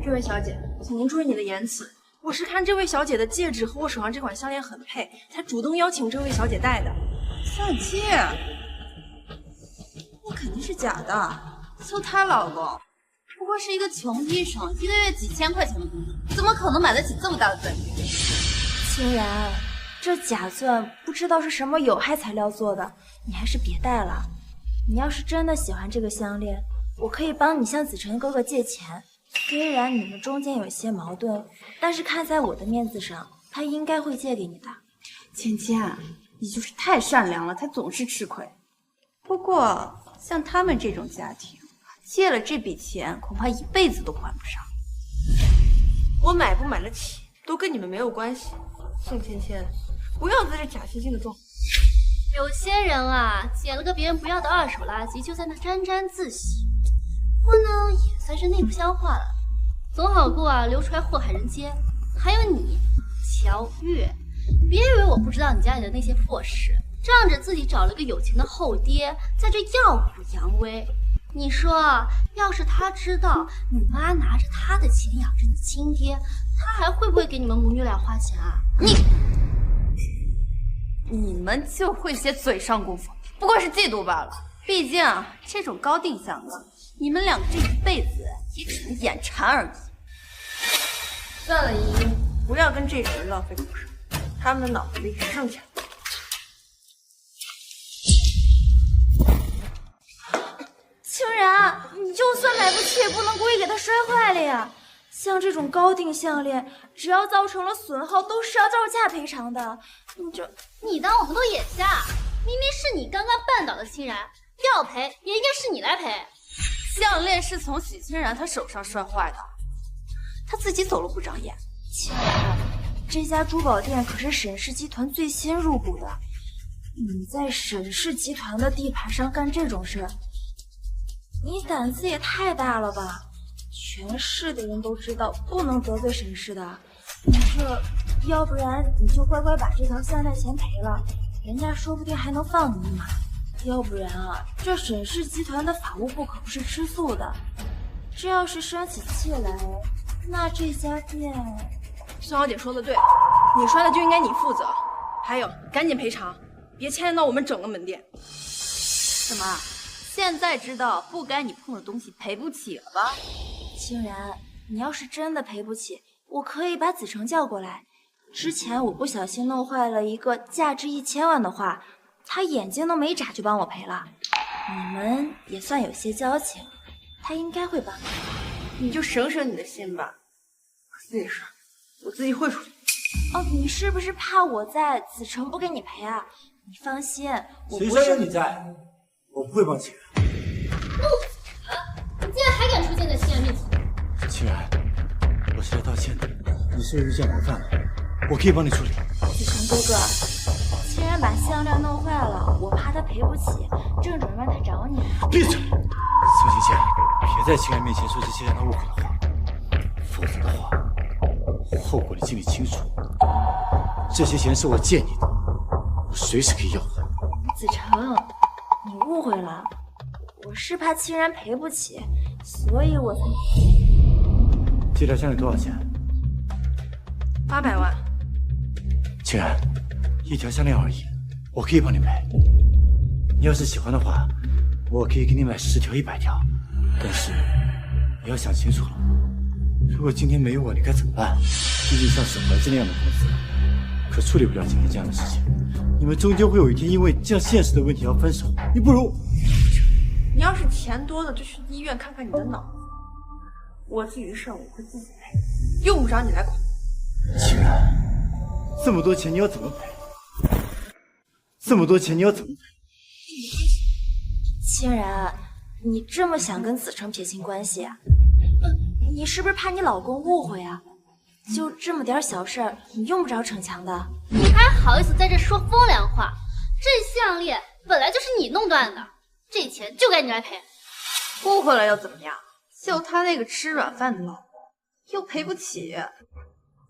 这位小姐，请您注意你的言辞。我是看这位小姐的戒指和我手上这款项链很配，才主动邀请这位小姐戴的。相机，那肯定是假的。就她老公，不过是一个穷医生，一个月几千块钱的工资，怎么可能买得起这么大的钻戒？青然，这假钻不知道是什么有害材料做的，你还是别戴了。你要是真的喜欢这个项链，我可以帮你向子晨哥哥借钱，虽然你们中间有些矛盾，但是看在我的面子上，他应该会借给你的。芊芊，你就是太善良了，才总是吃亏。不过像他们这种家庭，借了这笔钱，恐怕一辈子都还不上。我买不买得起，都跟你们没有关系。宋芊芊，不要在这假惺惺的装。有些人啊，捡了个别人不要的二手垃圾，就在那沾沾自喜，不呢也算是内部消化了，总好过啊流出来祸害人间。还有你，乔月，别以为我不知道你家里的那些破事，仗着自己找了个有钱的后爹，在这耀武扬威。你说，要是他知道你妈拿着他的钱养着你亲爹，他还会不会给你们母女俩花钱啊？你们就会些嘴上功夫，不过是嫉妒罢了。毕竟这种高定项的，你们两个这一辈子也只能眼馋而已。算了，依依，不要跟这种人浪费口舌，他们的脑子里只剩钱。清然，你就算买不起，也不能故意给它摔坏了呀。像这种高定项链，只要造成了损耗，都是要照价赔偿的。你当我们都眼瞎？明明是你刚刚绊倒的清然，要赔也应该是你来赔。项链是从许清然他手上摔坏的，他自己走路不长眼。清然，这家珠宝店可是沈氏集团最新入股的，你在沈氏集团的地盘上干这种事，你胆子也太大了吧！全市的人都知道不能得罪沈氏的，要不然你就乖乖把这条项链钱赔了，人家说不定还能放你一马。要不然啊，这沈氏集团的法务部可不是吃素的，这要是生起气来，那这家店……宋小姐说的对，你摔了就应该你负责。还有，赶紧赔偿，别牵连到我们整个门店。怎么，现在知道不该你碰的东西赔不起了吧？清然，你要是真的赔不起，我可以把子成叫过来。之前我不小心弄坏了一个价值1000万的画，他眼睛都没眨就帮我赔了。你们也算有些交情，他应该会帮你。你就省省你的心吧，我自己事我自己会处理。哦，你是不是怕我在，子成不给你赔啊？你放心，我不是。谁说有你在，我不会帮清然。你竟然还敢出现在清然面前！清然，我是来道歉的。你是遇见麻烦了，我可以帮你处理。子成哥哥，清然把项链弄坏了，我怕他赔不起，正准让他找你。闭嘴！宋芊芊，别在清然面前说这些让他误会的话，否则的话，后果你心里清楚。这些钱是我借你的，我随时可以要回。子成，你误会了，我是怕清然赔不起，所以我才……这条项链多少钱？800万。清然，一条项链而已，我可以帮你赔。你要是喜欢的话，我可以给你买10条、100条。但是你要想清楚了，如果今天没有我，你该怎么办？毕竟像沈怀之那样的公司，可处理不了今天这样的事情。你们终究会有一天因为这样现实的问题要分手。你不如……你要是钱多了，就去医院看看你的脑子。我自己的事我会自己赔，用不着你来管。清然，这么多钱你要怎么赔？这么多钱你要怎么赔？清然，你这么想跟子成撇清关系啊？你是不是怕你老公误会啊？就这么点小事儿，你用不着逞强的。你还好意思在这说风凉话？这项链本来就是你弄断的，这钱就该你来赔。误会了又怎么样？就他那个吃软饭的老公，又赔不起，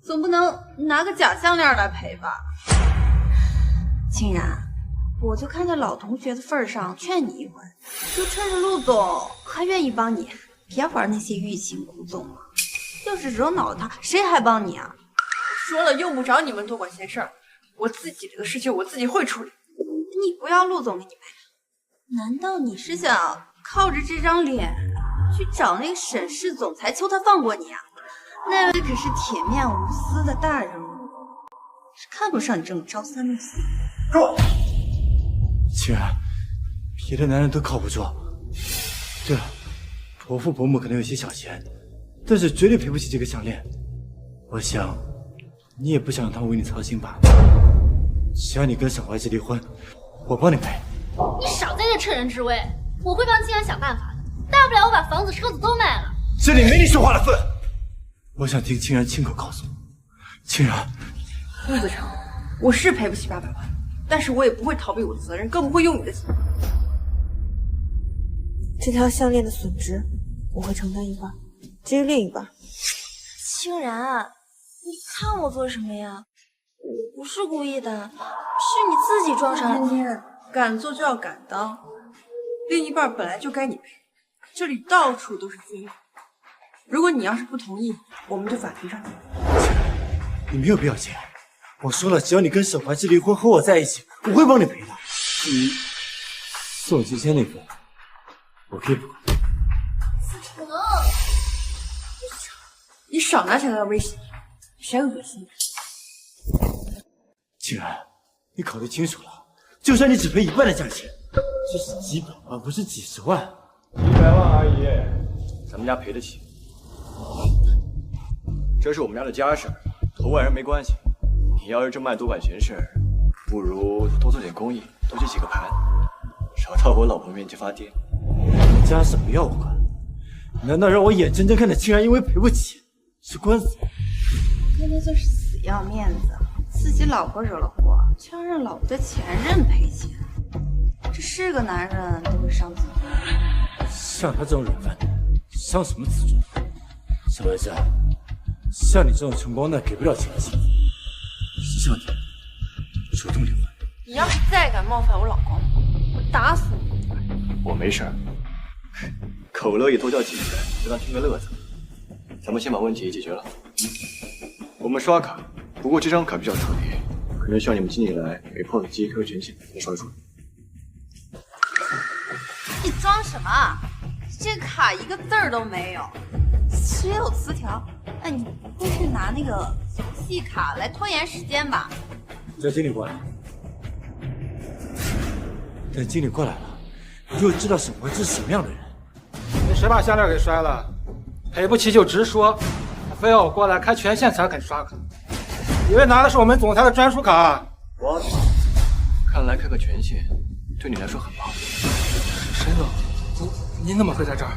总不能拿个假项链来赔吧？清然，我就看在老同学的份上，劝你一回，就趁着陆总还愿意帮你，别玩那些欲擒故纵了。要是惹恼了他，谁还帮你啊？说了用不着你们多管闲事儿，我自己这个事情我自己会处理。你不要陆总给你赔，难道你是想靠着这张脸去找那个沈氏总裁求他放过你啊？那位可是铁面无私的大人物，是看不上你这种朝三暮四。够！清然，别的男人都靠不住。对了，伯父伯母可能有些小钱，但是绝对赔不起这个项链。我想，你也不想让他为你操心吧？只要你跟沈怀之离婚，我帮你赔。你少在这趁人之危，我会帮清然想办法的。大不了我把房子、车子都卖了。这里没你说话的份。我想听清然亲口告诉我，清然，陆子成，我是赔不起800万，但是我也不会逃避我的责任，更不会用你的钱。这条项链的损值，我会承担一半，至于另一半，清然，你看我做什么呀？我不是故意的，是你自己撞上了。敢做就要敢当，另一半本来就该你赔，这里到处都是罪。如果你要是不同意，我们就法庭上见。你没有必要这样。我说了，只要你跟沈怀之离婚和我在一起，我会帮你赔的。你宋金仙那份，我可以不管。你少拿起来威胁，谁恶心？清然，你考虑清楚了，就算你只赔1半的价钱，这是几百万，不是几十万。100万而已，咱们家赔得起。这是我们家的家事，和外人没关系。你要是这么爱多管闲事，不如多做点公益，多接几个盘，少到我老婆面前发癫。家事不要我管，难道让我眼睁睁看着清然因为赔不起吃官司？天天就是死要面子，自己老婆惹了祸，却要让老婆的前任赔钱，这是个男人都会伤自尊。像他这种软饭的，伤什么自尊？沈怀之，像你这种穷光蛋给不了钱的幸福，是像你主动离婚。你要是再敢冒犯我老公，我打死你！我没事儿，口乐意多叫几句，就当听个乐子。咱们先把问题解决了。我们刷卡，不过这张卡比较特别，可能需要你们经理来给 POS 机开个权限才刷得出来。你装什么？这卡一个字儿都没有，只有词条。哎，你不会是拿那个游戏卡来拖延时间吧？叫经理过来。等经理过来了，你就知道沈怀之是什么样的人。那谁把项链给摔了？赔不起就直说，非要我过来开权限才肯刷卡。以为拿的是我们总裁的专属卡？我看来开个权限对你来说很麻烦。沈总，您怎么会在这儿？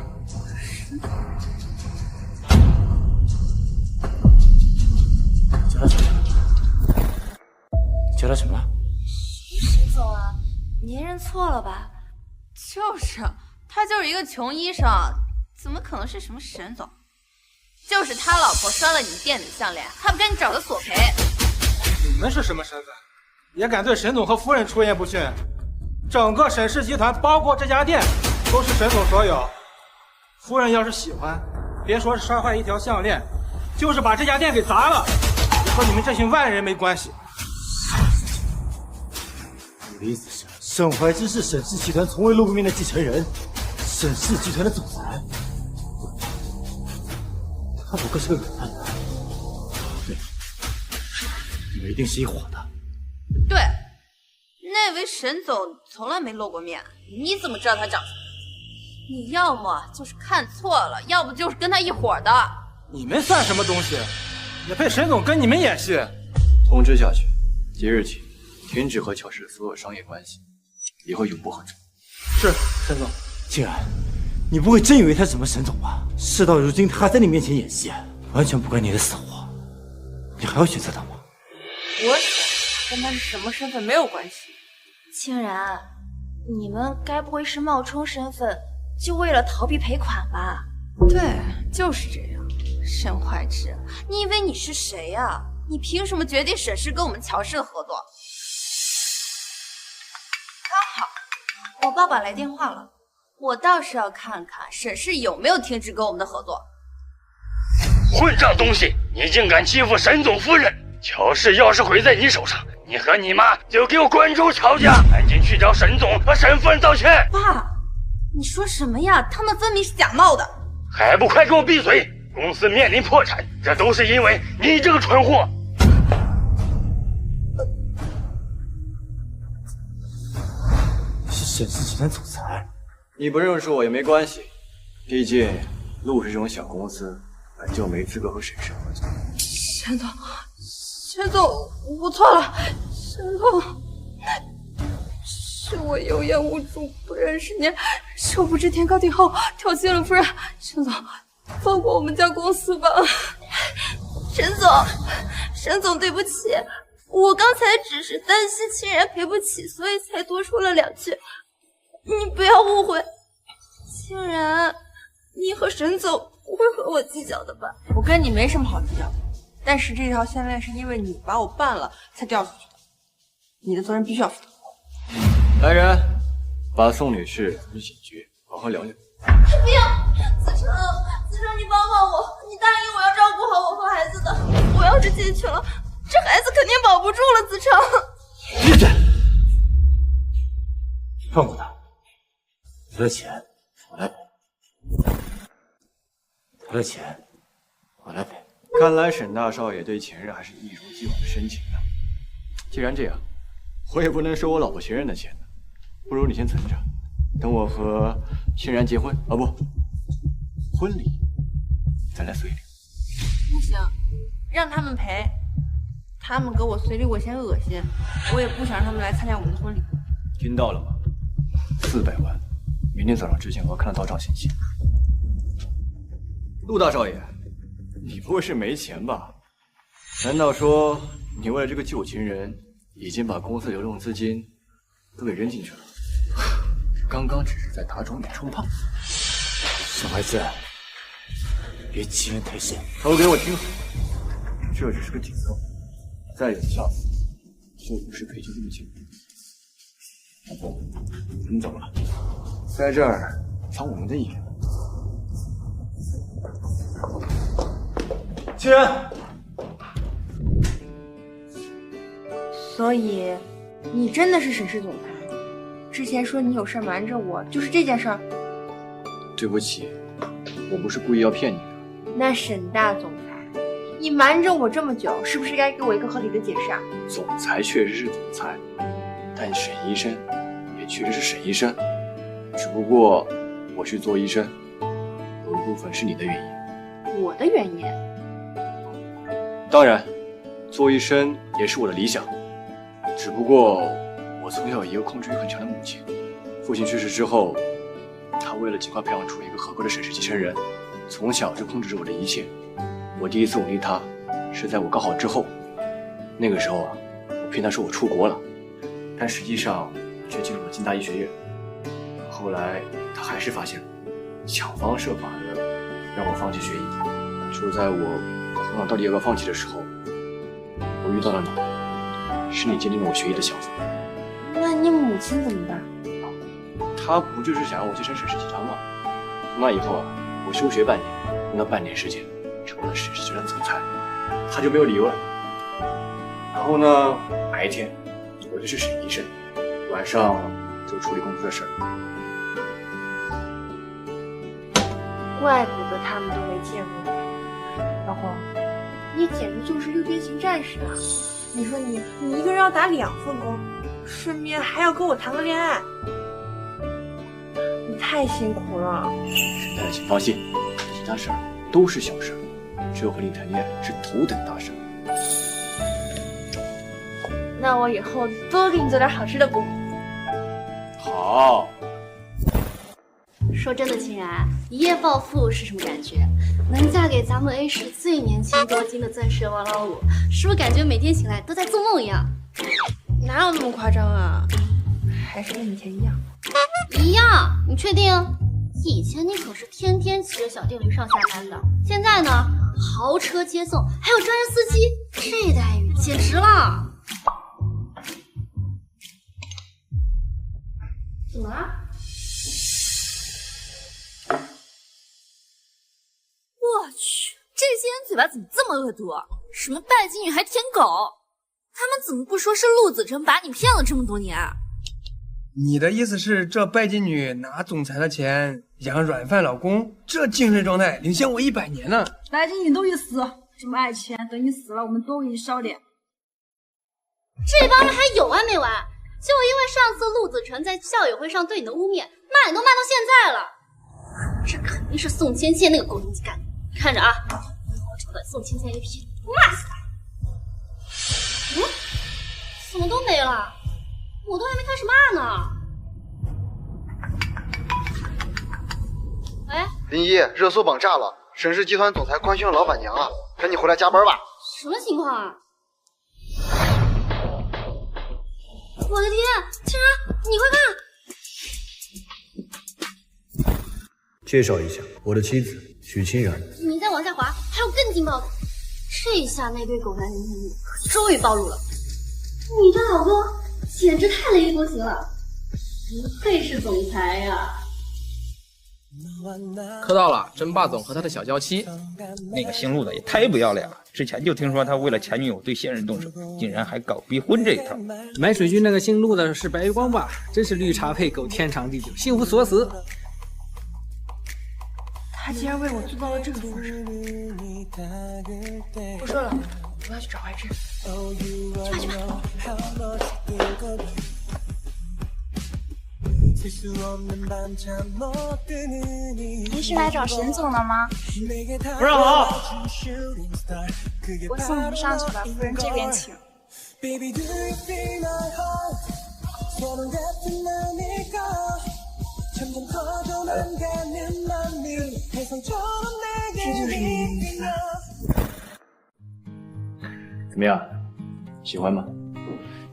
叫他什么？叫他什么了？沈总啊，您认错了吧？就是，他就是一个穷医生，怎么可能是什么沈总？就是他老婆摔了你店里的项链，他不赶紧找他索赔？你们是什么身份？也敢对沈总和夫人出言不逊？整个沈氏集团，包括这家店，都是沈总所有。夫人要是喜欢，别说是摔坏一条项链，就是把这家店给砸了，也和你们这群外人没关系。你的意思是，沈怀之是沈氏集团从未露过面的继承人，沈氏集团的总裁？他不过是个软饭男。对，你们一定是一伙的。对，那位沈总从来没露过面，你怎么知道他长什么？你要么就是看错了，要不就是跟他一伙的。你们算什么东西？也配沈总跟你们演戏？通知下去，即日起停止和乔氏的所有商业关系，以后永不合作。是，沈总。竟然，你不会真以为他是什么沈总吧？事到如今，他还在你面前演戏，完全不管你的死活，你还要选择他吗？我死跟他是什么身份没有关系。清然，你们该不会是冒充身份，就为了逃避赔款吧？对，就是这样。沈怀之，你以为你是谁呀？你凭什么决定沈氏跟我们乔氏的合作？刚好，我爸爸来电话了，我倒是要看看沈氏有没有停止跟我们的合作。混账东西，你竟敢欺负沈总夫人！乔氏要是毁在你手上，你和你妈就给我滚出乔家，赶紧去找沈总和沈夫人道歉！爸，你说什么呀？他们分明是假冒的！还不快给我闭嘴！公司面临破产，这都是因为你这个蠢货！是沈氏集团总裁。你不认识我也没关系，毕竟陆氏这种小公司俺就没资格和沈氏合作。沈总，沈总，我错了，沈总，是我有眼无珠，不认识您，是我不知天高地厚，挑衅了夫人。沈总，放过我们家公司吧。沈总，对不起，我刚才只是担心亲然赔不起，所以才多说了2句，你不要误会。亲然，你和沈总不会和我计较的吧？我跟你没什么好计较的，但是这条项链是因为你把我办了才掉出去的，你的责任必须要负。来人，把宋女士推警局，好好聊聊。不要，子成，你帮帮我，你答应我要照顾好我和孩子的。我要是进去了，这孩子肯定保不住了。子成，闭嘴！放过他，他的钱我来赔。他的钱我来赔。看来沈大少爷对前任还是一如既往的深情呢。既然这样，我也不能收我老婆前任的钱呢。不如你先存着，等我和欣然结婚啊不，婚礼再来随礼。不行，让他们赔，他们给我随礼我嫌恶心，我也不想让他们来参加我们的婚礼。听到了吗？400万，明天早上之前我要看到到账信息。陆大少爷，你不会是没钱吧？难道说你为了这个旧情人，已经把公司流动资金都给扔进去了？刚刚只是在打肿脸充胖子。小孩子，别欺人太甚。都给我听好，这只是个警告，再有下次就不是赔钱这么简单。你走了，在这儿藏我们的眼。欣然，所以你真的是沈氏总裁？之前说你有事瞒着我，就是这件事儿？对不起，我不是故意要骗你的。那沈大总裁，你瞒着我这么久，是不是该给我一个合理的解释啊？总裁确实是总裁，但沈医生也确实是沈医生，只不过我去做医生，有一部分是你的原因。我的原因？当然，做医生也是我的理想，只不过我从小有一个控制欲很强的母亲，父亲去世之后，他为了尽快培养出一个合格的沈氏继承人，从小就控制着我的一切。我第一次忤逆他是在我高考之后，那个时候啊，我骗他说我出国了，但实际上却进入了京大医学院。后来他还是发现了，想方设法的让我放弃学医。就在我头脑到底要不要放弃的时候，我遇到了你，是你坚定了我学医的想法。那你母亲怎么办？他不就是想让我继承沈氏集团吗？从那以后啊，我休学半年，用了半年时间成为了沈氏集团总裁，他就没有理由了。然后呢，白天我就是沈医生，晚上就处理公司的事儿。怪不得他们都没见过你，老公，你简直就是六边形战士啊！你说你一个人要打2份工，顺便还要跟我谈个恋爱，你太辛苦了。沈太太，请放心，其他事儿都是小事，只有和你谈恋爱是头等大事。那我以后多给你做点好吃的不？好。说真的，欣然，一夜暴富是什么感觉？能嫁给咱们 A 市最年轻多金的钻石王老五，是不是感觉每天醒来都在做梦一样？哪有那么夸张啊？还是跟以前一样。一样？你确定？以前你可是天天骑着小电驴上下班的，现在呢，豪车接送，还有专人司机，这待遇简直了！怎么了？我去，这些人嘴巴怎么这么恶毒？什么拜金女还舔狗？他们怎么不说是陆子成把你骗了这么多年啊？你的意思是，这拜金女拿总裁的钱养软饭老公，这精神状态领先我100年呢？拜金女都去死！这么爱钱，等你死了，我们多给你烧点。这帮人还有完没完？就因为上次陆子成在校友会上对你的污蔑，骂你都骂到现在了。这肯定是宋芊芊那个狗东西干的，看着啊！宋青在 APP 骂死他。怎么都没了？我都还没开始骂呢。喂，林一，热搜榜炸了，沈氏集团总裁官宣老板娘了，赶紧回来加班吧。什么情况啊？我的天，青然，你快看！介绍一下，我的妻子许清然。你再往下滑，还有更劲爆的。这一下那对狗男女终于暴露了。你这老公简直太雷厉风行了，不愧是总裁呀！磕到了，争霸总和他的小娇妻。那个姓陆的也太不要脸了，之前就听说他为了前女友对现任动手，竟然还搞逼婚这一套。买水军那个姓陆的是白月光吧？真是绿茶配狗，天长地久，幸福锁死。他竟然为我做到了这个份上。不说了，我要去找怀志。去吧。您是来找沈总的吗？不让好。我送您上去吧，夫人这边请。这就是你的女吧？怎么样，喜欢吗？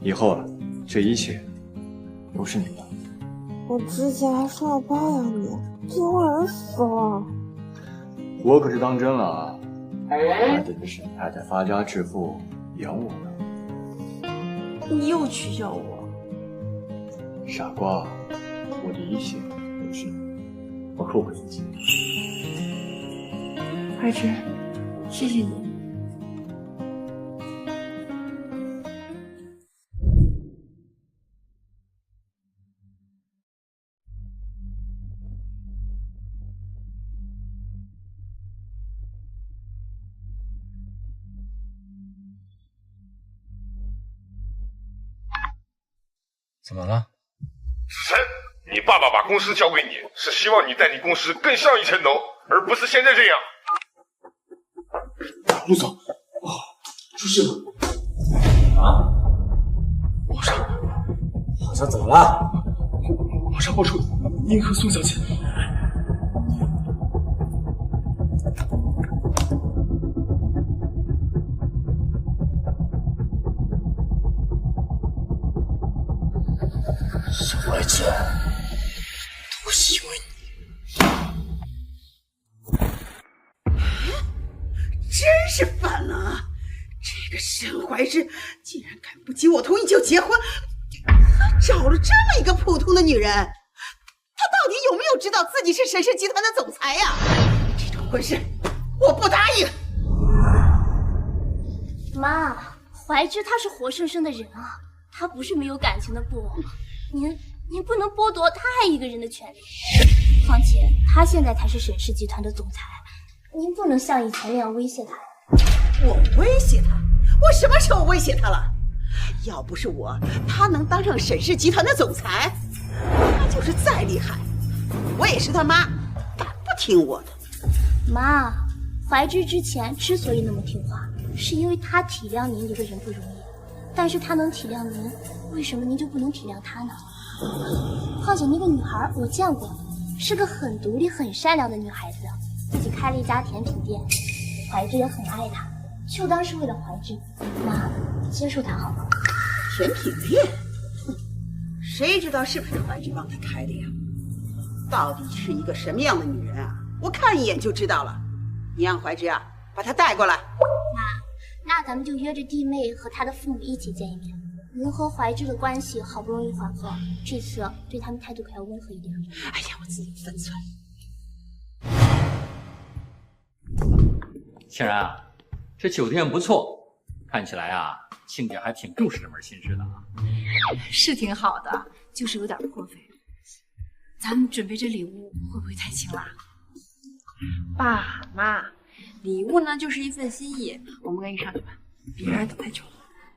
以后啊，这一切都是你的。我之前还说要包养你，结果人死了。我可是当真了啊！还等着沈太太发家致富养我呢。你又取笑我，傻瓜，我的一切都是你，包括我自己。怀志，谢谢你。怎么了？子晨，你爸爸把公司交给你，是希望你带领公司更上一层楼，而不是现在这样。陆总，出事了！啊？皇上怎么了？皇上报仇，您和宋小姐。小怀志，都是因为你，真是烦了啊！这个沈怀志竟然敢不经我同意就结婚，还找了这么一个普通的女人，他到底有没有知道自己是沈氏集团的总裁呀？这种婚事我不答应。妈，怀志他是活生生的人啊，他不是没有感情的布偶。您不能剥夺他爱一个人的权利，况且他现在才是沈氏集团的总裁，您不能像以前那样威胁他。我威胁他？我什么时候威胁他了？要不是我，他能当上沈氏集团的总裁？他就是再厉害，我也是他妈，敢不听我的？妈，怀志之前之所以那么听话，是因为他体谅您一个人不容易，但是他能体谅您，为什么您就不能体谅他呢？况且那个女孩我见过，是个很独立很善良的女孩子，自己开了一家甜品店，怀志也很爱她，就当是为了怀志。妈，接受她好吗？甜品店？谁知道是不是怀志帮她开的呀？到底是一个什么样的女人啊？我看一眼就知道了。你让怀志啊，把她带过来。妈，那咱们就约着弟妹和她的父母一起见一面。您和怀志的关系好不容易缓和，这次对他们态度可要温和一点。哎呀，我自有分寸。庆然啊，这酒店不错，看起来啊，庆姐还挺重视这门心思的啊。是挺好的，就是有点破费。咱们准备这礼物会不会太轻啦？爸妈，礼物呢就是一份心意，我们赶紧上去吧，别让人等太久了。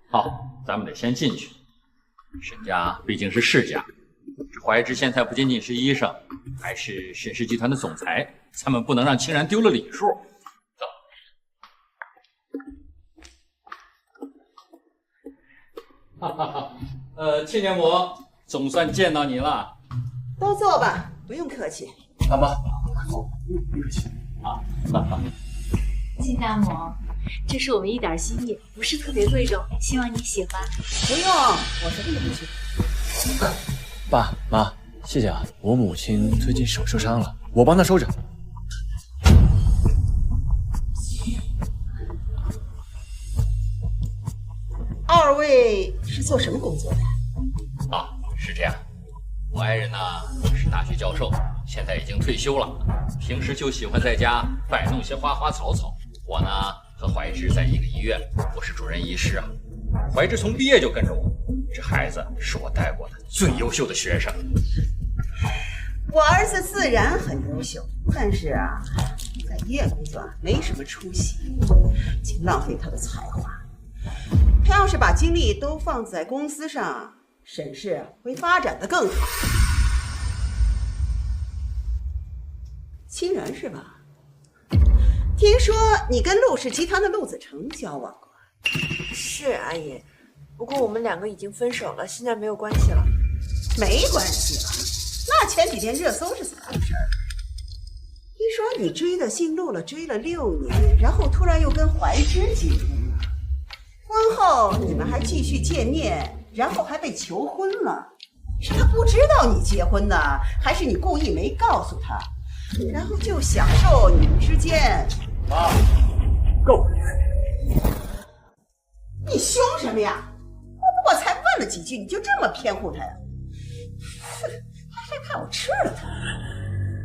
好，咱们得先进去。沈家毕竟是世家，这怀志现在不仅仅是医生，还是沈氏集团的总裁，咱们不能让庆然丢了礼数。走。哈哈哈，亲家母，总算见到你了。都坐吧，不用客气。爸妈，坐，不客气。啊，哈哈。亲家母，这是我们一点心意，不是特别贵重，希望你喜欢。不用，我什么都不去。爸妈，谢谢啊！我母亲最近手受伤了，我帮她收着。二位是做什么工作的？啊，是这样，我爱人呢是大学教授，现在已经退休了，平时就喜欢在家摆弄些花花草草。我呢和怀芝在一个医院，我是主任医师啊。怀芝从毕业就跟着我，这孩子是我带过的最优秀的学生。我儿子自然很优秀，但是啊，在医院工作没什么出息，净浪费他的才华。他要是把精力都放在公司上，沈氏会发展的更好。欣然是吧？听说你跟陆氏集团的陆子成交往过？是阿姨，不过我们两个已经分手了，现在没有关系了。没关系了，那前几天热搜是怎么回事？听说你追的姓陆了，追了6年，然后突然又跟怀芝结婚了。婚后你们还继续见面，然后还被求婚了。是他不知道你结婚呢，还是你故意没告诉他，然后就享受你们之间？妈，够了！你凶什么呀？我才问了几句，你就这么偏护他呀？他害怕我吃了他，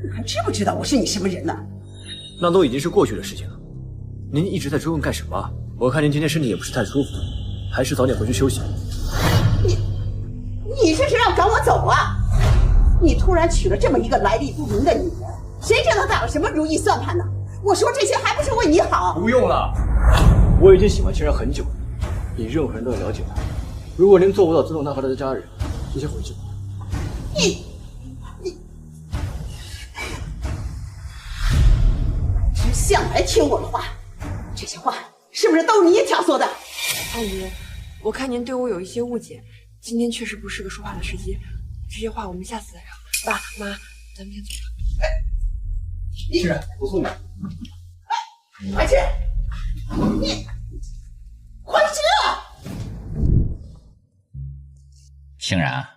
你还知不知道我是你什么人呢？那都已经是过去的事情了，您一直在追问干什么？我看您今天身体也不是太舒服，还是早点回去休息。你这是要赶我走啊？你突然娶了这么一个来历不明的女人，谁知道打了什么如意算盘呢？我说这些还不是为你好？不用了，我已经喜欢清然很久了，比任何人都要了解他。如果您做不到尊重他和他的家人，就先回去吧。你只向来听我的话，这些话是不是都是你挑唆的？阿姨，我看您对我有一些误解，今天确实不是个说话的时机，这些话我们下次再聊。爸妈，咱们先走了。欣然，我送你。怀芝，你怀芝！欣然，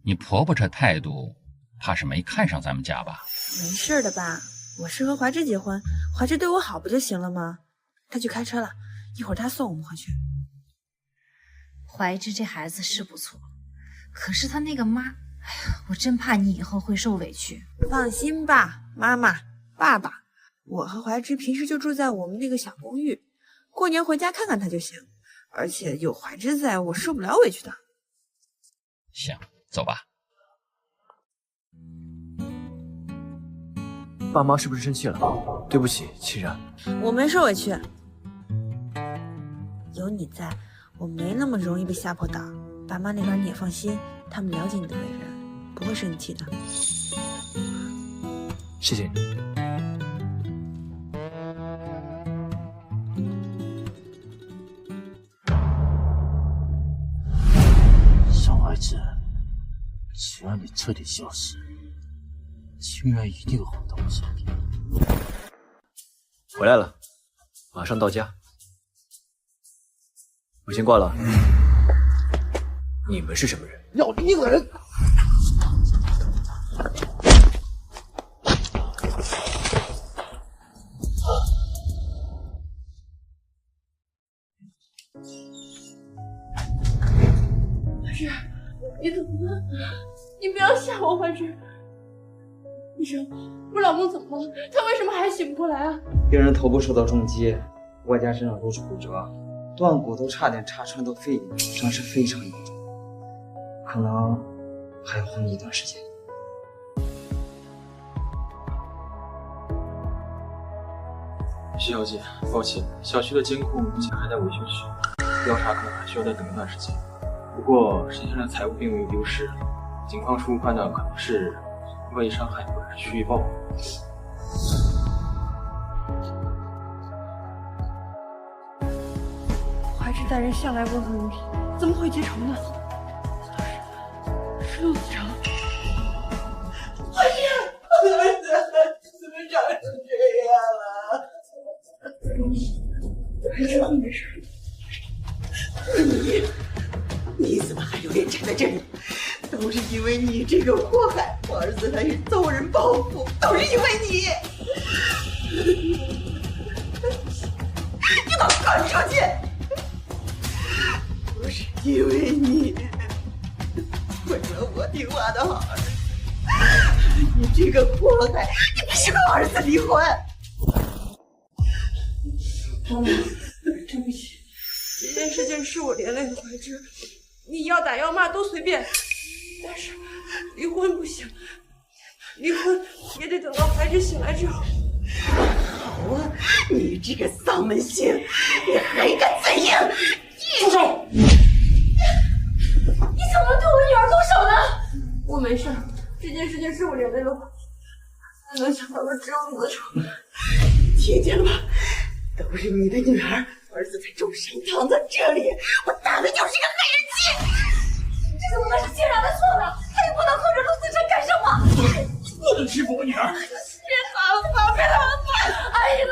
你婆婆这态度，怕是没看上咱们家吧？没事的爸，我是和怀芝结婚，怀芝对我好不就行了吗？他去开车了，一会儿他送我们回去。怀芝这孩子是不错，可是他那个妈，哎呀，我真怕你以后会受委屈。放心吧，妈妈、爸爸，我和怀芝平时就住在我们那个小公寓，过年回家看看他就行。而且有怀芝在，我受不了委屈的。行，走吧。爸妈是不是生气了？对不起，欣然。我没受委屈，有你在，我没那么容易被吓破胆。爸妈那边你也放心，他们了解你的为人，不会生你气的。谢谢你。小孩子，只要你彻底消失，清然一定会回到我身边。回来了，马上到家。我先挂了。你们是什么人？要你个人！怀芝，你怎么了？你不要吓我，怀芝。医生，我老公怎么了？他为什么还醒不过来啊？病人头部受到重击，外加身上多处骨折，断骨都差点插穿到肺里，伤势非常严重，可能还要昏迷一段时间。徐小姐，抱歉，小区的监控目前还在维修区，调查可能还需要再等一段时间。不过身上的财物并没有丢失，警方初步判断可能是恶意伤害或者是蓄意报复。怀之大人向来温和如铁，怎么会结仇呢？是陆子成。哎呀，儿子怎么长成这样了？没事。你怎么还有脸站在这里？都是因为你这个祸害，我儿子他是遭人报复，都是因为你。你给我滚出去！都是因为你，为了我听话的好儿子，你这个祸害，你必须跟我儿子离婚。妈妈，对不起，这件事情是我连累的怀之，你要打要骂都随便，但是离婚不行，离婚也得等到怀之醒来之后。好啊，你这个丧门星，你还敢怎样？住手！你怎么能对我女儿动手呢？我没事，这件事情是我连累了怀之，能想到的只有陆子成。听见了吗？都是你的女儿，儿子才终身躺在这里，我大为就是一个害人精。这怎么能是竟然的错呢？他也不能护着陆子成干什么？不能欺负我女儿！别打了，别打了！哎呀，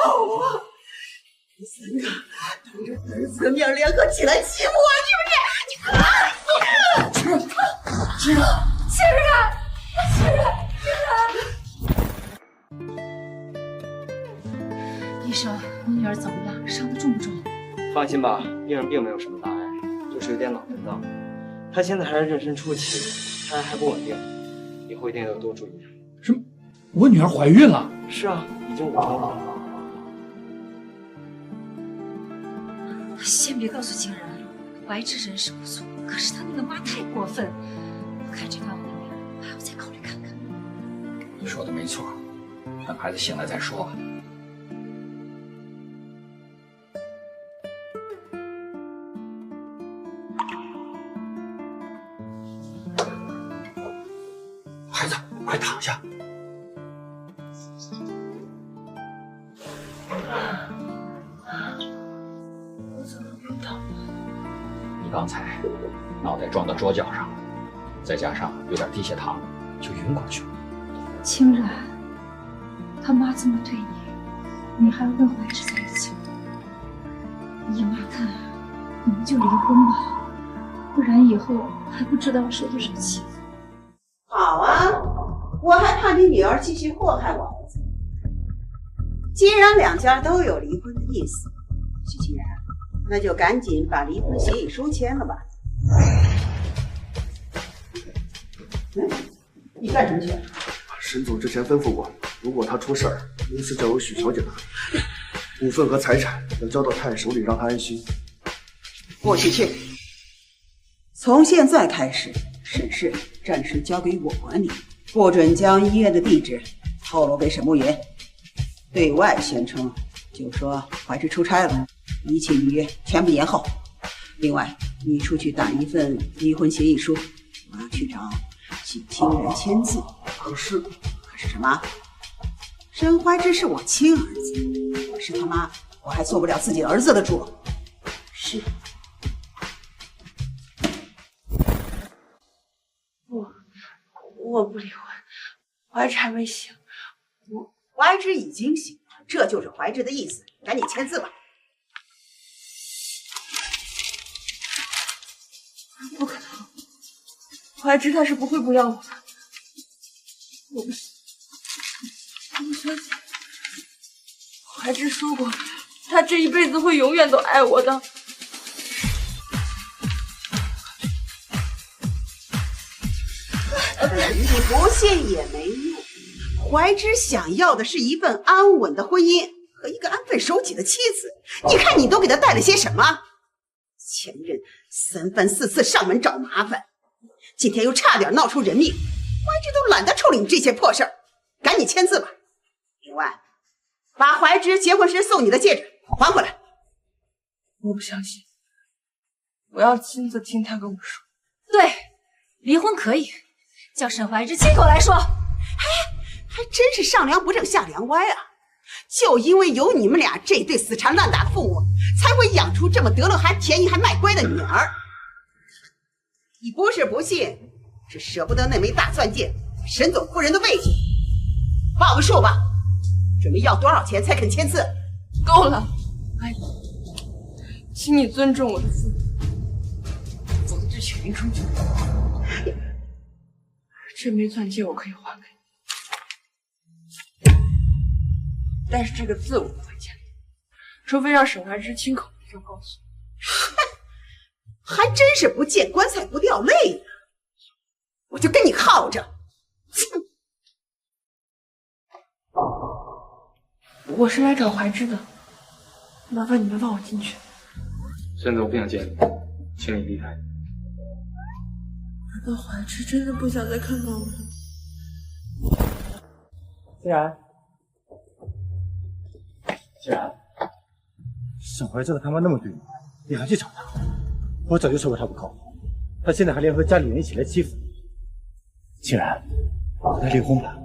好啊！你三个当着儿子的面联合起来欺负我，是不是？清然，医生，我女儿怎么样？伤得重不重？放心吧，病人并没有什么大碍，就是有点脑震荡。她现在还是妊娠初期，胎儿还不稳定，以后一定要多注意。什么？我女儿怀孕了？是啊，已经5周了。先别告诉金然，怀之人是不错，可是他那个妈太过分。我看这番婚姻还要再考虑看看。你说的没错，等孩子醒来再说吧。孩子，快躺下。我怎么晕倒了？你刚才脑袋撞到桌角上了，再加上有点低血糖，就晕过去了。清然，他妈这么对你，你还要跟怀之在一起吗？姨妈看，你们就离婚吧，不然以后还不知道受多少气。好啊，我还怕你女儿继续祸害我儿子。既然两家都有离婚的意思，许清然，那就赶紧把离婚协议书签了吧。你干什么去？沈总之前吩咐过，如果他出事儿，公司就由许小姐拿，股份和财产要交到太太手里，让她安心。我去，从现在开始，沈氏暂时交给我管理，不准将医院的地址透露给沈慕云。对外宣称就说怀之出差了，一切预约全部延后。另外，你出去打一份离婚协议书，我要去找许清然签字。可是什么？沈怀之是我亲儿子，我是他妈，我还做不了自己儿子的主。是。我不离婚，怀之还没醒。怀之已经醒了，这就是怀之的意思，赶紧签字吧。不可能，怀之他是不会不要我的。我不信，陆小姐，怀之说过，他这一辈子会永远都爱我的。你不信也没用。怀之想要的是一份安稳的婚姻和一个安分守己的妻子。你看你都给他带了些什么？前任3番4次上门找麻烦，今天又差点闹出人命。怀之都懒得处理你这些破事儿，赶紧签字吧。另外，把怀之结婚时送你的戒指还回来。我不相信，我要亲自听他跟我说。对，离婚可以，叫沈怀之亲口来说。还真是上梁不正下梁歪啊！就因为有你们俩这对死缠烂打的父母，才会养出这么得了还便宜还卖乖的女儿。你不是不信，是舍不得那枚大钻戒，沈总夫人的位置。报个数吧，准备要多少钱才肯签字？够了，阿姨，请你尊重我的父母，否则就请您出去。这枚钻戒我可以还给你，但是这个字我不会签，除非让沈怀之亲口上告诉我。还真是不见棺材不掉泪呢，我就跟你耗着。我是来找怀之的，麻烦你们放我进去。沈总不想见你，请你离开。难道怀之真的不想再看到我？既然，沈怀真的他妈那么对你，你还去找他？我早就说过他不靠谱，他现在还联合家里人一起来欺负你。既然，和他离婚吧，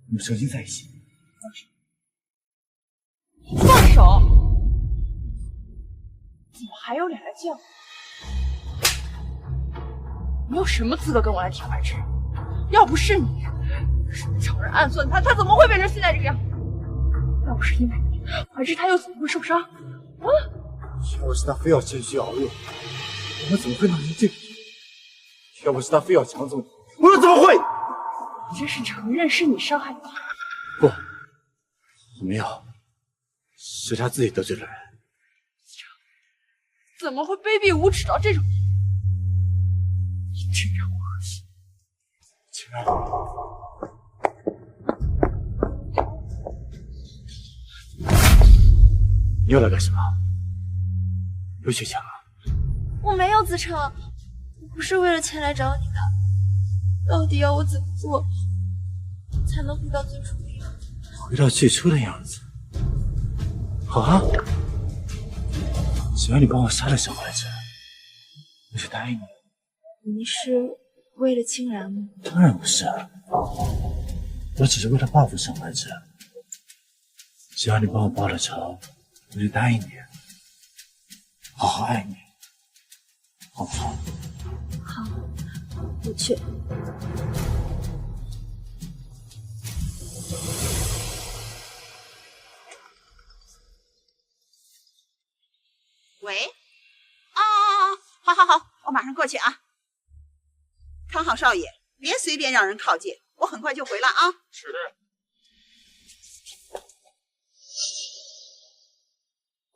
你们重新在一起。放手！怎么还有脸来见我？你有什么资格跟我来提怀之？要不是你找人暗算他，他怎么会变成现在这个样子？要不是因为你，怀之他又怎么会受伤？啊！要不是他非要谦虚熬夜，我们怎么会闹成这个？要不是他非要抢走你，我又怎么会？你这是承认是你伤害他？不，我没有，是他自己得罪了人。怎么会卑鄙无耻到这种地步？你真让我恶心。晴儿，你又来干什么？有血枪啊？我没有子成，我不是为了钱来找你的。到底要我怎么做，才能回到最初的样子？回到最初的样子。好啊，只要你帮我杀了沈怀之，我就答应你。你是为了清然吗？当然不是，我只是为了报复沈怀之。只要你帮我报了仇，我就答应你，好好爱你，好不好？好，我去。喂，好，我马上过去啊。看好少爷，别随便让人靠近，我很快就回来啊。是的。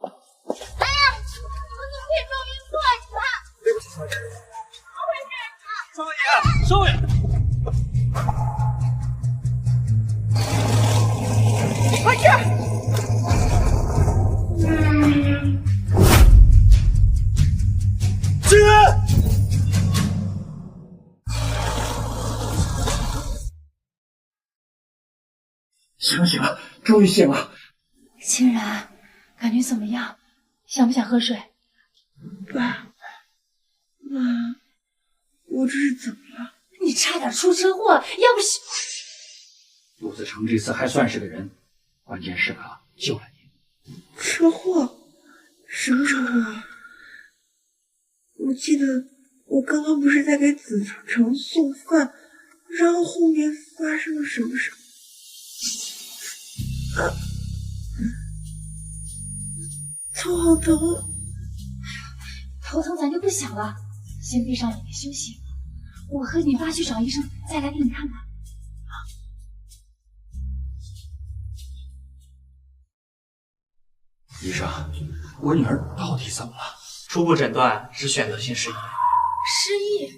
哎呀，你们怎么可以冒名破你们？对不起，少爷。怎么回事？少爷，怀之！清然，醒了，终于醒了。清然，感觉怎么样？想不想喝水？爸妈，我这是怎么了？你差点出车祸，要不是……陆子成这次还算是个人，关键时刻救了你。车祸？什么车祸啊？我记得我刚刚不是在给子成送饭，然后后面发生了什么事？头好疼。头疼咱就不想了，先闭上眼睛休息。我和你爸去找医生，再来给你看看。医生，我女儿到底怎么了？初步诊断是选择性失忆。失忆？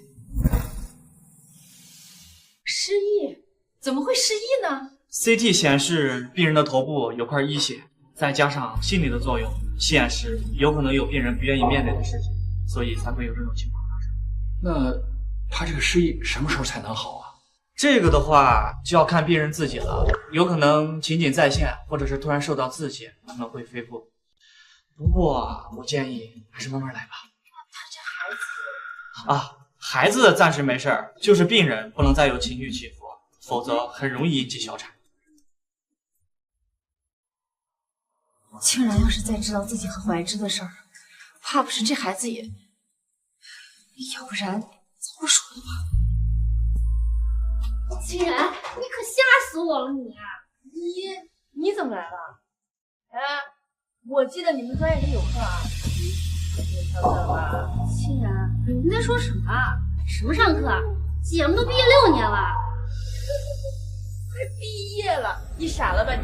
失忆？怎么会失忆呢 ？CT 显示病人的头部有块溢血，再加上心理的作用，显示有可能有病人不愿意面对的事情，所以才会有这种情况发生。那他这个失忆什么时候才能好啊？这个的话就要看病人自己了，有可能情景再现，或者是突然受到刺激，可能会恢复。不过我建议还是慢慢来吧。他这孩子啊，孩子暂时没事儿，就是病人不能再有情绪起伏，否则很容易引起小产。清然要是再知道自己和怀之的事儿，怕不是这孩子也……要不然早不说了吧？清然，你可吓死我了你！你怎么来了？哎，我记得你们专业里有课啊。你上课了吧？清然，你在说什么啊？什么上课啊？姐们都毕业6年了。快毕业了，你傻了吧你？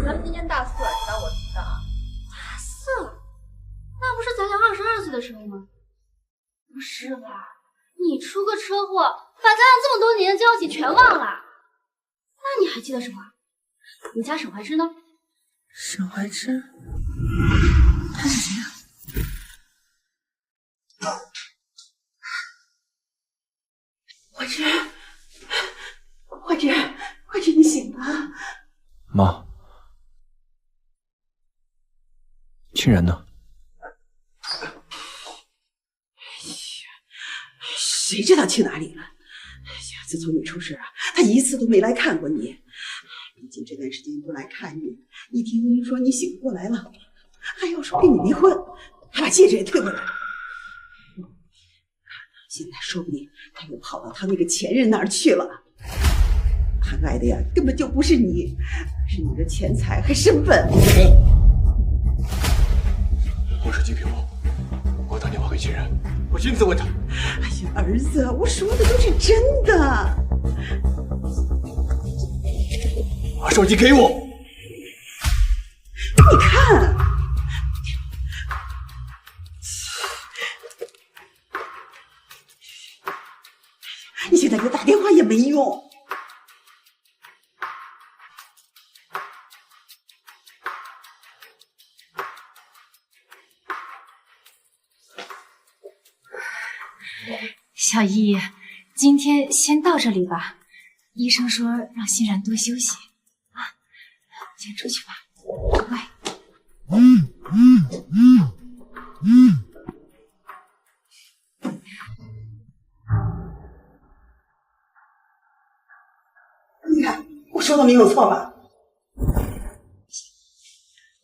咱们今年大4，你当我不知道啊？大4，那不是咱俩22岁的时候吗？不是吧？你出个车祸，把咱俩这么多年的交集全忘了？那你还记得什么？你家沈怀之呢？沈怀之，他是谁啊？怀之，你醒了？妈，清然呢？谁知道去哪里了？自从你出事啊，他一次都没来看过你。毕竟这段时间不来看你，一听说你醒不过来了，还要说跟你离婚，还把戒指也退回来。现在说不定他又跑到他那个前任那儿去了。他爱的呀，根本就不是你，是你的钱财和身份。我手机给我，我打电话给清然，我亲自问他。哎呀，儿子，我说的都是真的。把手机给我！你看，你现在给他打电话也没用。小易，今天先到这里吧。医生说让欣然多休息啊，先出去吧。喂。你看，我说的没有错吧？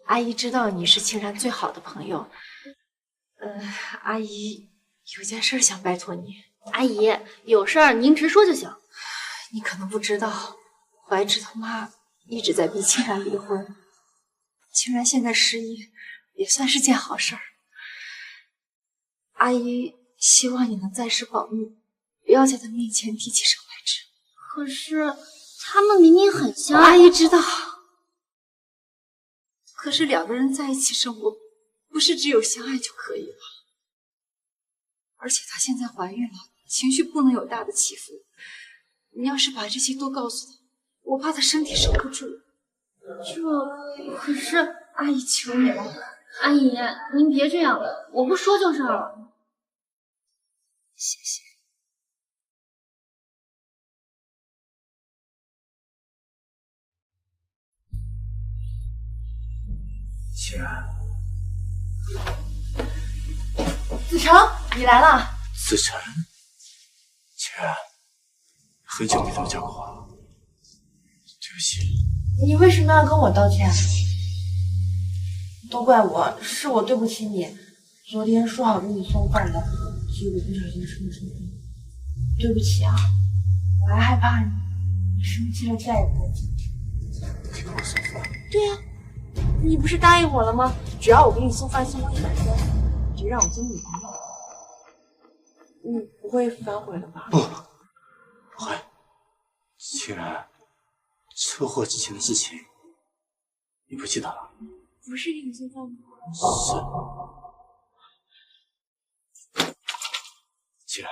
阿姨知道你是清然最好的朋友，阿姨有件事想拜托你。阿姨，有事儿您直说就行。你可能不知道，怀之他妈一直在逼清然离婚。清然现在失忆，也算是件好事儿。阿姨希望你能暂时保密，不要在他面前提起沈怀之。可是他们明明很相爱。阿姨知道，可是两个人在一起生活，不是只有相爱就可以了。而且她现在怀孕了，情绪不能有大的起伏。你要是把这些都告诉她，我怕她身体受不住。可是阿姨求你了，阿姨，您别这样，我不说就是了。谢谢。清然，子成，你来了。子晨，清然，很久没这么讲过话了，对不起。你为什么要跟我道歉？都怪我，是我对不起你。昨天说好给你送饭的，结果不小心吃了生病。对不起啊，我还害怕你生气了再也不会。给我送饭？对呀，你不是答应我了吗？只要我给你送饭送过100天，你就让我做女朋友。你不会反悔了吧？不会。清然，车祸之前的事情你不记得了？不是给你送饭吗？是。清然，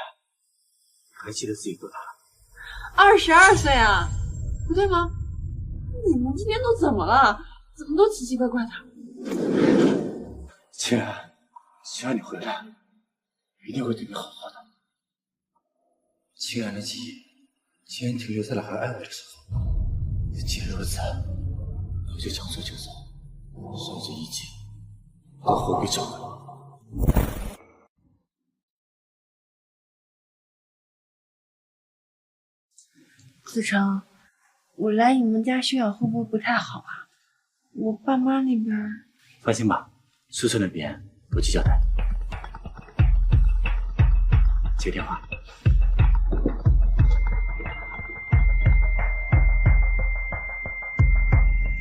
还记得自己多大？22岁啊，不对吗？你们今天都怎么了？怎么都奇奇怪怪的？清然，只要你回来，一定会对你好好的。清然的记忆竟然停留在了还爱我的时候。既然如此，那我就将错就错，甚至一切都回归正轨。子成，我来你们家休养会不会不太好啊？我爸妈那边放心吧，叔叔那边我去交代。接电话。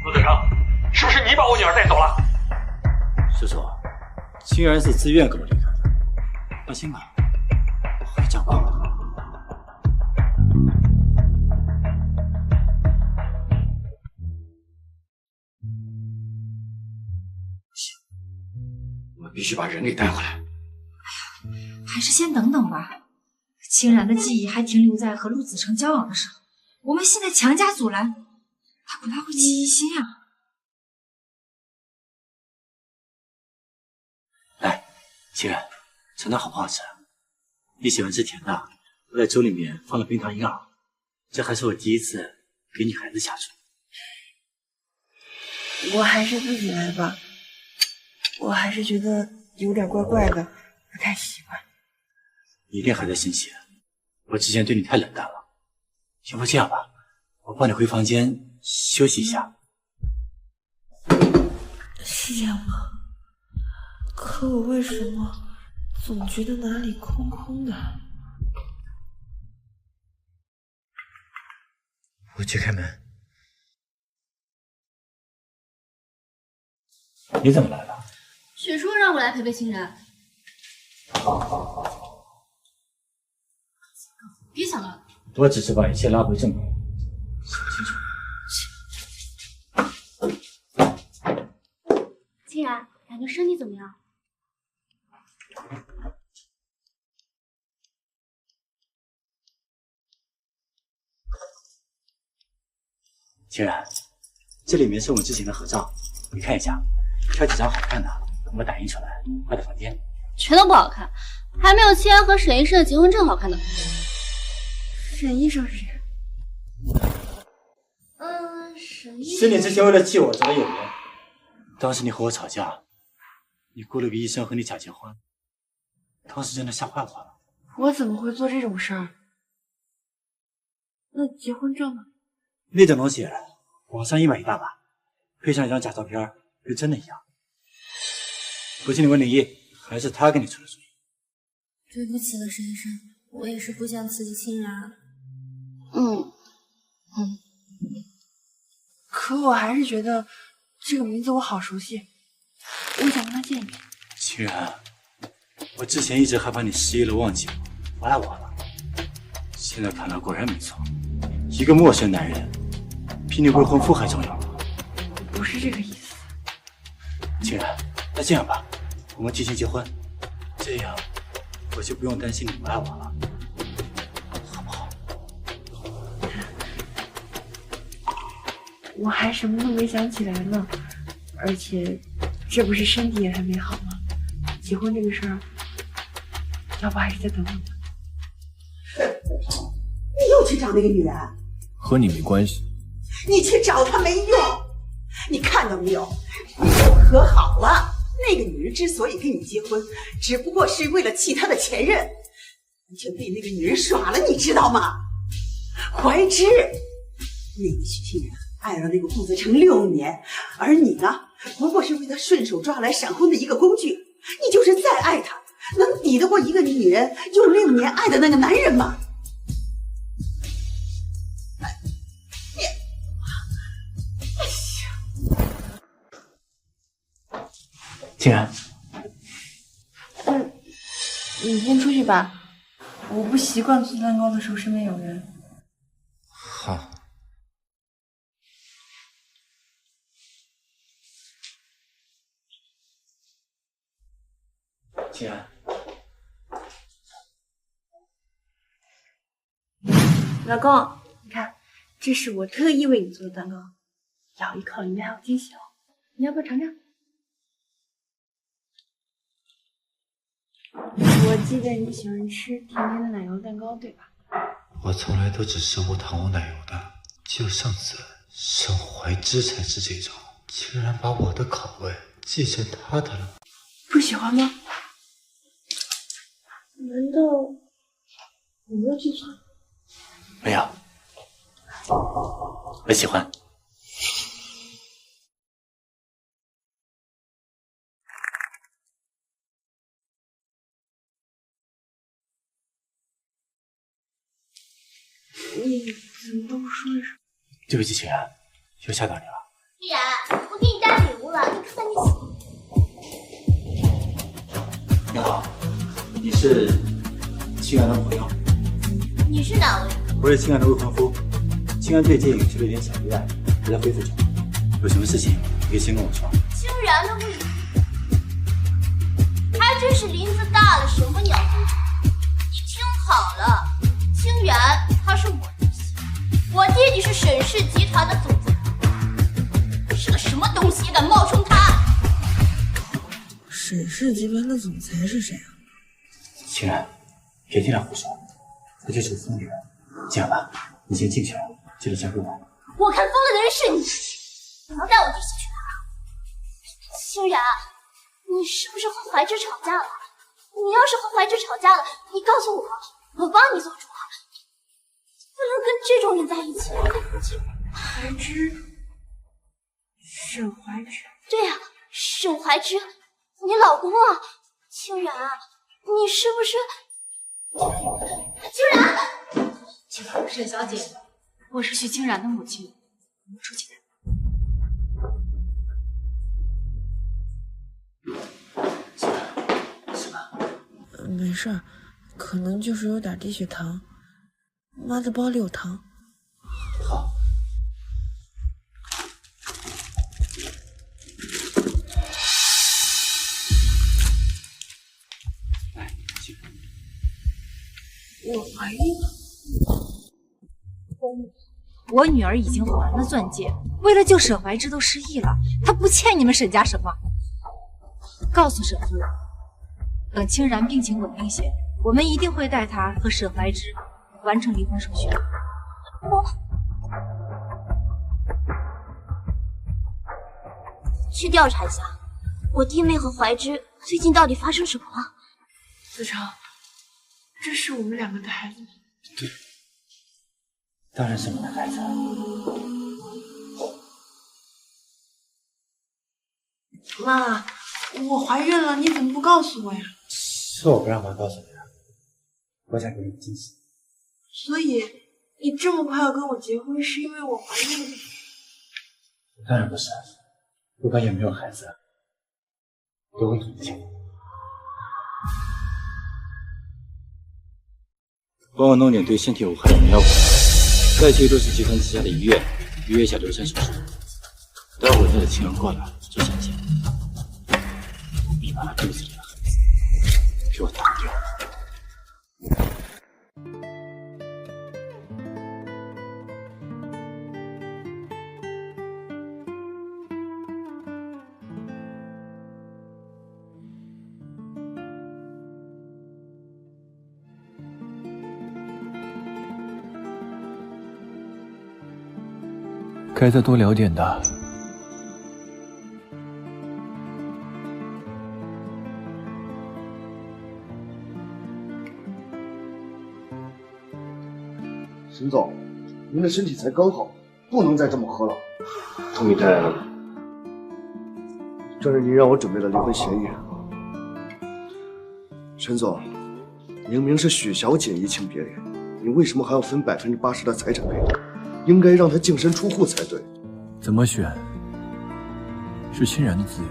陆子成，是不是你把我女儿带走了？叔叔，青然是自愿跟我离开的，放心吧，我会照顾的。我们必须把人给带回来。还是先等等吧。青然的记忆还停留在和陆子成交往的时候，我们现在强加阻拦，他不大会起疑心呀。来，青然，尝尝好不好吃？你喜欢吃甜的，我在粥里面放了冰糖银耳，这还是我第一次给女孩子下厨。我还是自己来吧，我还是觉得有点怪怪的，不太习惯。你一定还在生气，我之前对你太冷淡了。要不这样吧，我帮你回房间休息一下。是这样吗？可我为什么总觉得哪里空空的？我去开门。你怎么来了？雪叔让我来陪陪欣然。别想了，我只是把一切拉回正轨，想清楚。欣然，感觉身体怎么样？青然，这里面是我们之前的合照，你看一下，挑几张好看的，我们打印出来，挂在房间。全都不好看，还没有七安和沈医生的结婚证好看呢。沈医生是谁？沈医生。10年之前为了气我找了有人，当时你和我吵架，你雇了个医生和你假结婚，当时真的吓坏我了。我怎么会做这种事儿？那结婚证呢？那种东西网上一买一大把，配上一张假照片，跟真的一样。不信你问林一，还是他给你出的主意。对不起了，沈医生，我也是不想刺激青然。可我还是觉得这个名字我好熟悉，我想跟他见一面。青然，我之前一直害怕你失忆了忘记我，赖我了。现在看来果然没错，一个陌生男人比你未婚夫还重要。不是这个意思。青然，那这样吧，我们提前结婚，这样我就不用担心你不爱我了，好不好？我还什么都没想起来呢，而且这不是身体也还没好吗？结婚这个事儿，要不还是再等等吧。你又去找那个女人？和你没关系。你去找她没用，你看到没有？你们和好了。那个女人之所以跟你结婚，只不过是为了气她的前任，完全被那个女人耍了，你知道吗？怀之，那个许青然爱了那个顾子成6年，而你呢，不过是为他顺手抓来闪婚的一个工具。你就是再爱他，能抵得过一个女人用6年爱的那个男人吗？青然，你先出去吧，我不习惯做蛋糕的时候身边有人。好。青然，老公，你看，这是我特意为你做的蛋糕，咬一口里面还有惊喜哦，你要不要尝尝？我记得你喜欢吃甜甜的奶油蛋糕，对吧？我从来都只吃无糖无奶油的，只有上次沈怀之才是这种，竟然把我的口味继承他的了。不喜欢吗？难道我没有记错？没有，我喜欢。你怎么都不说一声？对不起，秦然，又吓到你了。依然，我给你带礼物了，你看你喜。你好，你是清然的朋友？你是哪位？我是清然的未婚夫。清然最近出了一点小意外，还在恢复中。有什么事情你可以先跟我说。清然的未婚夫，还真是林子大了，什么鸟都有。你听好了，清然他是我弟弟，我弟弟是沈氏集团的总裁，是个什么东西也敢冒充他？沈氏集团的总裁是谁啊？清然，别听他胡说，他就是个疯女人。这样吧，你先进去，记得加入我。我看疯了的人是你，你要带我弟媳去哪儿？清然，你是不是和怀之吵架了？你要是和怀之吵架了，你告诉我，我帮你做主。不能跟这种人在一起。怀之，沈怀之。对呀，沈怀之，你老公啊。清然，你是不是？清然。沈小姐，我是徐清然的母亲，我们出去谈。没事，可能就是有点低血糖。妈的包里有糖。好。来，去。我怀孕了。我女儿已经还了钻戒，为了救沈怀之都失忆了，她不欠你们沈家什么。告诉沈夫人，等清然病情稳定些，我们一定会带她和沈怀之完成离婚手续。去调查一下，我弟妹和怀之最近到底发生什么了？子成，这是我们两个的孩子吗？对，当然是我们的孩子。妈，我怀孕了，你怎么不告诉我呀？是我不让妈告诉你的，我想给你惊喜。所以你这么快要跟我结婚，是因为我怀孕了？当然不是，不管有没有孩子，都会同意结婚。帮我弄点对身体有害的农药过来，再去都是集团旗下的医院预约一下流产手术。待会带着亲人过来做产检，你把他肚子里的孩子给我打掉。该再多聊点的。沈总，您的身体才刚好，不能再这么喝了。同意带这是您让我准备的离婚协议。沈总，明明是许小姐移情别恋，你为什么还要分80%的财产给她？应该让她净身出户才对。怎么选是欣然的自由，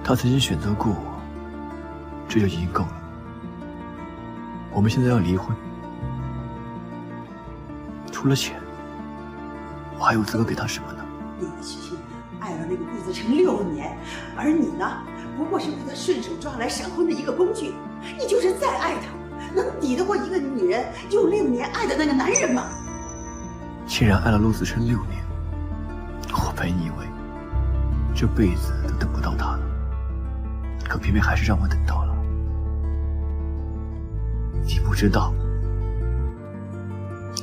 她曾经选择过我，这就已经够了。我们现在要离婚，除了钱，我还有资格给她什么呢？那个许欣然爱了那个顾子成6年，而你呢，不过是被他顺手抓来闪婚的一个工具。你就是再爱他，能抵得过一个女人有6年爱的那个男人吗？欣然爱了陆子琛6年，我本以为这辈子都等不到他了，可偏偏还是让我等到了。你不知道，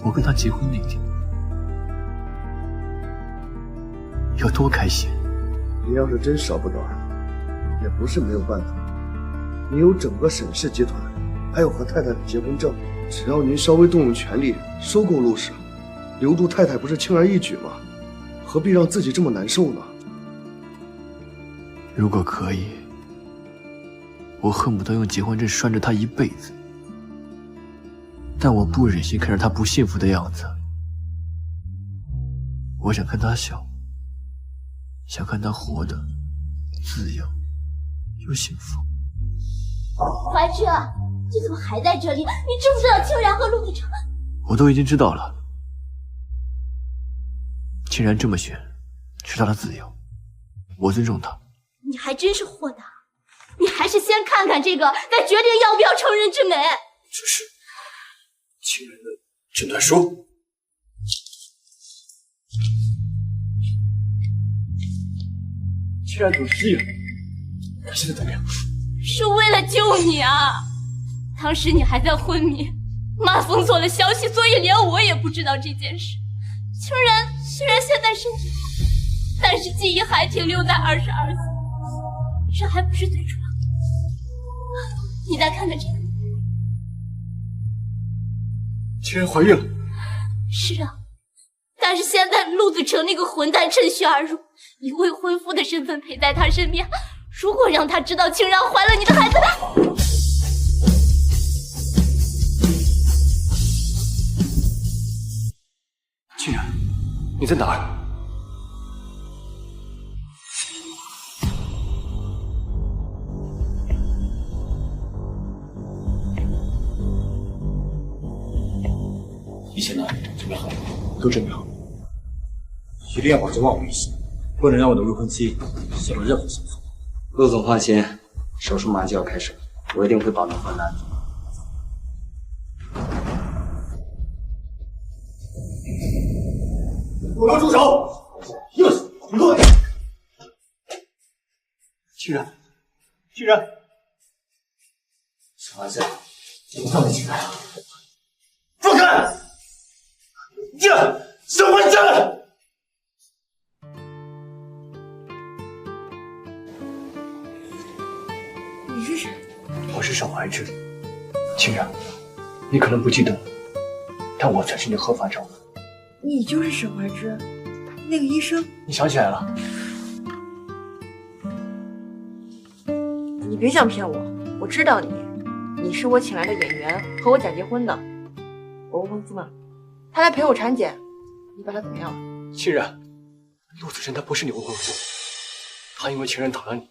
我跟他结婚那天有多开心。你要是真舍不得，也不是没有办法。你有整个沈氏集团，还有和太太的结婚证，只要您稍微动用权力收购陆氏，留住太太不是轻而易举吗？何必让自己这么难受呢？如果可以，我恨不得用结婚证拴着她一辈子。但我不忍心看着他不幸福的样子。我想看他笑，想看他活得自由又幸福。怀之，你怎么还在这里？你知不知道清然和陆子成？我都已经知道了。竟然这么选，是他的自由，我尊重他。你还真是豁达，你还是先看看这个，再决定要不要成人之美。这是亲人的诊断书。竟然毒死了，他现在怎么样？是为了救你啊！当时你还在昏迷，妈封锁了消息，所以连我也不知道这件事。清然虽然现在身体好，但是记忆还停留在22岁，这还不是最主要的。你再看看这个，竟然怀孕了。是啊，但是现在陆子成那个混蛋趁虚而入，以未婚夫的身份陪在他身边。如果让他知道清然怀了你的孩子，竟然，你在哪儿？一切呢？准备好了？都准备好了。一定要保持万无一失，不能让我的未婚妻泄露任何线索。陆总放心，手术马上就要开始了，我一定会保证患难安全。不能住手！硬是混乱！竟然，小孩子，怎么这么进来啊？放开！沈怀之！你是谁？我是沈怀之。竟然，你可能不记得，但我才是你合法丈夫。你就是沈怀之，那个医生。你想起来了？你别想骗我，我知道你，你是我请来的演员，和我假结婚的。我未婚夫嘛，他来陪我产检，你把他怎么样了？竟然，陆子辰他不是你未婚夫，他因为情人打了你，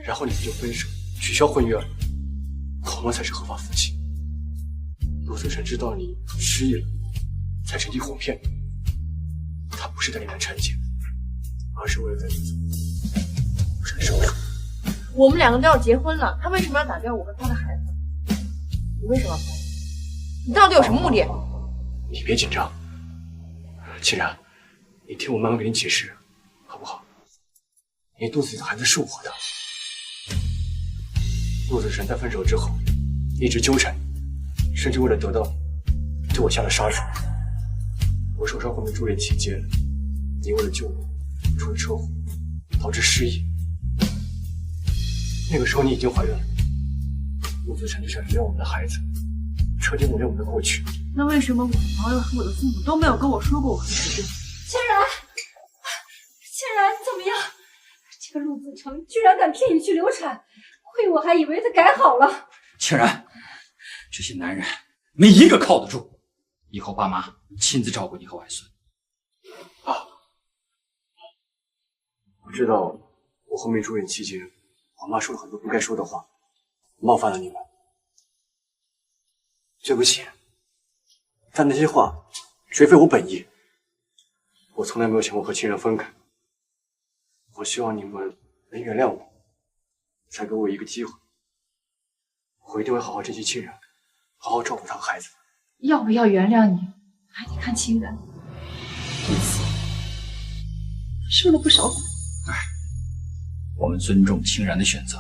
然后你们就分手，取消婚约了，我们才是合法夫妻。陆子辰知道你失忆了，才趁机哄骗你。他不是带你来产检，而是为了带你做人手术。我们两个都要结婚了，他为什么要打掉我和他的孩子？你为什么要骗我？你到底有什么目的？你别紧张，既然你听我慢慢给你解释，好不好？你肚子里的孩子是我的。陆子辰在分手之后一直纠缠你，甚至为了得到你，对我下了杀手。我受伤后面住院期间，你为了救我出了车祸，导致失忆。那个时候你已经怀孕了，陆子辰就想要我们的孩子，彻底抹灭我们的过去。那为什么我的朋友和我的父母都没有跟我说过我和你的事？清然怎么样？这个陆子成居然敢骗你去流产，亏我还以为他改好了。清然，这些男人没一个靠得住，以后爸妈亲自照顾你和外孙。我知道我后面住院期间，我妈说了很多不该说的话，冒犯了你们，对不起。但那些话绝非我本意，我从来没有想过和亲人分开。我希望你们能原谅我，再给我一个机会，我一定会好好珍惜亲人，好好照顾他和孩子。要不要原谅你，还得看清然。这次受了不少苦。我们尊重清然的选择。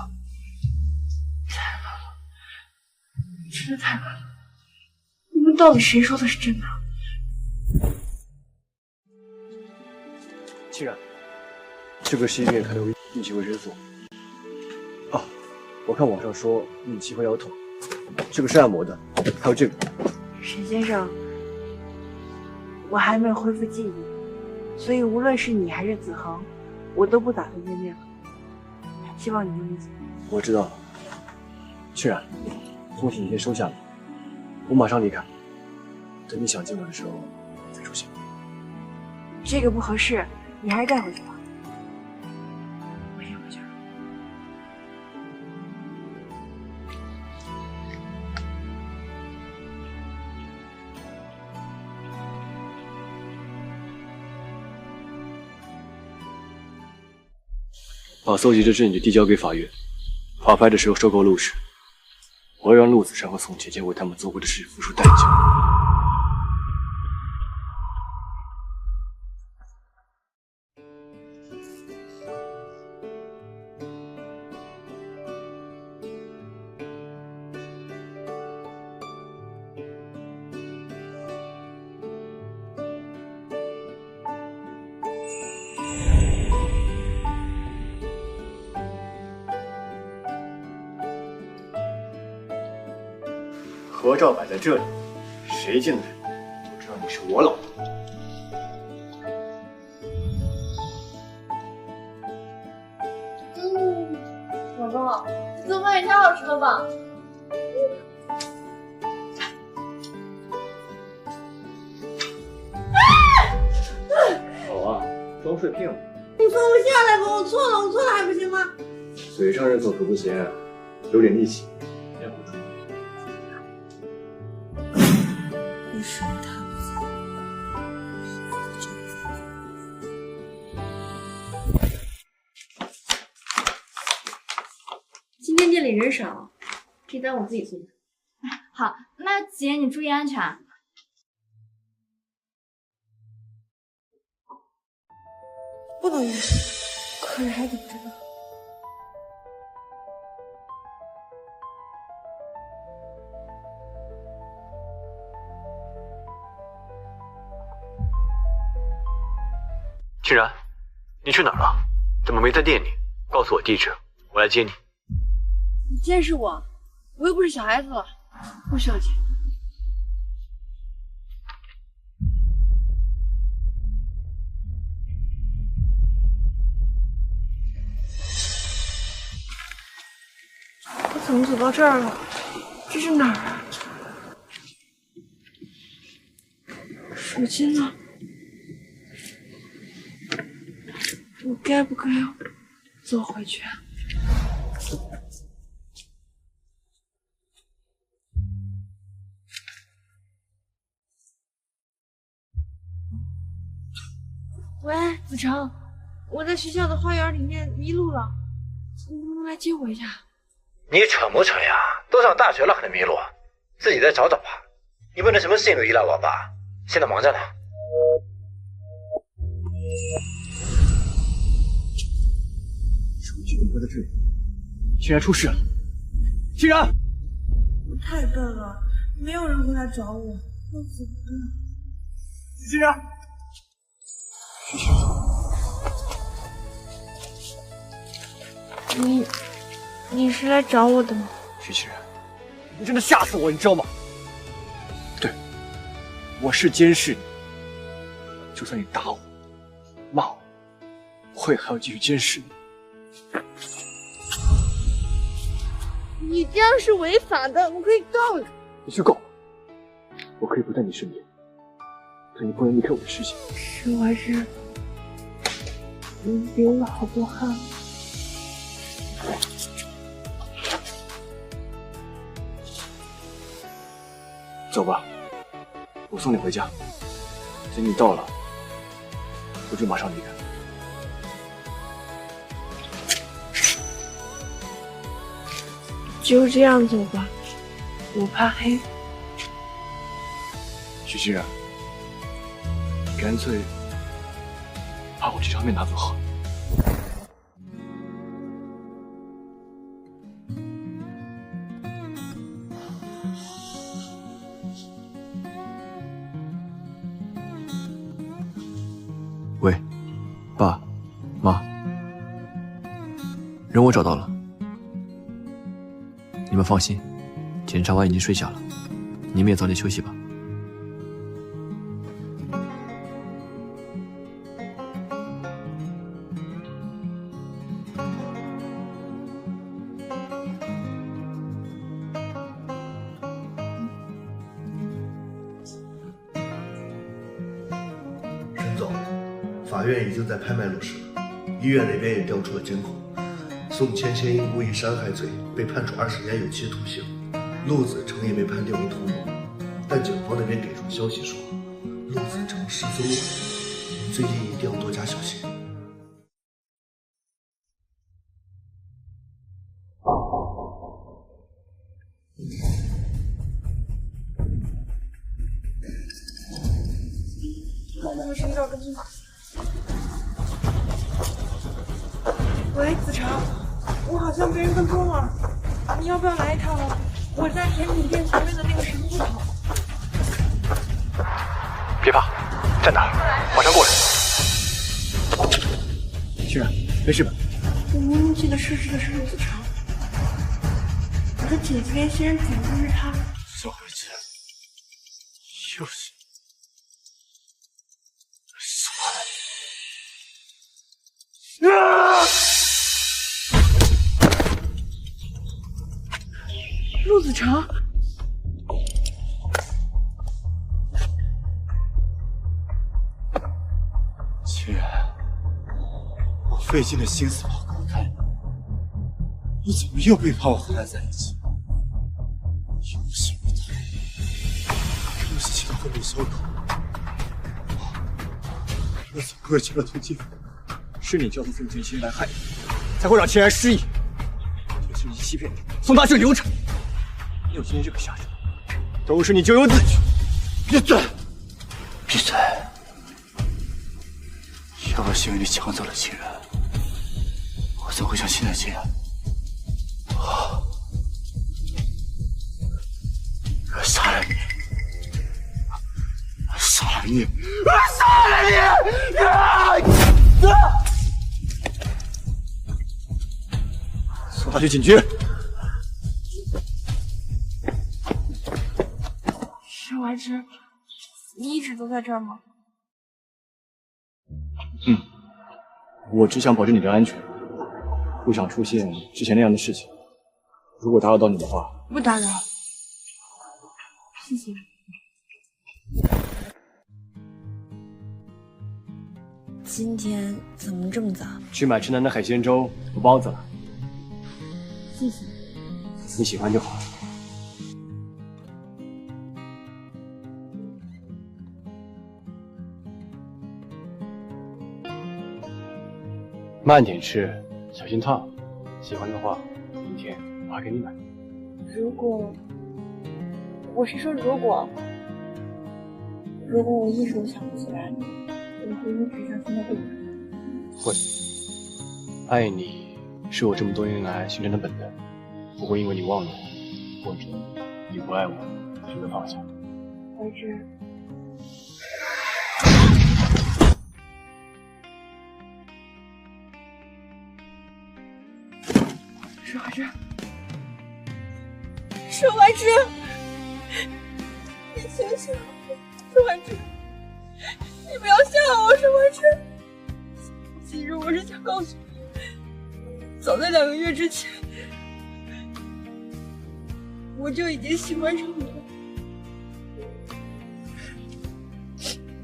真的太晚了，你们到底谁说的是真的？清然，这个是医院开的孕期维生素。啊，我看网上说孕期会腰痛，这个是按摩的，还有这个。沈先生，我还没有恢复记忆，所以无论是你还是子恒，我都不打算见面了。希望你能理解。我知道了，清然，东西你先收下了，我马上离开，等你想见我的时候再出现。这个不合适，你还是带回去吧。我先回去了。把搜集的证据递交给法院。法拍的时候收购陆氏，我要让陆子成和宋姐姐为他们做过的事付出代价。合照摆在这里，谁进来都知道你是我老婆。老公，这做饭也太好吃了吧！好啊，装睡骗我。你放我下来吧，我错了还不行吗？嘴上认错可不行，有点力气。为什么他不在？今天店里人少，这单我自己送的。好，那姐你注意安全。不能延迟，客人还等着呢。欣然，你去哪儿了？怎么没在店里？告诉我地址，我来接你。你监视我，我又不是小孩子了，不需要钱。我怎么走到这儿了？这是哪儿啊？手机呢？我该不该走回去啊？喂，子成，我在学校的花园里面迷路了，你能不能来接我一下？你蠢不蠢呀？都上大学了还能迷路？自己再找找吧。你不能什么事情都依赖我吧？现在忙着呢。手机怎么会在这里？欣然出事了！欣然，我太笨了，没有人会来找我，要怎么办？欣然，你是来找我的吗？徐欣然，你真的吓死我，你知道吗？对，我是监视你，就算你打我、骂我，我也还要继续监视你。你这样是违法的，我可以告你。你去告，我可以不在你身边，但你不能离开我的视线。实话是，你流了好多汗。走吧，我送你回家。等你到了，我就马上离开。就这样走吧，我怕黑。许欣然，你干脆把我这张面拿走好了。喂，爸妈，人我找到了。你们放心，检察官已经睡下了，你们也早点休息吧。法院已经在拍卖录视了，医院那边也调出了监控。宋芊芊因故意伤害罪被判处20年有期徒刑，陆子成也被判定为同谋。但警方那边给出消息说，陆子成失踪了，您最近一定要多加小心。我寻找个地方。喂，子成，我好像被人跟踪了，你要不要来一趟啊？我在甜品店前面的那个什么路口。别怕，在哪儿？马上过来。欣然，没事吧？我明明记得失事的是陆子成，我的姐姐连欣然怎么会是他？小孩子，又是。陆子成，既然我费尽了心思跑过来看你，你怎么又背叛我和他在一起？又是不对，又是其他婚礼收口，我怎么会这么痛心？是你教唆宋芊芊来害你，才会让欣然失忆，就是你欺骗他，送他去流产。你有今天这个下场，都是你咎由自取。闭嘴！闭嘴！要不是因为你抢走了亲人，我怎么会像现在这样？我杀了你！我杀了你！我杀了你！送他去警局。沈怀之，你一直都在这儿吗？我只想保证你的安全，不想出现之前那样的事情。如果打扰到你的话，不打扰，谢谢。今天怎么这么早？去买城南的海鲜粥和包子了。谢谢。你喜欢就好。慢点吃，小心烫。喜欢的话，明天我还给你买。如果，我是说如果我一直都想不起来你，我会一直像现在对你。会。爱你是我这么多年来形成的本能，不会因为你忘了我，或者你不爱我，就会放下。怀之。沈怀之，沈怀之，你醒醒！沈怀之，你不要吓我！沈怀之，其实我是想告诉你，早在2个月之前，我就已经喜欢上你了。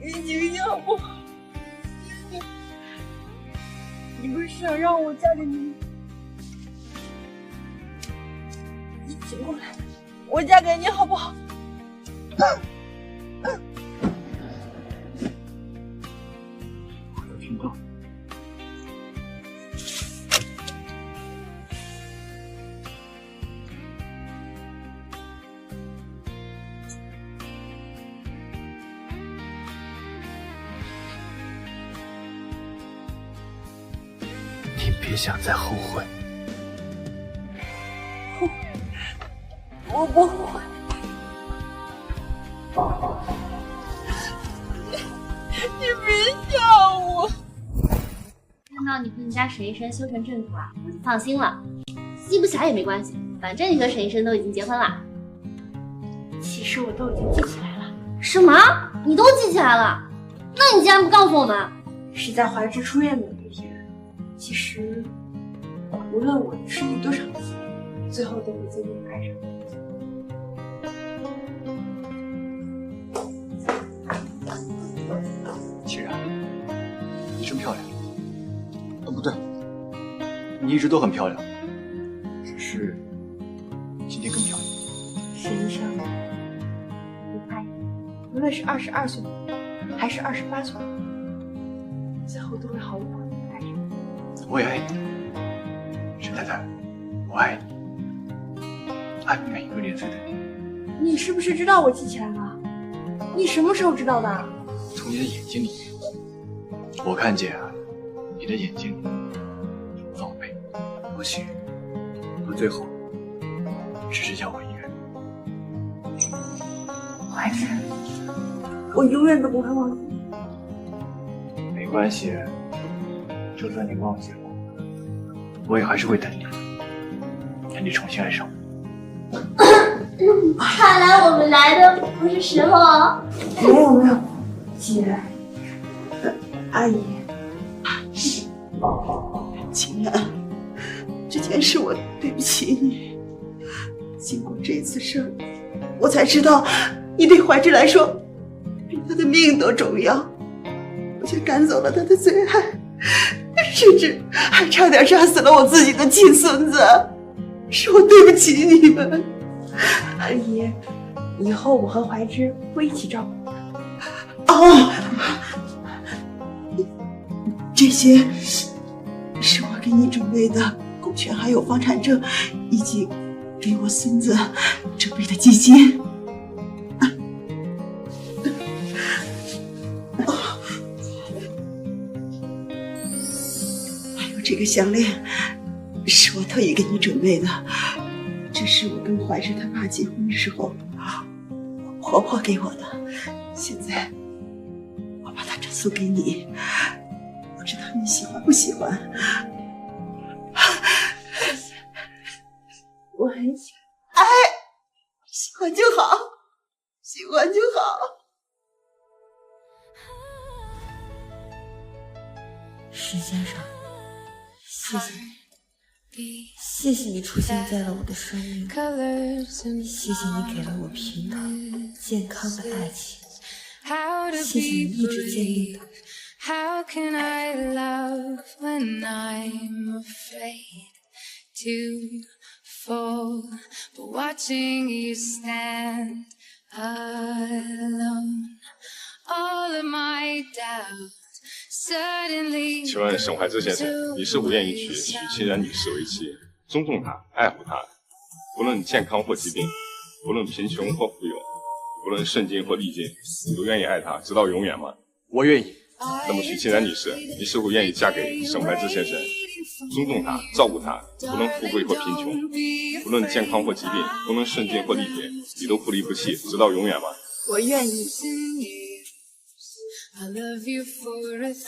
你醒醒好不好？你不是想让我嫁给你吗？你醒过来，我嫁给你好不好？我有听到。你别想再后悔。我不后悔。你别吓我！看到你和你家沈医生修成正果啊，我就放心了。记不起来也没关系，反正你和沈医生都已经结婚了。其实我都已经记起来了。什么？你都记起来了？那你竟然不告诉我们？是在怀之出院的那天。其实，无论我失忆多少次，最后都会渐渐爱上你。欣然，你这么你一直都很漂亮，只是今天更漂亮。沈医生，我发现，无论是22岁还是28岁，最后都会毫无保留的爱上你。我也爱你，沈太太，我爱你，爱每一个年岁的你。你是不是知道我记起来了？你什么时候知道的？从你的眼睛里，我看见你的眼睛里有防备和信任，和最后只剩下我一个人。怀志，我永远都不会忘记你。没关系，就算你忘记了，我也还是会等你，等你重新爱上我。看来我们来的不是时候哦。没有，姐，阿姨，秦冉，之前是我对不起你。经过这次事儿，我才知道你对怀志来说比他的命都重要。我却赶走了他的最爱，甚至还差点杀死了我自己的亲孙子。是我对不起你们。阿姨，以后我和怀之会一起照顾他。哦，这些是我给你准备的股权还有房产证，以及给我孙子准备的基金。还有这个项链是我特意给你准备的，这是我跟怀志他爸结婚时候婆婆给我的，现在我把它转送给你，不知道你喜欢不喜欢？我很喜欢。哎，喜欢就好，喜欢就好。石先生，谢谢你。谢谢你出现在了我的生命，谢谢你给了我平等健康的爱情，谢谢你一直坚定的。How can I love when I'm afraid to fall? But watching you stand alone, all of my doubt suddenly. 请问沈怀之先生，你是否愿意娶秦冉女士为妻，尊重她，爱护她，不论健康或疾病，不论贫穷或富有，不论顺境或逆境，你都愿意爱她直到永远吗？我愿意。那么许秦冉女士，你是否愿意嫁给沈怀之先生，尊重他，照顾他，不论富贵或贫穷，不论健康或疾病，不论顺境或逆境，你都不离不弃直到永远吗？我愿意。I love you for 1,000